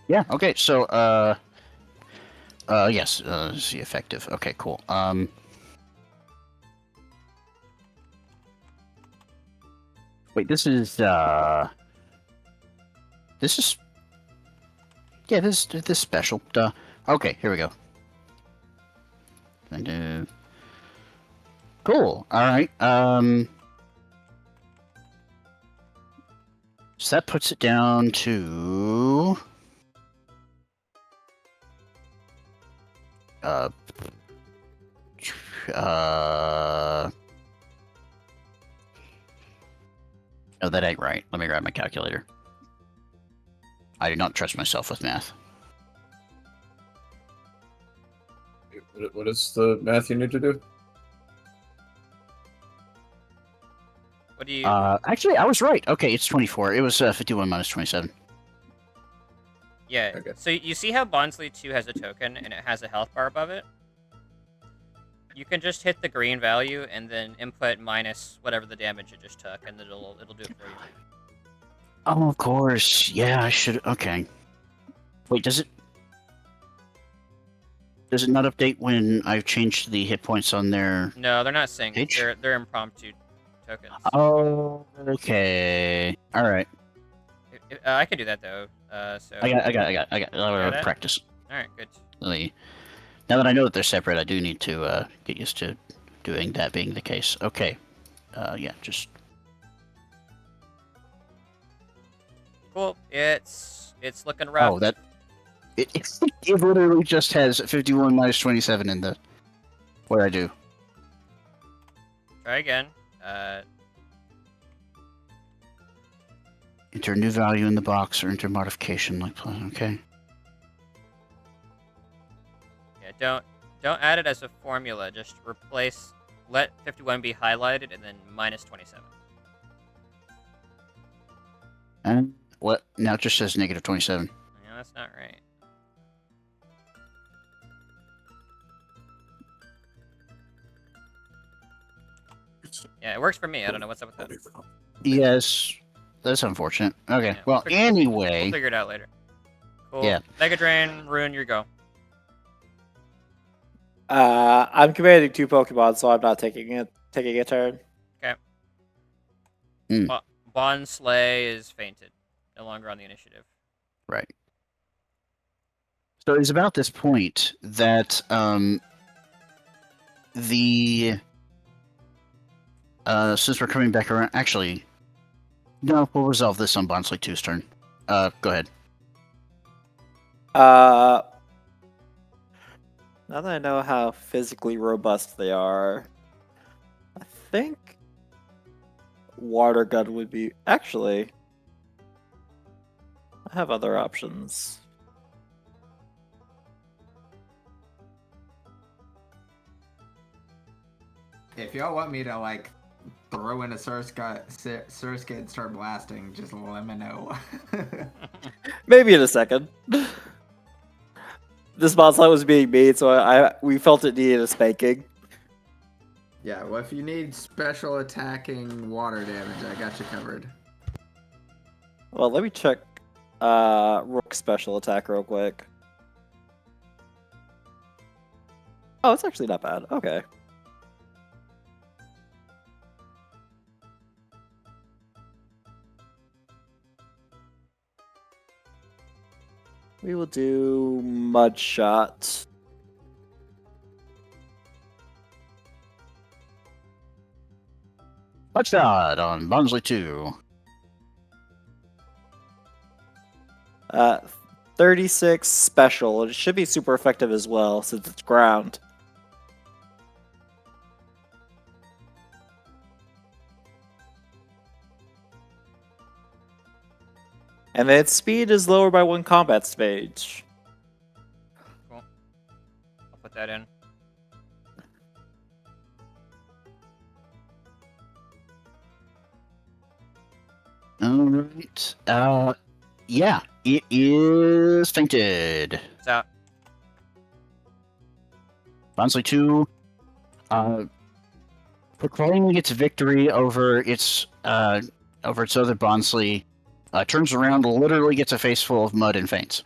Yeah. Okay. So. Yes. Let's see. Effective. Okay. Cool. Wait. This is. This is. Yeah. This special. Duh. Okay. Here we go. And. Cool. All right. So that puts it down to. Oh, that ain't right. Let me grab my calculator. I do not trust myself with math. What is the math you need to do? What do you? Actually, I was right. Okay, it's 24. It was 51 minus 27. Yeah. Okay. So you see how Bondsley 2 has a token and it has a health bar above it? You can just hit the green value and then input minus whatever the damage it just took, and it'll do it for you. Oh, of course. Yeah, I should. Okay. Wait, does it not update when I've changed the hit points on there? No, they're not synced. H? They're impromptu tokens. Oh, okay. All right. I can do that though. So I got. Got it? Practice. all right, good. Now that I know that they're separate, I do need to get used to doing that being the case. Okay. Yeah, just. Cool. It's looking rough. Oh, that. It literally just has 51 minus 27 in the. What I do. Try again. Enter a new value in the box or enter modification like okay. Yeah, don't add it as a formula. Just let 51 be highlighted and then minus 27. And what? Now it just says negative 27. Yeah, that's not right. Yeah, it works for me. I don't know what's up with that. Yes, that's unfortunate. Okay, Yeah, well, we'll anyway. figure it out later. Cool. Yeah. Mega Drain, Ruin, your go. I'm commanding 2 Pokemon, so I'm not taking a turn. Bond Slay is fainted. No longer on the initiative. Right. So it's about this point that since we're coming back around, actually, no, we'll resolve this on Bonsly 2's turn. Go ahead. Now that I know how physically robust they are, I think Water Gun would be... Actually, I have other options. If y'all want me to like throw in a Surskit and start blasting, just let me know. Maybe in a second. This bonsai was being made, so we felt it needed a spanking. Yeah, well, if you need special attacking water damage, I got you covered. Well, let me check Rook special attack real quick. Oh, it's actually not bad. Okay. We will do Mud Shot. Touchdown on Barnsley 2. 36 special. It should be super effective as well since it's ground. And then its speed is lower by 1 combat stage. Cool. I'll put that in. Alright. Yeah, it is fainted. It's out. Barnsley 2, proclaiming its victory over its other Barnsley, turns around, literally gets a face full of mud and faints.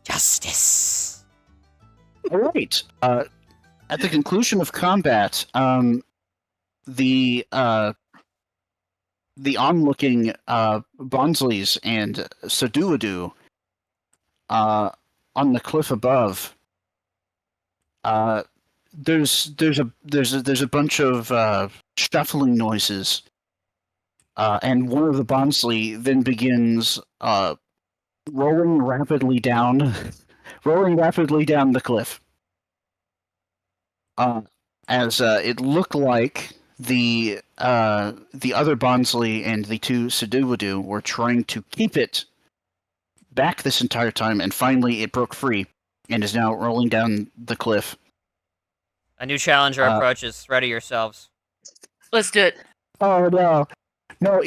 Justice. Alright, at the conclusion of combat, the onlooking Bonsleys and Saduadu on the cliff above, there's a bunch of shuffling noises, and one of the Bonsley then begins rolling rapidly down the cliff. As it looked like the other Bonsley and the 2 Saduadu were trying to keep it back this entire time, and finally it broke free and is now rolling down the cliff. A new challenger approaches. Ready yourselves. Let's do it. Oh no, no!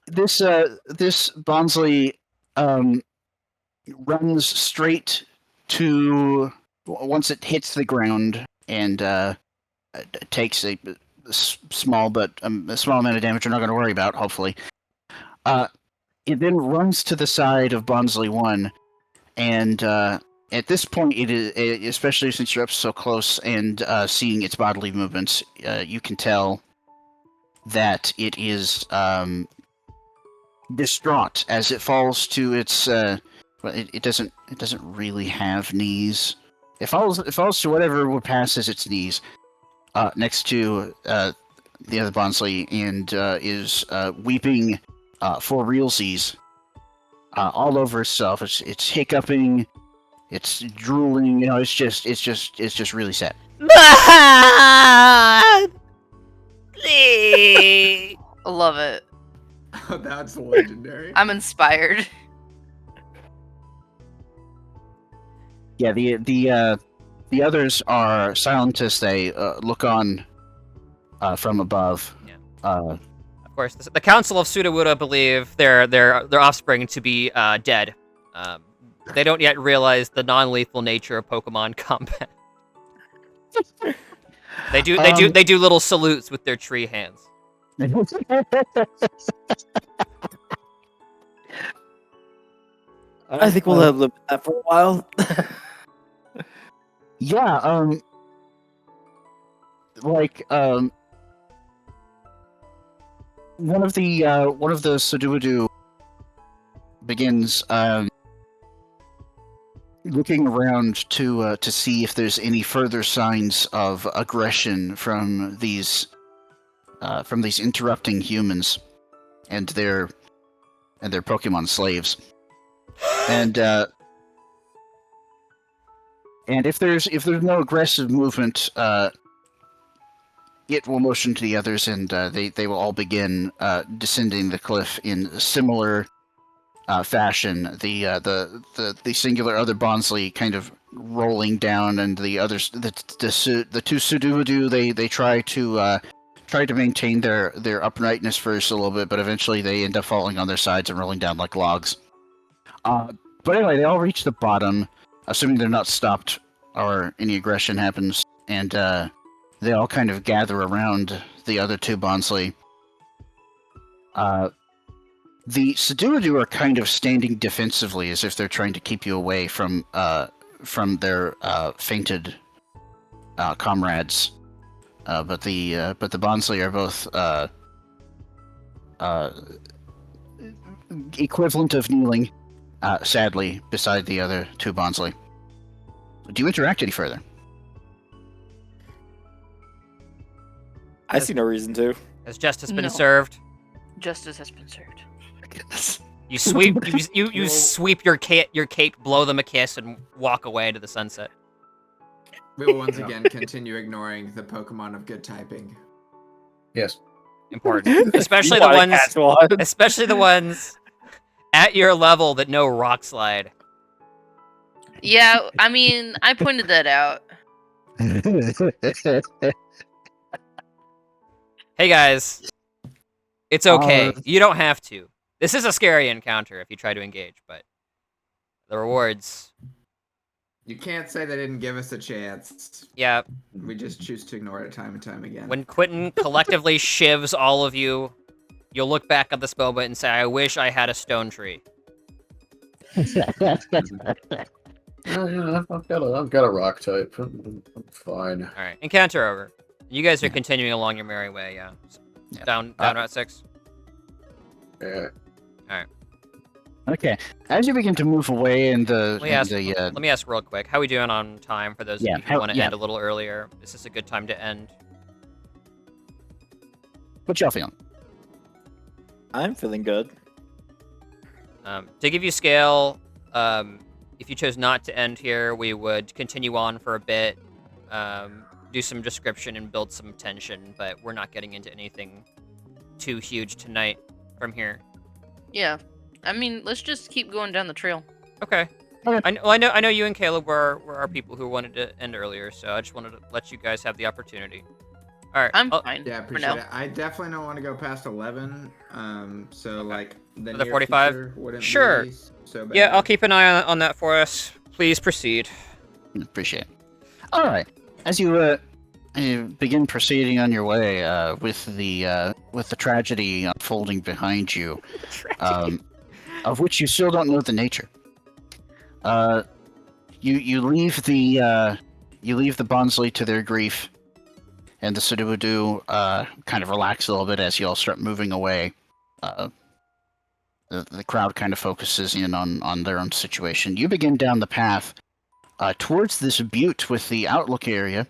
This Bonsley runs straight to once it hits the ground and takes a small amount of damage. We're not going to worry about. Hopefully, it then runs to the side of Bonsley 1, and at this point, it is, especially since you're up so close and seeing its bodily movements, you can tell that it is distraught as it falls to its. Well, it doesn't really have knees. It falls to whatever passes its knees, next to the other Bonsley, and is weeping for realsies all over itself. It's hiccuping, it's drooling. You know, it's just really sad. I love it. Oh, that's legendary. I'm inspired. Yeah, the others are silent as they look on from above. Yeah. Uh, Of course, the Council of Sudowoodo believe their offspring to be dead. They don't yet realize the non-lethal nature of Pokemon combat. They do little salutes with their tree hands. I think we'll have lived that for a while. Yeah, one of the Saduadu begins looking around to see if there's any further signs of aggression from these interrupting humans and their Pokemon slaves. And if there's no aggressive movement, it will motion to the others, and they will all begin descending the cliff in a similar fashion. The singular other Bonsley kind of rolling down, and the others, the two Sudobudu, they try to maintain their uprightness first a little bit, but eventually they end up falling on their sides and rolling down like logs. But anyway, they all reach the bottom, assuming they're not stopped or any aggression happens, and they all kind of gather around the other two Bonsly. The Sudobudu are kind of standing defensively, as if they're trying to keep you away from their fainted comrades. But the Bonsly are both equivalent of kneeling, sadly, beside the other two Bonsly. Do you interact any further? I see no reason to. Has justice been No. served? Justice has been served. Goodness. You sweep you sweep your cape, blow them a kiss, and walk away to the sunset. We will once again continue ignoring the Pokemon of good typing. Yes. Important, especially You the wanna ones, catch one? especially the ones at your level that know Rock Slide. Yeah, I mean, I pointed that out. Hey guys, it's okay. You don't have to. This is a scary encounter if you try to engage, but the rewards. You can't say they didn't give us a chance. Yeah, We just choose to ignore it time and time again. when Quentin collectively shivs all of you, you'll look back at this moment and say, "I wish I had a stone tree." Yeah, I've got a rock type. I'm fine. All right, encounter over. You guys are continuing along your merry way. Yeah, Yeah. down Route 6. Yeah. Okay, as you begin to move away in the Let me ask real quick. How we doing on time for those Yeah, of you who want to yeah. end a little earlier? Is this a good time to end? what y'all feeling? I'm feeling good. To give you scale, if you chose not to end here, we would continue on for a bit, do some description and build some tension, but we're not getting into anything too huge tonight from here. Yeah. I mean, let's just keep going down the trail. Okay. Okay. I know you and Caleb were our people who wanted to end earlier, so I just wanted to let you guys have the opportunity. All right. I'm I'll- fine Yeah, for appreciate now. it. I definitely don't want to go past 11. So like the For the near 45? future wouldn't Sure. be so bad. Yeah, I'll keep an eye on that for us. Please proceed. Appreciate it. All right, as you begin proceeding on your way with the tragedy unfolding behind you, of which you still don't know the nature. You leave the Bonsly to their grief, and the Sudobudu kind of relax a little bit as you all start moving away. The crowd kind of focuses in on their own situation. You begin down the path towards this butte with the outlook area.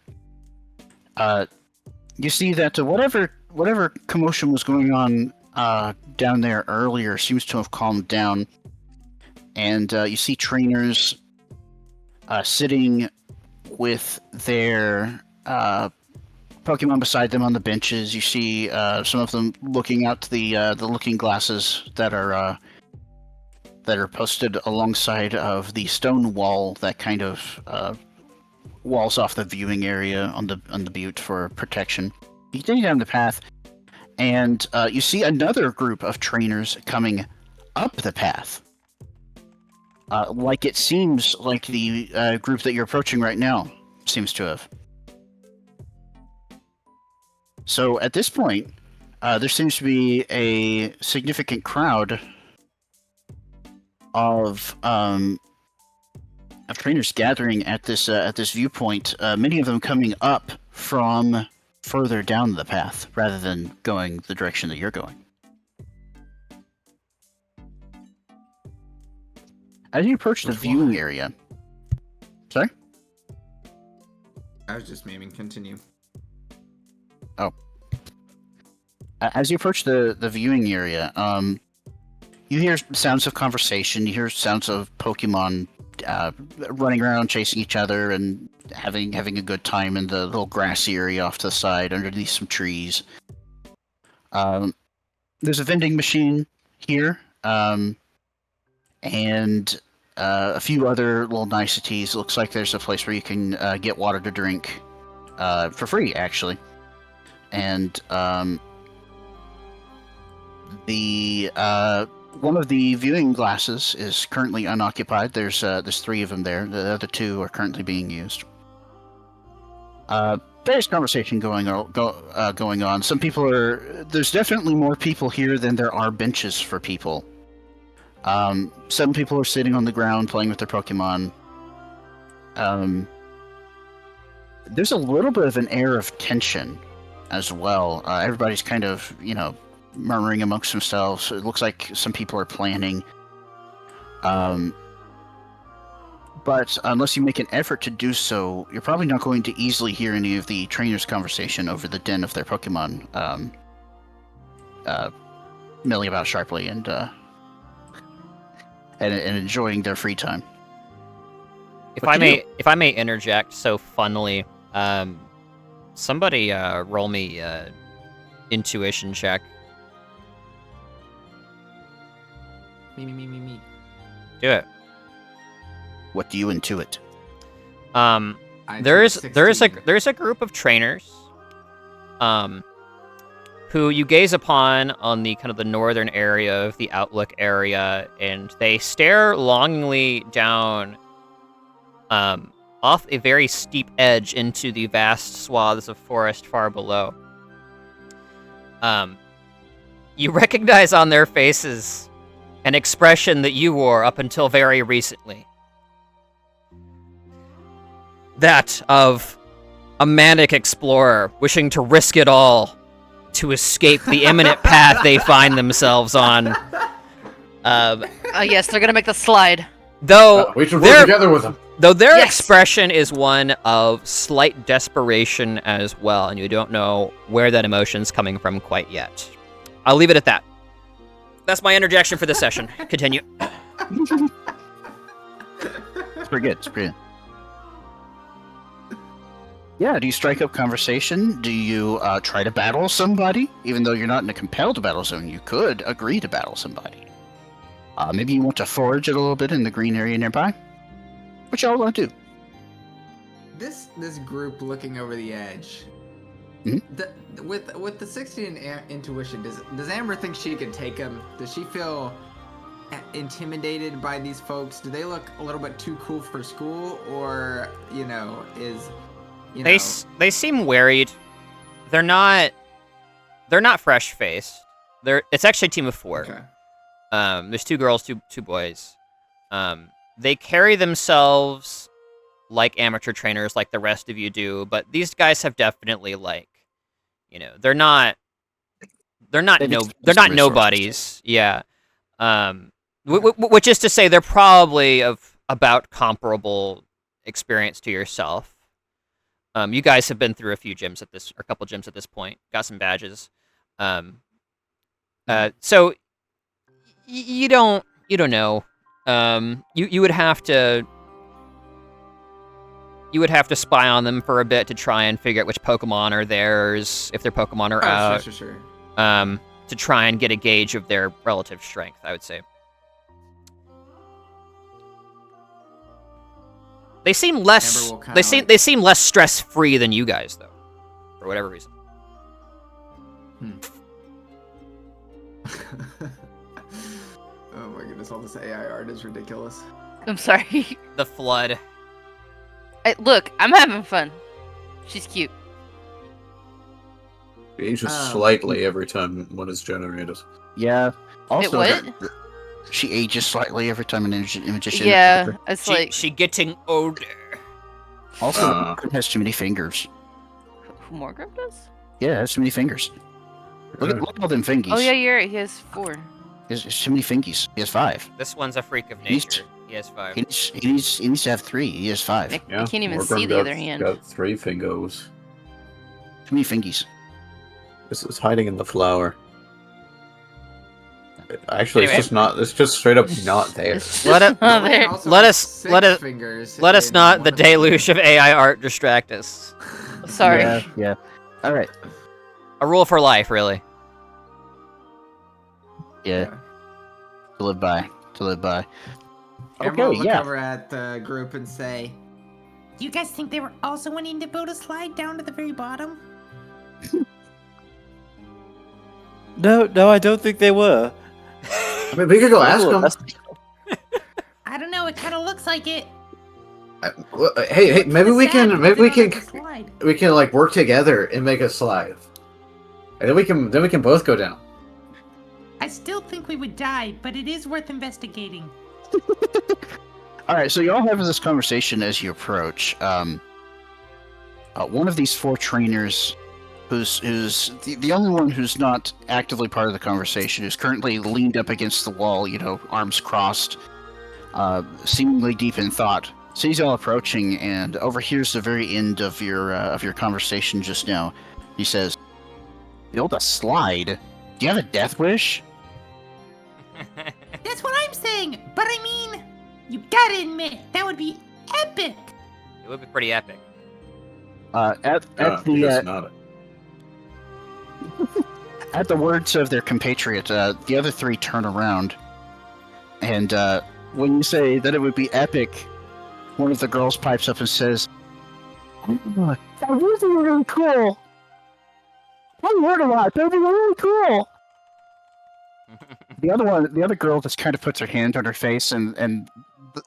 You see that whatever commotion was going on down there earlier seems to have calmed down, and you see trainers sitting with their Pokemon beside them on the benches. You see some of them looking out to the looking glasses that are posted alongside of the stone wall that kind of walls off the viewing area on the butte for protection. You continue down the path, and you see another group of trainers coming up the path. Like it seems like the group that you're approaching right now seems to have. So at this point, there seems to be a significant crowd of trainers gathering at this viewpoint. Many of them coming up from further down the path rather than going the direction that you're going. As you approach the viewing area, sorry. I was just memeing. Continue. As you approach the viewing area, you hear sounds of conversation. You hear sounds of Pokemon running around, chasing each other, and having a good time in the little grassy area off to the side, underneath some trees. There's a vending machine here, and a few other little niceties. Looks like there's a place where you can get water to drink for free, actually. And the one of the viewing glasses is currently unoccupied. There's 3 of them there. The other 2 are currently being used. There's conversation going on. Some people there's definitely more people here than there are benches for people. Some people are sitting on the ground playing with their Pokemon. There's a little bit of an air of tension as well. Everybody's kind of, murmuring amongst themselves. It looks like some people are planning. But unless you make an effort to do so, you're probably not going to easily hear any of the trainers' conversation over the din of their Pokemon milling about sharply and enjoying their free time. If I may interject so funnily, somebody roll me intuition check. Me. Do it. What do you intuit? There's a a group of trainers, who you gaze upon on the kind of the northern area of the Outlook area, and they stare longingly down, off a very steep edge into the vast swaths of forest far below. You recognize on their faces an expression that you wore up until very recently. That of a manic explorer wishing to risk it all to escape the imminent path they find themselves on. Yes, they're gonna make the slide. Though We should work together with them. Though their Yes. expression is one of slight desperation as well, and you don't know where that emotion's coming from quite yet. I'll leave it at that. That's my interjection for this session. Continue. It's pretty good. It's pretty good. Yeah, do you strike up conversation? Do you try to battle somebody? Even though you're not in a compelled battle zone, you could agree to battle somebody. Maybe you want to forage it a little bit in the green area nearby? What y'all want to do? This group looking over the edge. Mhm. With the 16 intuition, does Amber think she could take him? Does she feel intimidated by these folks? Do they look a little bit too cool for school, or They seem worried. They're not fresh faced. It's actually a team of 4. Okay. There's 2 girls, two boys. They carry themselves like amateur trainers, like the rest of you do, but these guys have definitely they're not nobodies. Yeah. Which is to say, they're probably of about comparable experience to yourself. You guys have been through a couple gyms at this point, got some badges. So you don't know. You would have to spy on them for a bit to try and figure out which Pokemon are theirs, if their Pokemon are out. Sure. To try and get a gauge of their relative strength, I would say. They seem less. Amber will They kinda they seem less stress free than you guys, though, for whatever reason. Oh my goodness, all this AI art is ridiculous. I'm sorry. The flood. Look, I'm having fun. She's cute. It ages slightly every time one is generated. Yeah. Also, what? she ages slightly every time an magician. Yeah, it's like She getting older. Also, it has too many fingers. Morgrove does. Yeah, it has too many fingers. Look at all them fingies. Oh yeah, you're right. He has 4. There's too many fingies. He has 5. This one's a freak of He's- nature. He has 5. He needs to have 3. He has 5. I can't even see the other hand. Got 3 fingos. Too many fingies. This is hiding in the flower. Actually, Anyway. it's just straight up not there. Let it- Oh, there. Also Let has us- 6 let us- fingers Let us in not one the of them. deluge of AI art distract us. Sorry. Yeah. All right. A rule for life, really. Yeah. To live by. Everyone Okay, look yeah. over at the group and say, You guys think they were also wanting to build a slide down to the very bottom? No, I don't think they were. I mean, we could go ask them. I don't know. It kind of looks like it. Hey, maybe we can Slide. like work together and make a slide, and then we can both go down. I still think we would die, but it is worth investigating. All right, so you all have this conversation as you approach. One of these 4 trainers, who's the only one who's not actively part of the conversation, who's currently leaned up against the wall, arms crossed, seemingly deep in thought, sees y'all approaching and overhears the very end of your conversation just now. He says, "Build a slide? Do you have a death wish?" That's what I'm saying. But I mean, you gotta admit that would be epic. It would be pretty epic. At the words of their compatriot, the other 3 turn around, and when you say that it would be epic, one of the girls pipes up and says, "Oh, that would be really cool. I heard a lot. That would be really cool." The other girl just kind of puts her hand on her face, and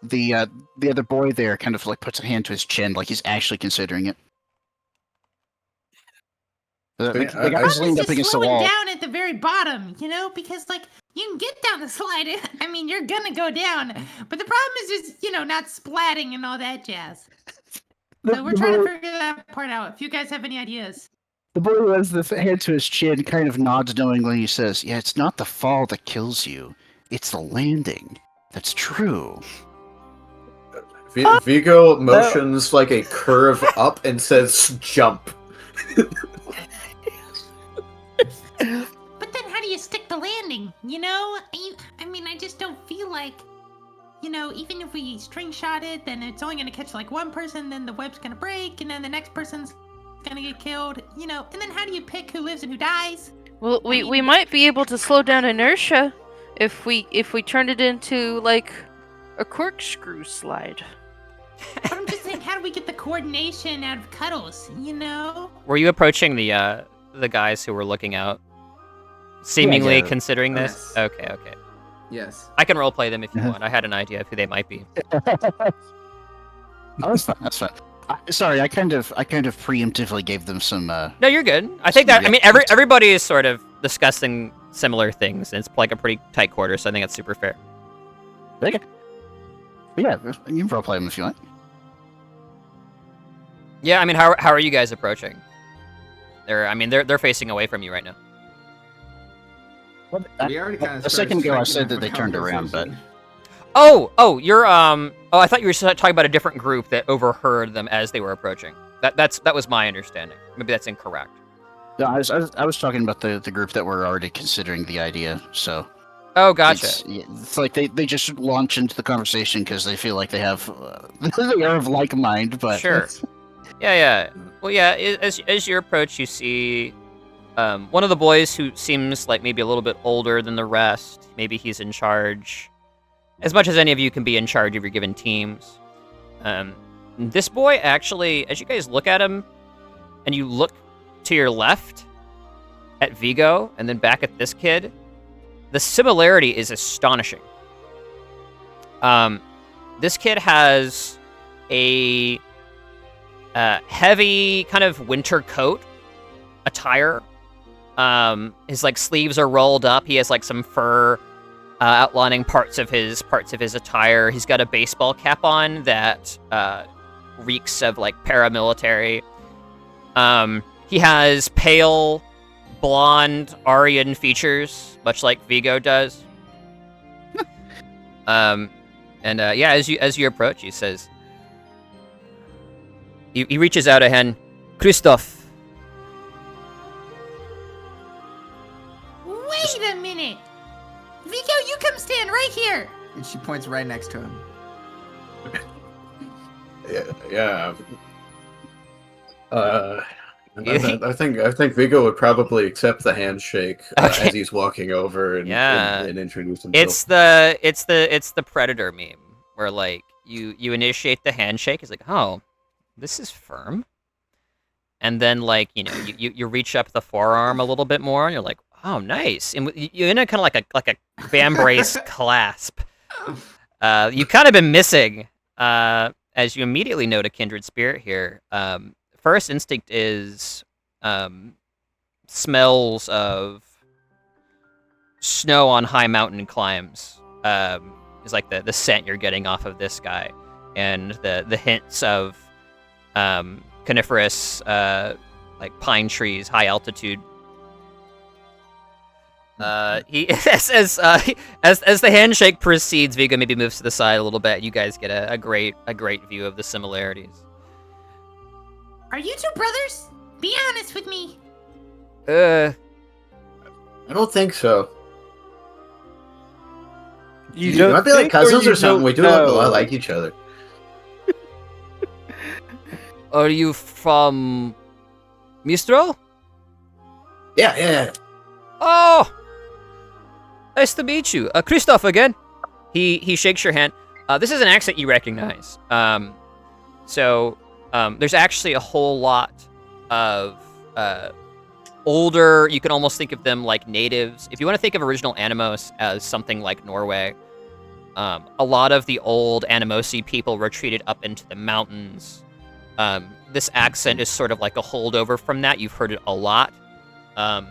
the other boy there kind of like puts a hand to his chin, like he's actually considering it. The guy's leaned up against the wall. Down at the very bottom, because like you can get down the slide. I mean, you're gonna go down, but the problem is not splatting and all that jazz. So we're trying to figure that part out. If you guys have any ideas. The boy who has the hand to his chin kind of nods knowingly. He says, "Yeah, it's not the fall that kills you; it's the landing. That's true." Vigo motions like a curve up and says, "Jump." But then how do you stick the landing, I mean, I just don't feel like, even if we string shot it, then it's only going to catch like one person, then the web's going to break, and then the next person's going to get killed, and then how do you pick who lives and who dies? Well, we might be able to slow down inertia if we turned it into like a corkscrew slide. But I'm just saying, how do we get the coordination out of Cuddles, Were you approaching the guys who were looking out, seemingly Yeah. considering this? Yes. Okay. yes. I can roleplay them if you want. I had an idea of who they might be. Oh, that's fine. That's fine. Sorry, I kind of preemptively gave them some. No, you're good. I think that, I mean, everybody is sort of discussing similar things, and it's like a pretty tight quarter, so I think that's super fair. Okay. But yeah, you can roleplay them if you want. Yeah, I mean, how are you guys approaching? They're facing away from you right now. Well, We already kind of a second ago I said that they turned around, but You're I thought you were talking about a different group that overheard them as they were approaching. That was my understanding. Maybe that's incorrect. no, I was talking about the group that were already considering the idea. So Oh, gotcha. it's like they just launch into the conversation because they feel like they have they are of like mind. But Sure. Yeah. Well, yeah. As you approach, you see one of the boys who seems like maybe a little bit older than the rest. Maybe he's in charge. As much as any of you can be in charge of your given teams. This boy actually, as you guys look at him, and you look to your left at Vigo, and then back at this kid, the similarity is astonishing. This kid has a heavy kind of winter coat attire. His like sleeves are rolled up. He has like some fur outlining parts of his attire. He's got a baseball cap on that reeks of like paramilitary. He has pale blonde Aryan features, much like Vigo does. As you approach, he says, he reaches out a hand, Christoph. Wait a minute! Vigo, you come stand right here! And she points right next to him. Yeah. I think Vigo would probably accept the handshake Okay. as he's walking over and, Yeah. and introduce himself. It's the Predator meme. where like you initiate the handshake. He's like, oh, this is firm. And then like you reach up the forearm a little bit more, and you're like, oh, nice. And you're in a kind of like a vambrace clasp. You've kind of been missing, as you immediately note a kindred spirit here. First instinct is smells of snow on high mountain climbs. Is like the scent you're getting off of this guy, and the hints of coniferous like pine trees, high altitude. He as the handshake proceeds, Vigo maybe moves to the side a little bit. You guys get a great view of the similarities. Are you two brothers? Be honest with me. I don't think so. You might be like cousins or something. don't We do look a know? lot like each other. Are you from Mistral? Yeah. Oh, nice to meet you. Christoph again. He shakes your hand. This is an accent you recognize. So there's actually a whole lot of older, you can almost think of them like natives. If you want to think of original Animos as something like Norway, a lot of the old Animosi people retreated up into the mountains. This accent is sort of like a holdover from that. You've heard it a lot. And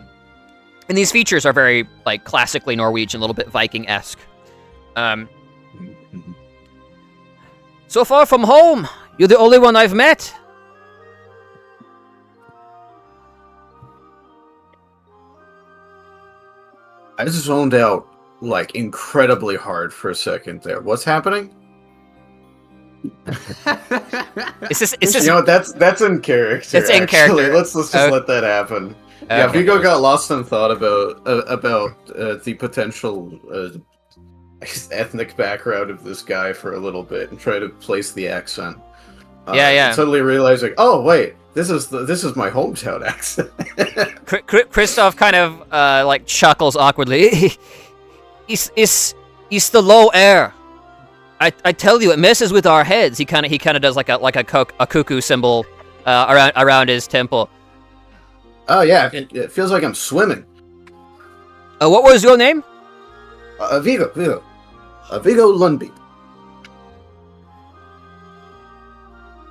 these features are very like classically Norwegian, a little bit Viking-esque. So far from home, you're the only one I've met. I just zoned out like incredibly hard for a second there. What's happening? Is this You know what? That's in character. It's in actually. character. Let's just let that happen. Yeah, Okay. Vigo got lost in thought about the potential ethnic background of this guy for a little bit and try to place the accent. Yeah. Suddenly realizing, oh wait, this is my hometown accent. Christoph kind of like chuckles awkwardly. It's the low air. I tell you, it messes with our heads. He kind of does like a cuckoo symbol around his temple. Oh yeah, it feels like I'm swimming. What was your name? Vigo Lundby.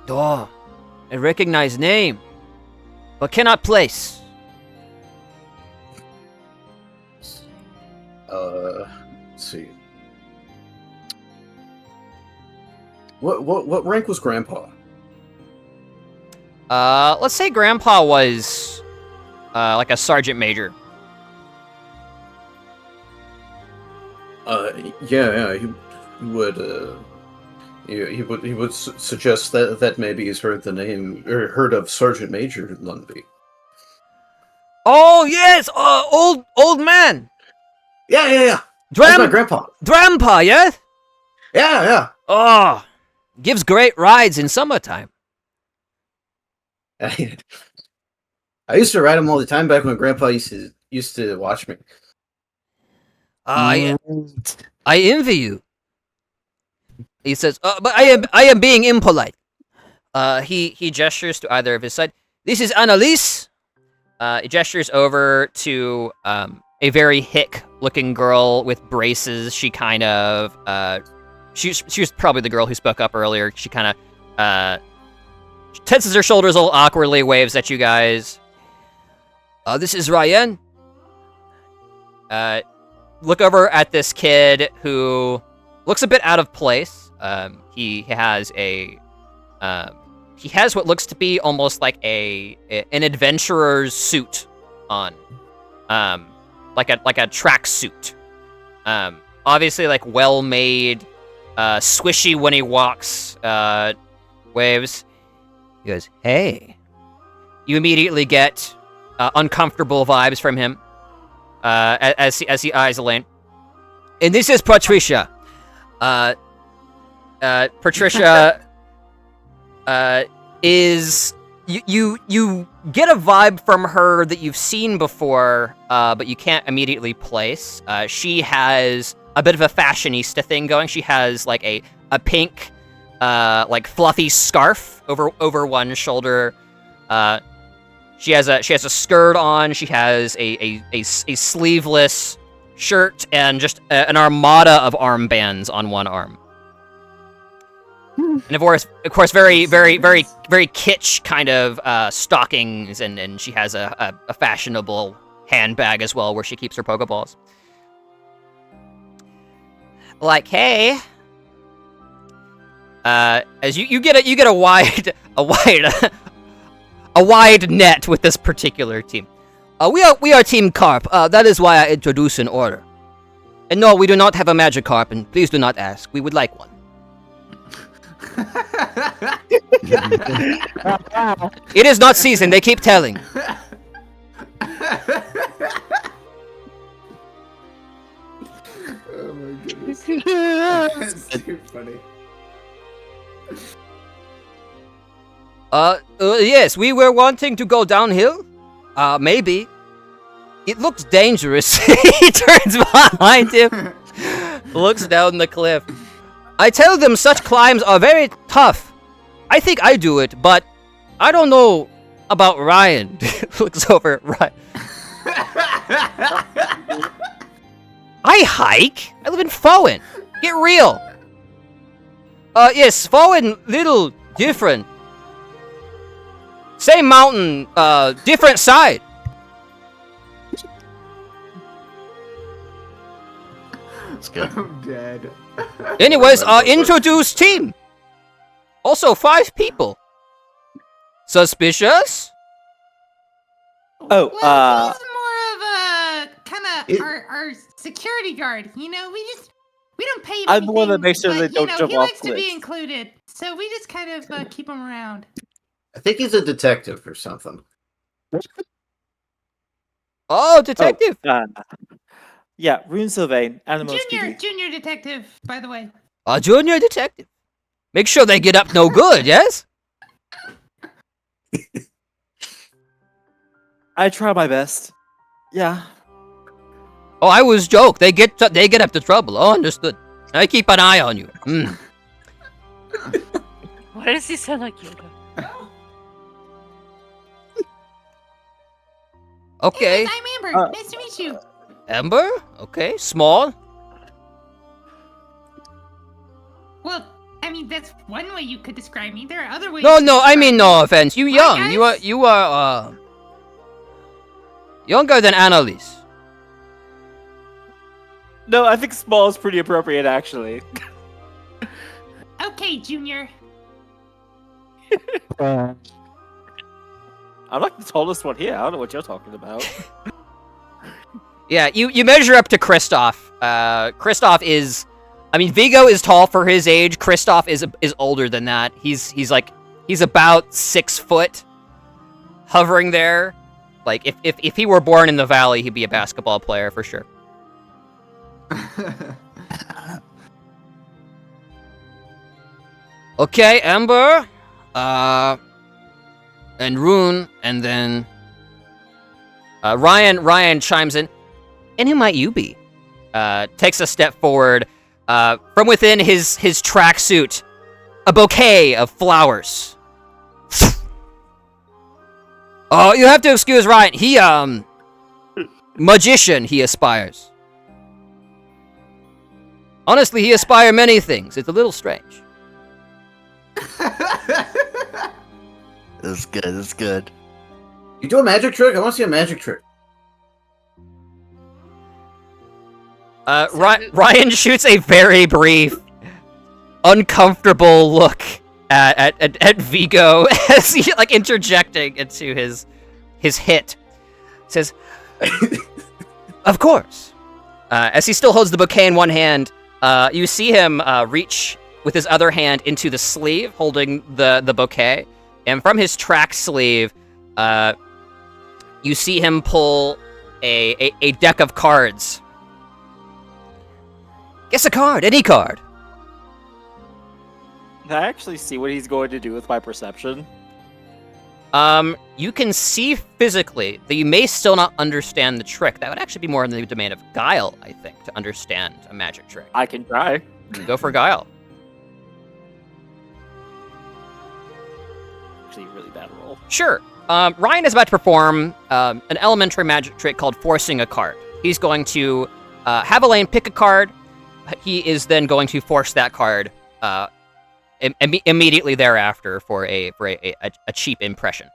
Oh, a recognized name, but cannot place. Let's see. What rank was Grandpa? Let's say Grandpa was like a sergeant major. Yeah, he would suggest that maybe he's heard the name or heard of Sergeant Major Lundby. Oh yes, old man. Yeah. That's my grandpa. Grandpa, yeah. Yeah. Oh, gives great rides in summertime. I used to ride him all the time back when Grandpa used to watch me. I envy you. He says, but I am being impolite. He gestures to either of his side. This is Annalise. He gestures over to a very hick-looking girl with braces. She kind of she was probably the girl who spoke up earlier. She kind of tenses her shoulders a little awkwardly, waves at you guys. This is Ryan. Look over at this kid who looks a bit out of place. He has what looks to be almost like an adventurer's suit on, like a track suit. Obviously, like well made, swishy when he walks. Waves. He goes, "Hey." You immediately get uncomfortable vibes from him as he eyes Elaine. And this is Patricia. Patricia is you get a vibe from her that you've seen before, but you can't immediately place. She has a bit of a fashionista thing going. She has like a a pink, like fluffy scarf over one shoulder. She has a skirt on. She has a sleeveless shirt and just an armada of armbands on one arm. And of course, very kitsch kind of stockings, and she has a fashionable handbag as well, where she keeps her Pokeballs. Like, hey, as you get a wide a wide net with this particular team. We are Team Carp. That is why I introduce in order. And no, we do not have a Magikarp, and please do not ask. We would like one. It is not seasoned. They keep telling. Oh my goodness. That's too funny. Yes, we were wanting to go downhill. Maybe. It looks dangerous. He turns behind him, looks down the cliff. I tell them such climbs are very tough. I think I do it, but I don't know about Ryan. Looks over at Ryan. I hike? I live in Fowen. Get real. Yes, Fowen, little different. Same mountain, different side. That's good. I'm dead. Anyways, introduce team. Also 5 people. Suspicious? Oh, Well, he's more of a kind of our security guard. You know, we don't pay him I'm the one that anything, makes sure but, they don't you know, jump he off likes to be cliffs. included, so we just kind of keep him around. I think he's a detective or something. Oh, detective. Yeah, Rune Sylvain, Animals Junior detective, by the way. A junior detective. Make sure they get up no good, yes? I try my best. Yeah. Oh, I was joke. They get up to trouble. Oh, understood. I keep an eye on you. Mm. Why does he sound like Yoda? Okay. Hey, I'm Amber. Nice to meet you. Amber? Okay. Small. Well, I mean, that's one way you could describe me. There are other ways. No, to I mean describe no me. offense. You Hi, young. guys. You are younger than Annalise. No, I think small is pretty appropriate, actually. Okay, Junior. I'm like the tallest one here. I don't know what you're talking about. Yeah, you measure up to Kristoff. Kristoff is, I mean, Vigo is tall for his age. Kristoff is older than that. He's about 6 foot, hovering there. Like if he were born in the valley, he'd be a basketball player for sure. Okay, Amber, and Rune, and then Ryan chimes in. And who might you be? Takes a step forward. From within his tracksuit, a bouquet of flowers. Oh, you have to excuse Ryan. He magician. He aspires. Honestly, he aspires many things. It's a little strange. That's good. That's good. You do a magic trick? I want to see a magic trick. Ryan shoots a very brief, uncomfortable look at Vigo as he like interjecting into his hit. Says, "Of course." As he still holds the bouquet in one hand, you see him reach with his other hand into the sleeve, holding the bouquet, and from his track sleeve, you see him pull a deck of cards. Guess a card, any card. Can I actually see what he's going to do with my perception? You can see physically that you may still not understand the trick. That would actually be more in the domain of guile, I think, to understand a magic trick. I can try. Go for guile. actually a really bad roll. Sure. Ryan is about to perform an elementary magic trick called forcing a card. He's going to have Elaine pick a card. He is then going to force that card immediately thereafter for a cheap impression.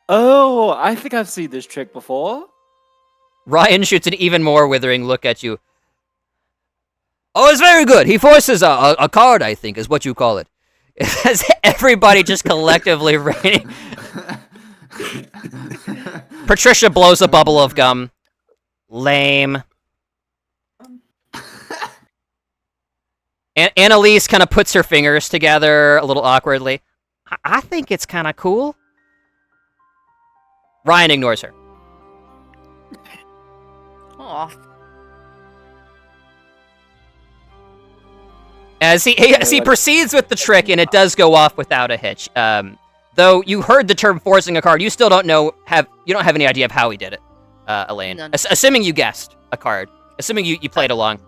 Oh, I think I've seen this trick before. Ryan shoots an even more withering look at you. Oh, it's very good. He forces a card, I think, is what you call it. As everybody just collectively raining. Patricia blows a bubble of gum. Lame. Annalise kind of puts her fingers together a little awkwardly. I think it's kind of cool. Ryan ignores her. Aw. As he proceeds with the trick, and it does go off without a hitch. Though you heard the term forcing a card, you still don't have any idea of how he did it, Elaine. None. Assuming you guessed a card. Assuming you played along.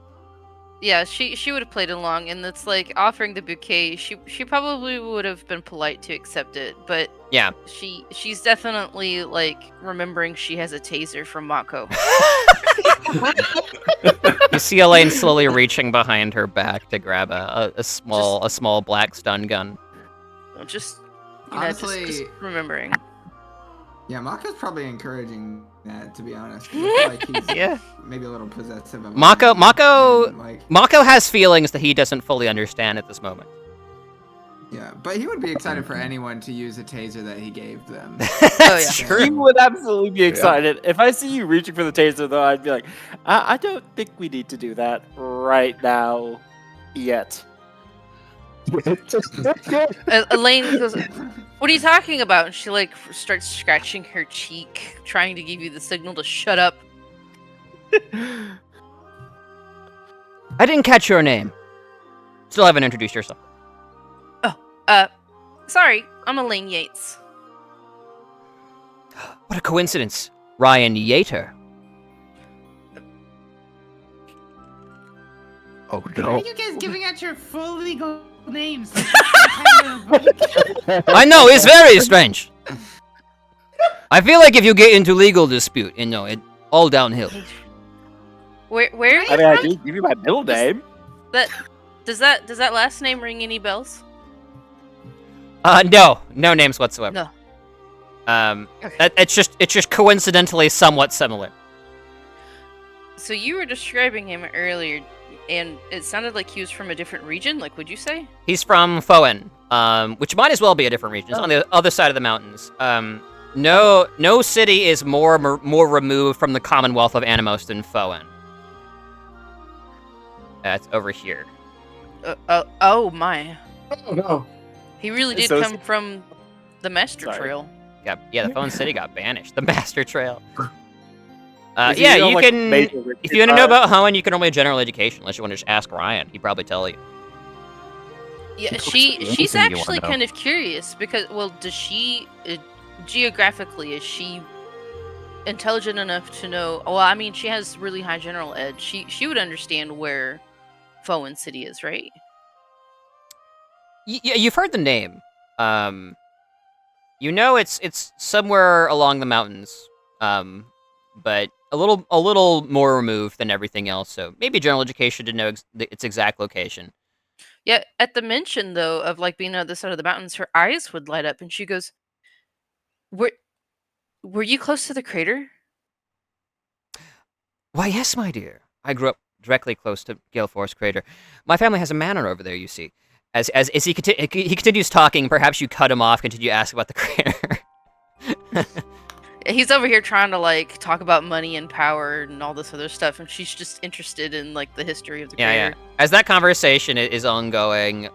Yeah, she would have played along, and it's like offering the bouquet. She probably would have been polite to accept it, but Yeah. she's definitely like remembering she has a taser from Mako. You see Elaine slowly reaching behind her back to grab a small black stun gun. Just Honestly, just remembering. yeah, Mako's probably encouraging that, to be honest. I feel like he's Yeah. maybe a little possessive of Mako Elaine, and, like, Mako has feelings that he doesn't fully understand at this moment. yeah, but he would be excited for anyone to use a taser that he gave them. That's yeah. true. You would absolutely be excited. If I see you reaching for the taser, though, I'd be like, I don't think we need to do that right now yet. Elaine goes, "What are you talking about?" And she like starts scratching her cheek, trying to give you the signal to shut up. I didn't catch your name. Still haven't introduced yourself. Sorry, I'm Elaine Yates. What a coincidence. Ryan Yater. Oh Why no. are you guys giving out your full legal names? Like, some kind of- I know, it's very strange. I feel like if you get into legal dispute, it all downhill. Where I mean, I do give you my middle name. that does that last name ring any bells? No names whatsoever. No. Okay. It's just coincidentally somewhat similar. So you were describing him earlier, and it sounded like he was from a different region. Like, would you say? He's from Foen, which might as well be a different region. It's on the other side of the mountains. No city is more removed from the Commonwealth of Animos than Foen. That's over here. Oh my! Oh no. He really did So- come from the Master Sorry. Trail. Yeah, the Foen city got banished. The Master Trail. Is he Yeah, on, you like, can. major If you want to know about Hoenn, you can only general education unless you want to just ask Ryan. He'd probably tell you. Yeah, Anything she's you wanna actually know. kind of curious because, well, does she geographically is she intelligent enough to know? Well, I mean, she has really high general ed. She would understand where Foen City is, right? Yeah, you've heard the name. It's somewhere along the mountains. But a little more removed than everything else. So maybe general education to know its exact location. Yeah, at the mention though of like being on the other side of the mountains, her eyes would light up, and she goes, Were you close to the crater?" Why, yes, my dear. I grew up directly close to Gale Force Crater. My family has a manor over there, you see. As he continues talking, perhaps you cut him off, continue to ask about the crater. He's over here trying to like talk about money and power and all this other stuff, and she's just interested in like the history of the Yeah. crater. As that conversation is ongoing,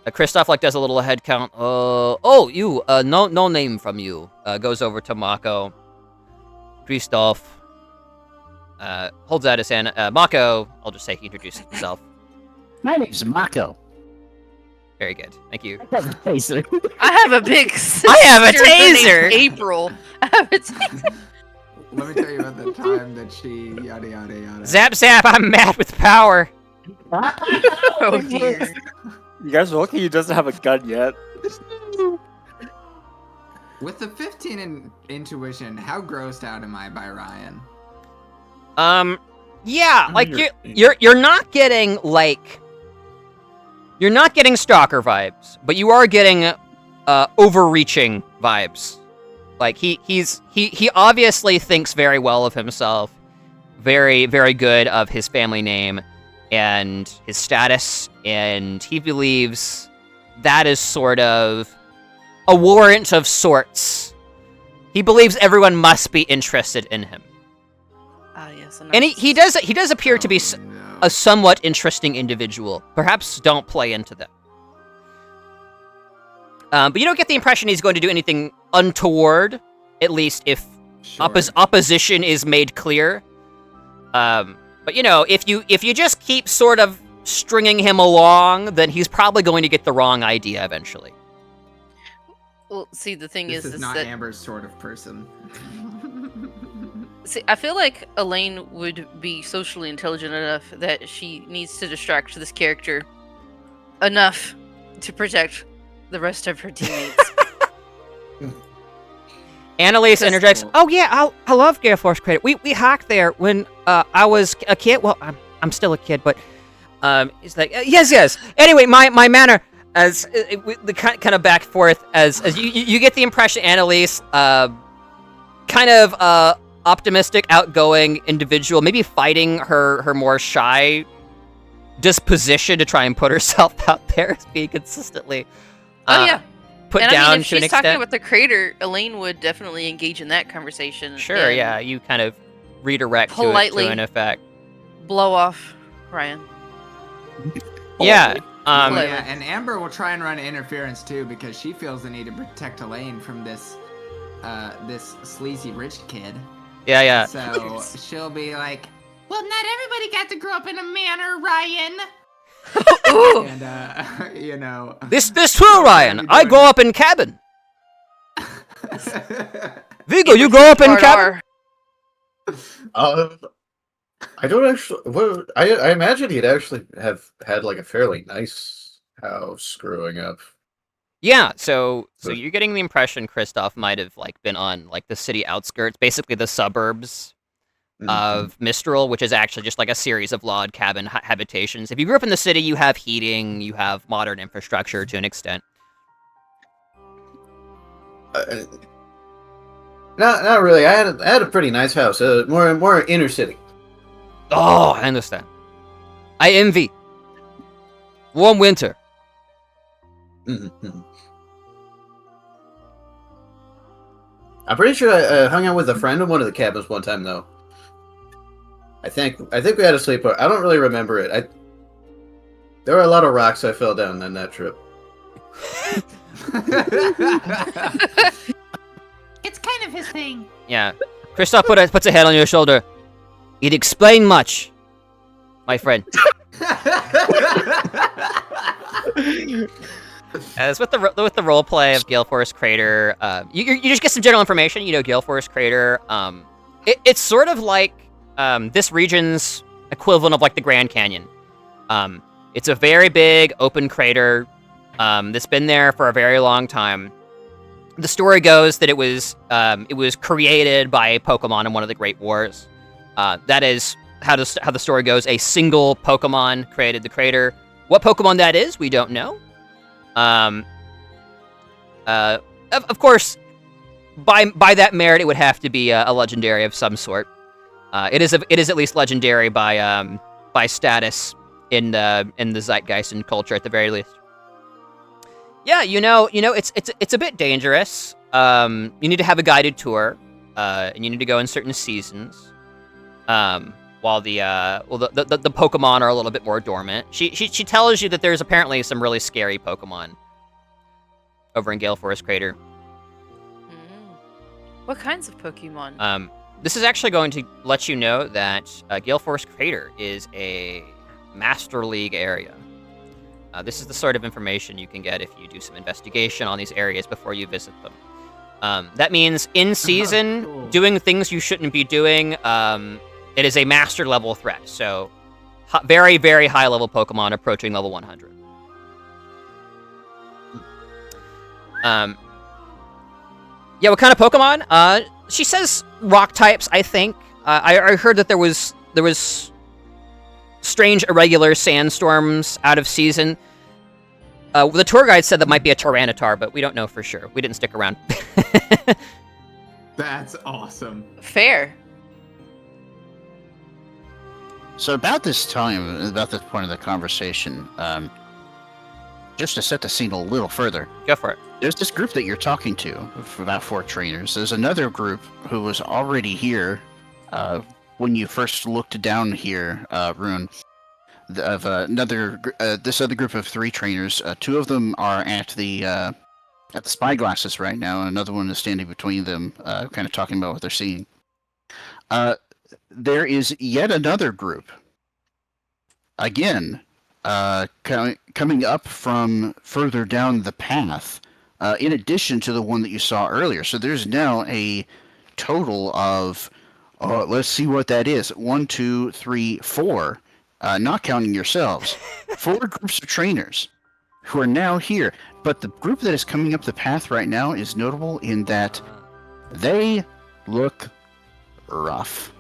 Kristoff like does a little head count. You. No name from you. Goes over to Mako. Kristoff. Holds out his hand. Mako. I'll just say he introduced himself. My name's Mako. Very good. Thank you. I have a taser. I have a big sister. I have a Her name's taser! April. I have a taser. Let me tell you about the time that she yada yada yada. Zap zap! I'm mad with power. Oh dear. You guys are lucky he doesn't have a gun yet. With the 15 in intuition, how grossed out am I by Ryan? Yeah, like you're not getting like you're not getting stalker vibes, but you are getting overreaching vibes. Like he obviously thinks very well of himself, very very good of his family name and his status, and he believes that is sort of a warrant of sorts. He believes everyone must be interested in him. Ah, yes. And he does appear to be a somewhat interesting individual. Perhaps don't play into that. But you don't get the impression he's going to do anything untoward, at least if Sure. opposition is made clear. But you know, if you just keep sort of stringing him along, then he's probably going to get the wrong idea eventually. Well, see, the thing This is is not that Amber's sort of person. see, I feel like Elaine would be socially intelligent enough that she needs to distract this character enough to protect the rest of her teammates. Annalise That's interjects. cool. Oh yeah, I love Gale Force Crater. We hacked there when I was a kid. Well, I'm still a kid, but it's like yes. Anyway, my manner as the kind of back and forth as you get the impression Annalise kind of optimistic, outgoing individual, maybe fighting her more shy disposition to try and put herself out there as being consistently Oh yeah. put And down I mean, if to an she's talking extent. with the crater, Elaine would definitely engage in that conversation. Sure, and yeah, you kind of redirect politely to an effect. blow off Ryan. Yeah. Politely. Yeah, and Amber will try and run interference too because she feels the need to protect Elaine from this sleazy rich kid. Yeah. So she'll be like, Well, not everybody got to grow up in a manor, Ryan. Ooh. and you know. This true, Ryan. I grow up in cabin. Vigo, you grow up in Part cabin? R. I don't actually. Well, I imagine he'd actually have had like a fairly nice house growing up. Yeah, so But- you're getting the impression Kristoff might have like been on like the city outskirts, basically the suburbs of Mistral, which is actually just like a series of log cabin habitations. If you grew up in the city, you have heating, you have modern infrastructure to an extent. Not really. I had a pretty nice house. More inner city. Oh, I understand. I envy. Warm winter. Mhm. I'm pretty sure I hung out with a friend in one of the cabins one time though. I think we had a sleepover. I don't really remember it. There were a lot of rocks I fell down on that trip. It's kind of his thing. Yeah. Kristoff puts a hand on your shoulder. It explain much, my friend. As with the role play of Gale Forest Crater, you just get some general information. You know, Gale Forest Crater. It's sort of like this region's equivalent of like the Grand Canyon. It's a very big open crater that's been there for a very long time. The story goes that it was created by a Pokemon in one of the Great Wars. That is how the story goes. A single Pokemon created the crater. What Pokemon that is, we don't know. Of course, by that merit, it would have to be a legendary of some sort. It is at least legendary by status in the zeitgeist and culture at the very least. Yeah, you know, it's a bit dangerous. You need to have a guided tour, and you need to go in certain seasons. While the Pokemon are a little bit more dormant. She tells you that there's apparently some really scary Pokemon over in Gale Forest Crater. What kinds of Pokemon? This is actually going to let you know that Gale Forest Crater is a Master League area. This is the sort of information you can get if you do some investigation on these areas before you visit them. That means in season, Cool. doing things you shouldn't be doing. It is a master level threat, so very, very high level Pokemon approaching level 100. Yeah, what kind of Pokemon? She says rock types, I think. I heard that there was strange, irregular sandstorms out of season. The tour guide said that might be a Tyranitar, but we don't know for sure. We didn't stick around. That's awesome. Fair. So about this time, about this point of the conversation, just to set the scene a little further, Go for it. there's this group that you're talking to, of about 4 trainers. There's another group who was already here when you first looked down here, Rune. Of this other group of 3 trainers. 2 of them are at the spyglasses right now, and another one is standing between them, kind of talking about what they're seeing. There is yet another group. Again, coming up from further down the path, in addition to the one that you saw earlier. So there's now a total of, let's see what that is. 1, 2, 3, 4. Not counting yourselves, 4 groups of trainers who are now here. But the group that is coming up the path right now is notable in that they look rough.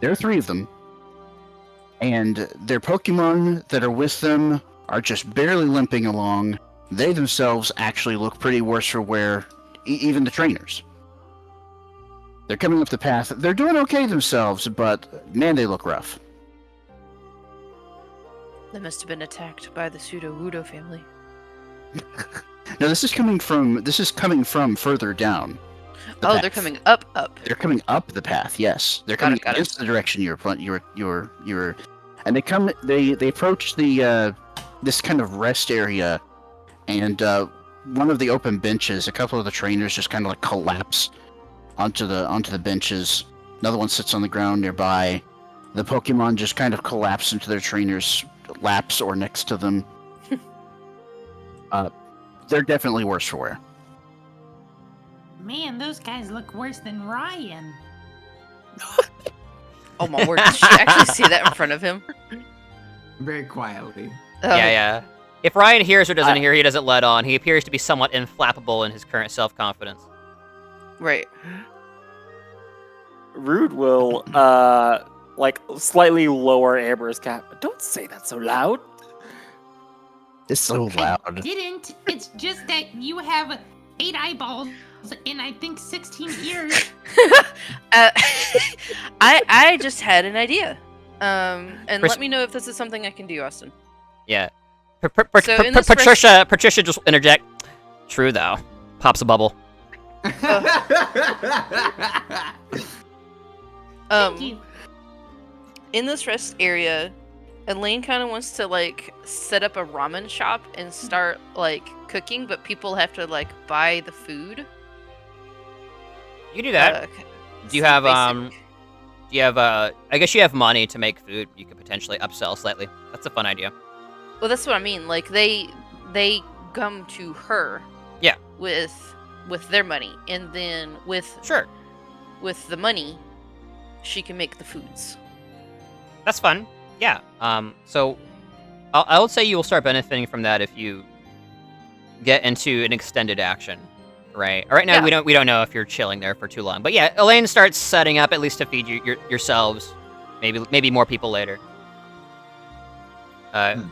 There are 3 of them, and their Pokemon that are with them are just barely limping along. They themselves actually look pretty worse for wear, even the trainers. They're coming up the path. They're doing okay themselves, but man, they look rough. They must have been attacked by the Pseudo-Wudo family. Now this is coming from further down. Oh, they're coming up. They're coming up the path. Yes, they're coming against the direction you were, and they approach the this kind of rest area, and one of the open benches. A couple of the trainers just kind of like collapse onto the benches. Another one sits on the ground nearby. The Pokemon just kind of collapse into their trainers' laps or next to them. They're definitely worse for wear. Man, those guys look worse than Ryan. Oh my word! Did she actually see that in front of him? Very quietly. Oh. Yeah. If Ryan hears or doesn't hear, he doesn't let on. He appears to be somewhat inflappable in his current self-confidence. Right. Rude will like slightly lower Amber's cap. Don't say that so loud. It's so loud. Didn't. It's just that you have 8 eyeballs and I think 16 ears. I just had an idea. And Pers- let me know if this is something I can do, Austin. Yeah. So in this Patricia just interject. True though. Pops a bubble. Thank you. In this rest area, Elaine kind of wants to like set up a ramen shop and start like cooking, but people have to like buy the food. You do that. Do you have I guess you have money to make food. You could potentially upsell slightly. That's a fun idea. Well, that's what I mean. Like they come to her. Yeah. With their money, and then with the money, she can make the foods. That's fun. Yeah. So I would say you will start benefiting from that if you get into an extended action, right? Right now we don't know if you're chilling there for too long, but yeah, Elaine starts setting up at least to feed yourselves, maybe more people later.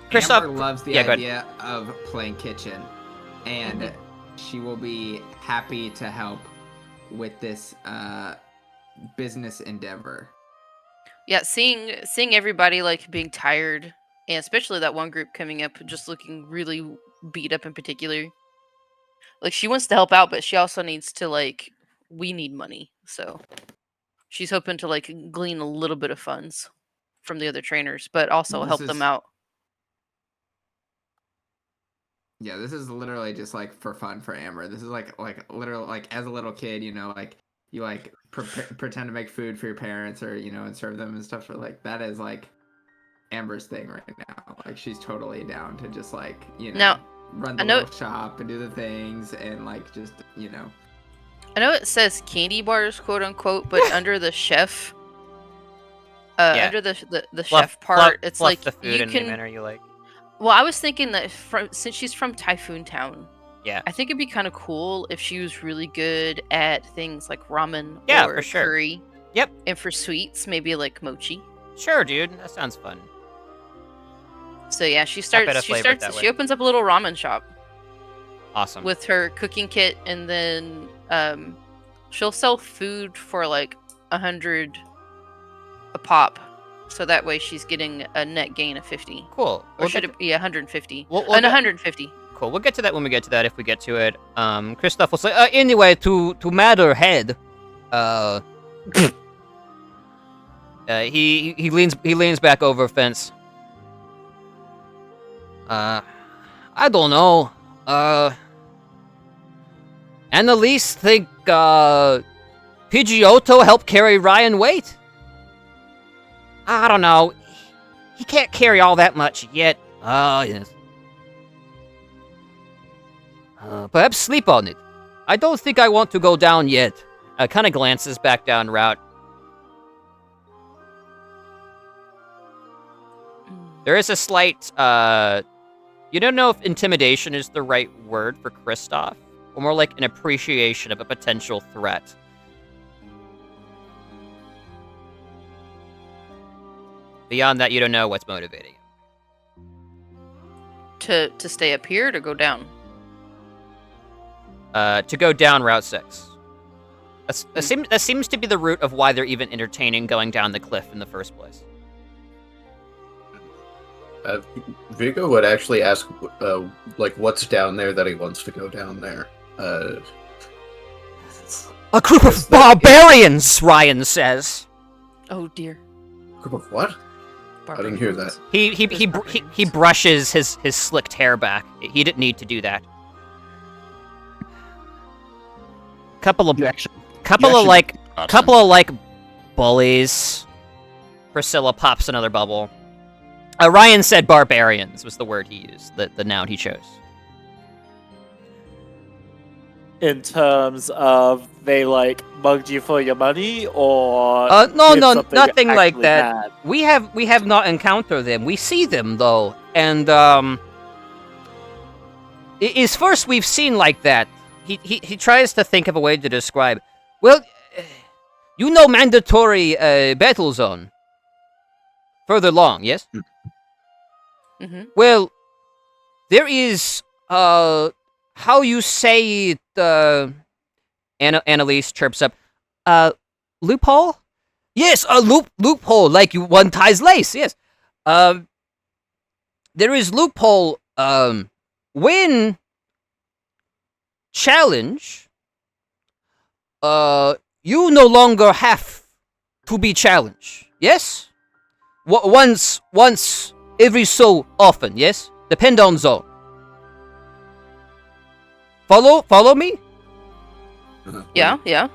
Christoph Amber loves the idea of playing kitchen, and she will be happy to help with this business endeavor. Yeah, seeing everybody like being tired, and especially that one group coming up just looking really beat up in particular. Like she wants to help out, but she also needs to we need money. So she's hoping to glean a little bit of funds from the other trainers, but also help them out. Yeah, this is literally just for fun for Amber. This is literally as a little kid, you pretend to make food for your parents or and serve them and stuff. That is Amber's thing right now. She's totally down to just now, run the little shop and do the things and just I know it says candy bars, quote unquote, but under the chef, under the chef part, it's fluff the food you in can. the manner you like. Well, I was thinking that since she's from Typhoon Town, Yeah. I think it'd be kind of cool if she was really good at things like ramen Yeah, or for sure. curry. Yep. And for sweets, maybe like mochi. Sure, dude. That sounds fun. So yeah, she bit of flavor that way. she opens up a little ramen shop Awesome. with her cooking kit, and then she'll sell food for like 100 a pop. So that way she's getting a net gain of 50. Cool. Or should it be 150? We'll And get- 150. Cool. We'll get to that when we get to that, if we get to it. Christoph will say, anyway, to Matterhead, he leans back over a fence. I don't know. Annalise think, Pidgeotto helped carry Ryan weight? I don't know. He can't carry all that much yet. Oh, yes. Perhaps sleep on it. I don't think I want to go down yet. Kind of glances back down route. There is a slight, you don't know if intimidation is the right word for Kristoff, or more like an appreciation of a potential threat. Beyond that, you don't know what's motivating him. To stay up here, to go down. To go down Route 6. That seems to be the root of why they're even entertaining going down the cliff in the first place. Vigo would actually ask, like, what's down there that he wants to go down there. A group of barbarians, Ryan says. Oh dear. Group of what? I didn't hear that. He brushes his slicked hair back. He didn't need to do that. Couple of bullies. Priscilla pops another bubble. Ryan said barbarians was the word he used, the noun he chose. In terms of they like mugged you for your money, or no, did something nothing like actually that. bad? We have not encountered them. We see them though, and it is first we've seen like that. He tries to think of a way to describe. Well, you know, mandatory battle zone. Further along, yes. Mm-hmm. Well, there is how you say it. Annalise chirps up. Loophole? Yes, a loophole, like one ties lace. Yes. There is loophole. When challenge, you no longer have to be challenged. Yes. Once every so often. Yes. Depend on zone. Follow me? Yeah.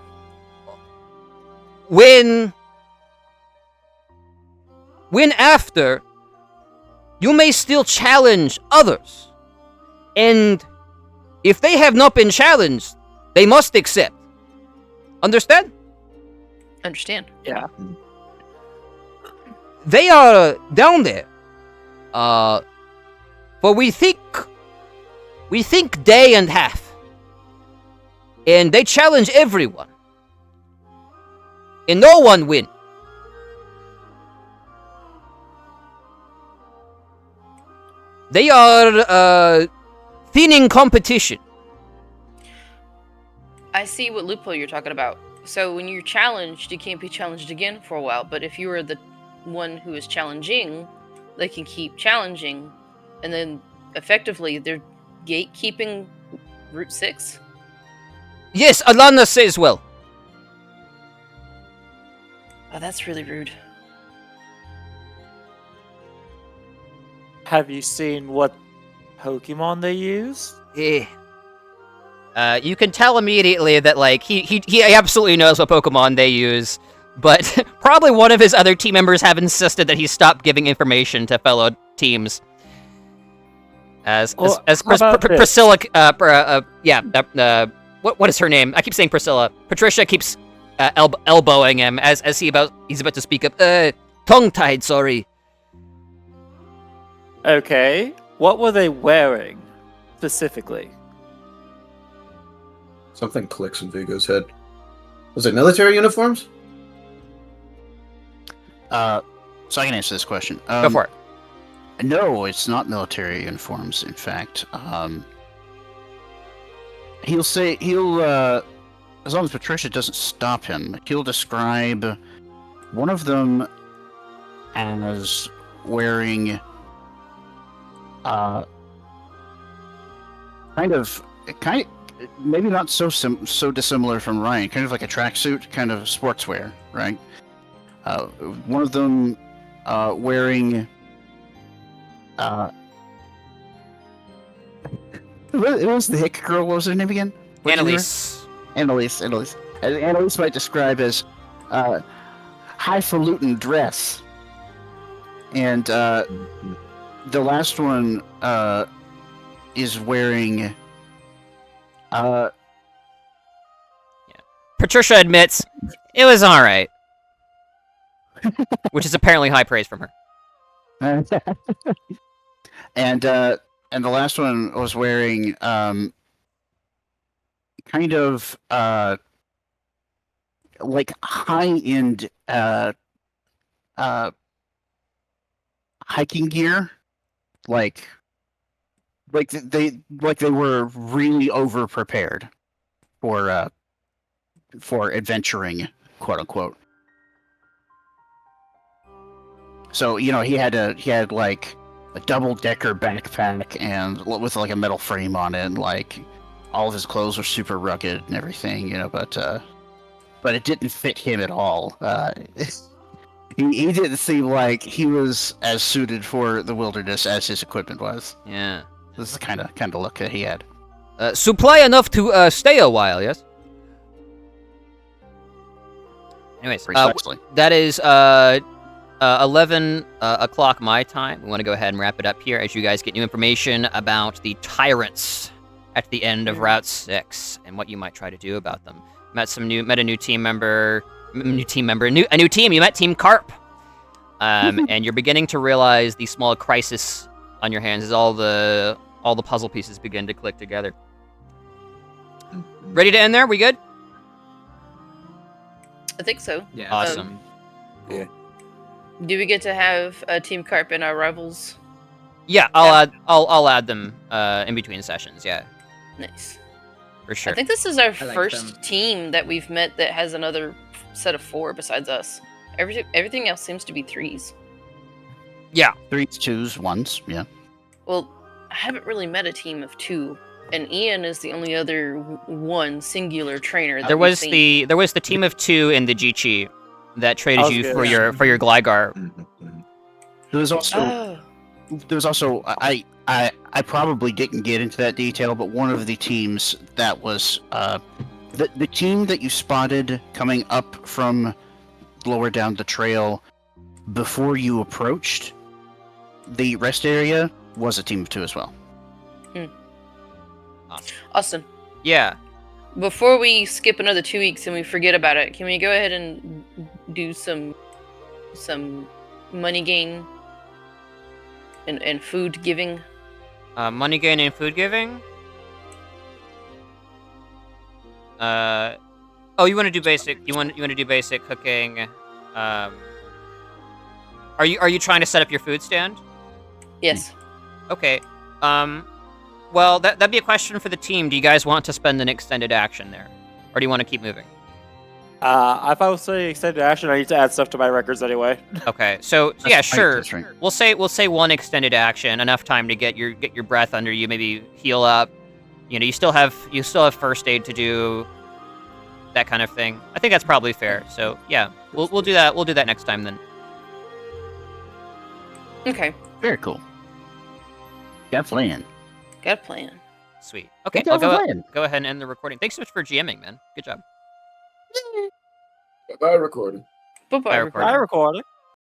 When after, you may still challenge others. And if they have not been challenged, they must accept. Understand? Understand. Yeah. They are down there. For we think day and half. And they challenge everyone. And no one win. They are thinning competition. I see what loophole you're talking about. So when you're challenged, you can't be challenged again for a while. But if you are the one who is challenging, they can keep challenging, and then effectively they're gatekeeping Route 6. Yes, Alana says well. Oh, that's really rude. Have you seen what Pokemon they use? You can tell immediately that, like, he absolutely knows what Pokemon they use, but probably one of his other team members have insisted that he stop giving information to fellow teams. Priscilla, what is her name? I keep saying Priscilla. Patricia keeps elbowing him as he's about to speak up. Tongue-tied, sorry. Okay. What were they wearing specifically? Something clicks in Vigo's head. Was it military uniforms? So I can answer this question. Go for it. No, it's not military uniforms. In fact, he'll as long as Patricia doesn't stop him, he'll describe one of them as wearing kind of maybe not so dissimilar from Ryan, kind of like a tracksuit, kind of sportswear, right? One of them wearing what was the hick girl? What was her name again? Annalise. Annalise. Annalise might describe as highfalutin dress, and the last one is wearing. Patricia admits it was all right, which is apparently high praise from her. And the last one was wearing kind of like high-end hiking gear, like they were really over prepared for adventuring, quote unquote. So he had like a double-decker backpack and with like a metal frame on it, and like all of his clothes were super rugged and everything, but it didn't fit him at all. He didn't seem like he was as suited for the wilderness as his equipment was. Yeah. This is the kind of look that he had. Supply enough to stay a while, yes? Anyways, Precisely. that is 11 o'clock my time. We want to go ahead and wrap it up here as you guys get new information about the tyrants at the end of Route 6 and what you might try to do about them. Met a new team member, a new team. You met Team Carp, and you're beginning to realize the small crisis on your hands as all the puzzle pieces begin to click together. Ready to end there? We good? I think so. Yeah. Awesome. Yeah. Do we get to have Team Carp and our rivals? Yeah, I'll add them in between sessions. Yeah, Nice. for sure. I think this is our like first them. team that we've met that has another set of 4 besides us. Everything else seems to be 3s. Yeah. 3s, 2s, 1s, yeah. Well, I haven't really met a team of 2, and Ian is the only other one singular trainer. That There we've was seen. the team of 2 in the G-Chi that traded was you good. for your Gligar. There was also Oh, I probably didn't get into that detail, but one of the teams that was the team that you spotted coming up from lower down the trail before you approached the rest area was a team of 2 as well. Austin. Yeah. Before we skip another 2 weeks and we forget about it, can we go ahead and do some money gain and food giving? Money gain and food giving. Oh, you want to do basic? You want to do basic cooking? Are you trying to set up your food stand? Yes. Okay. Well, that'd be a question for the team. Do you guys want to spend an extended action there, or do you want to keep moving? If I was saying extended action, I need to add stuff to my records anyway. Okay. So yeah, That's right, sure. that's right. We'll say one extended action, enough time to get your breath under you, maybe heal up. You still have first aid to do, that kind of thing. I think that's probably fair. So yeah, we'll do that. We'll do that next time then. Okay. Very cool. Got a plan. Got a plan. Sweet. Okay, Got I'll a plan. go ahead and end the recording. Thanks so much for GMing, man. Good job. Bye, recording. Bye-bye. Bye, everybody. recording. I recorded.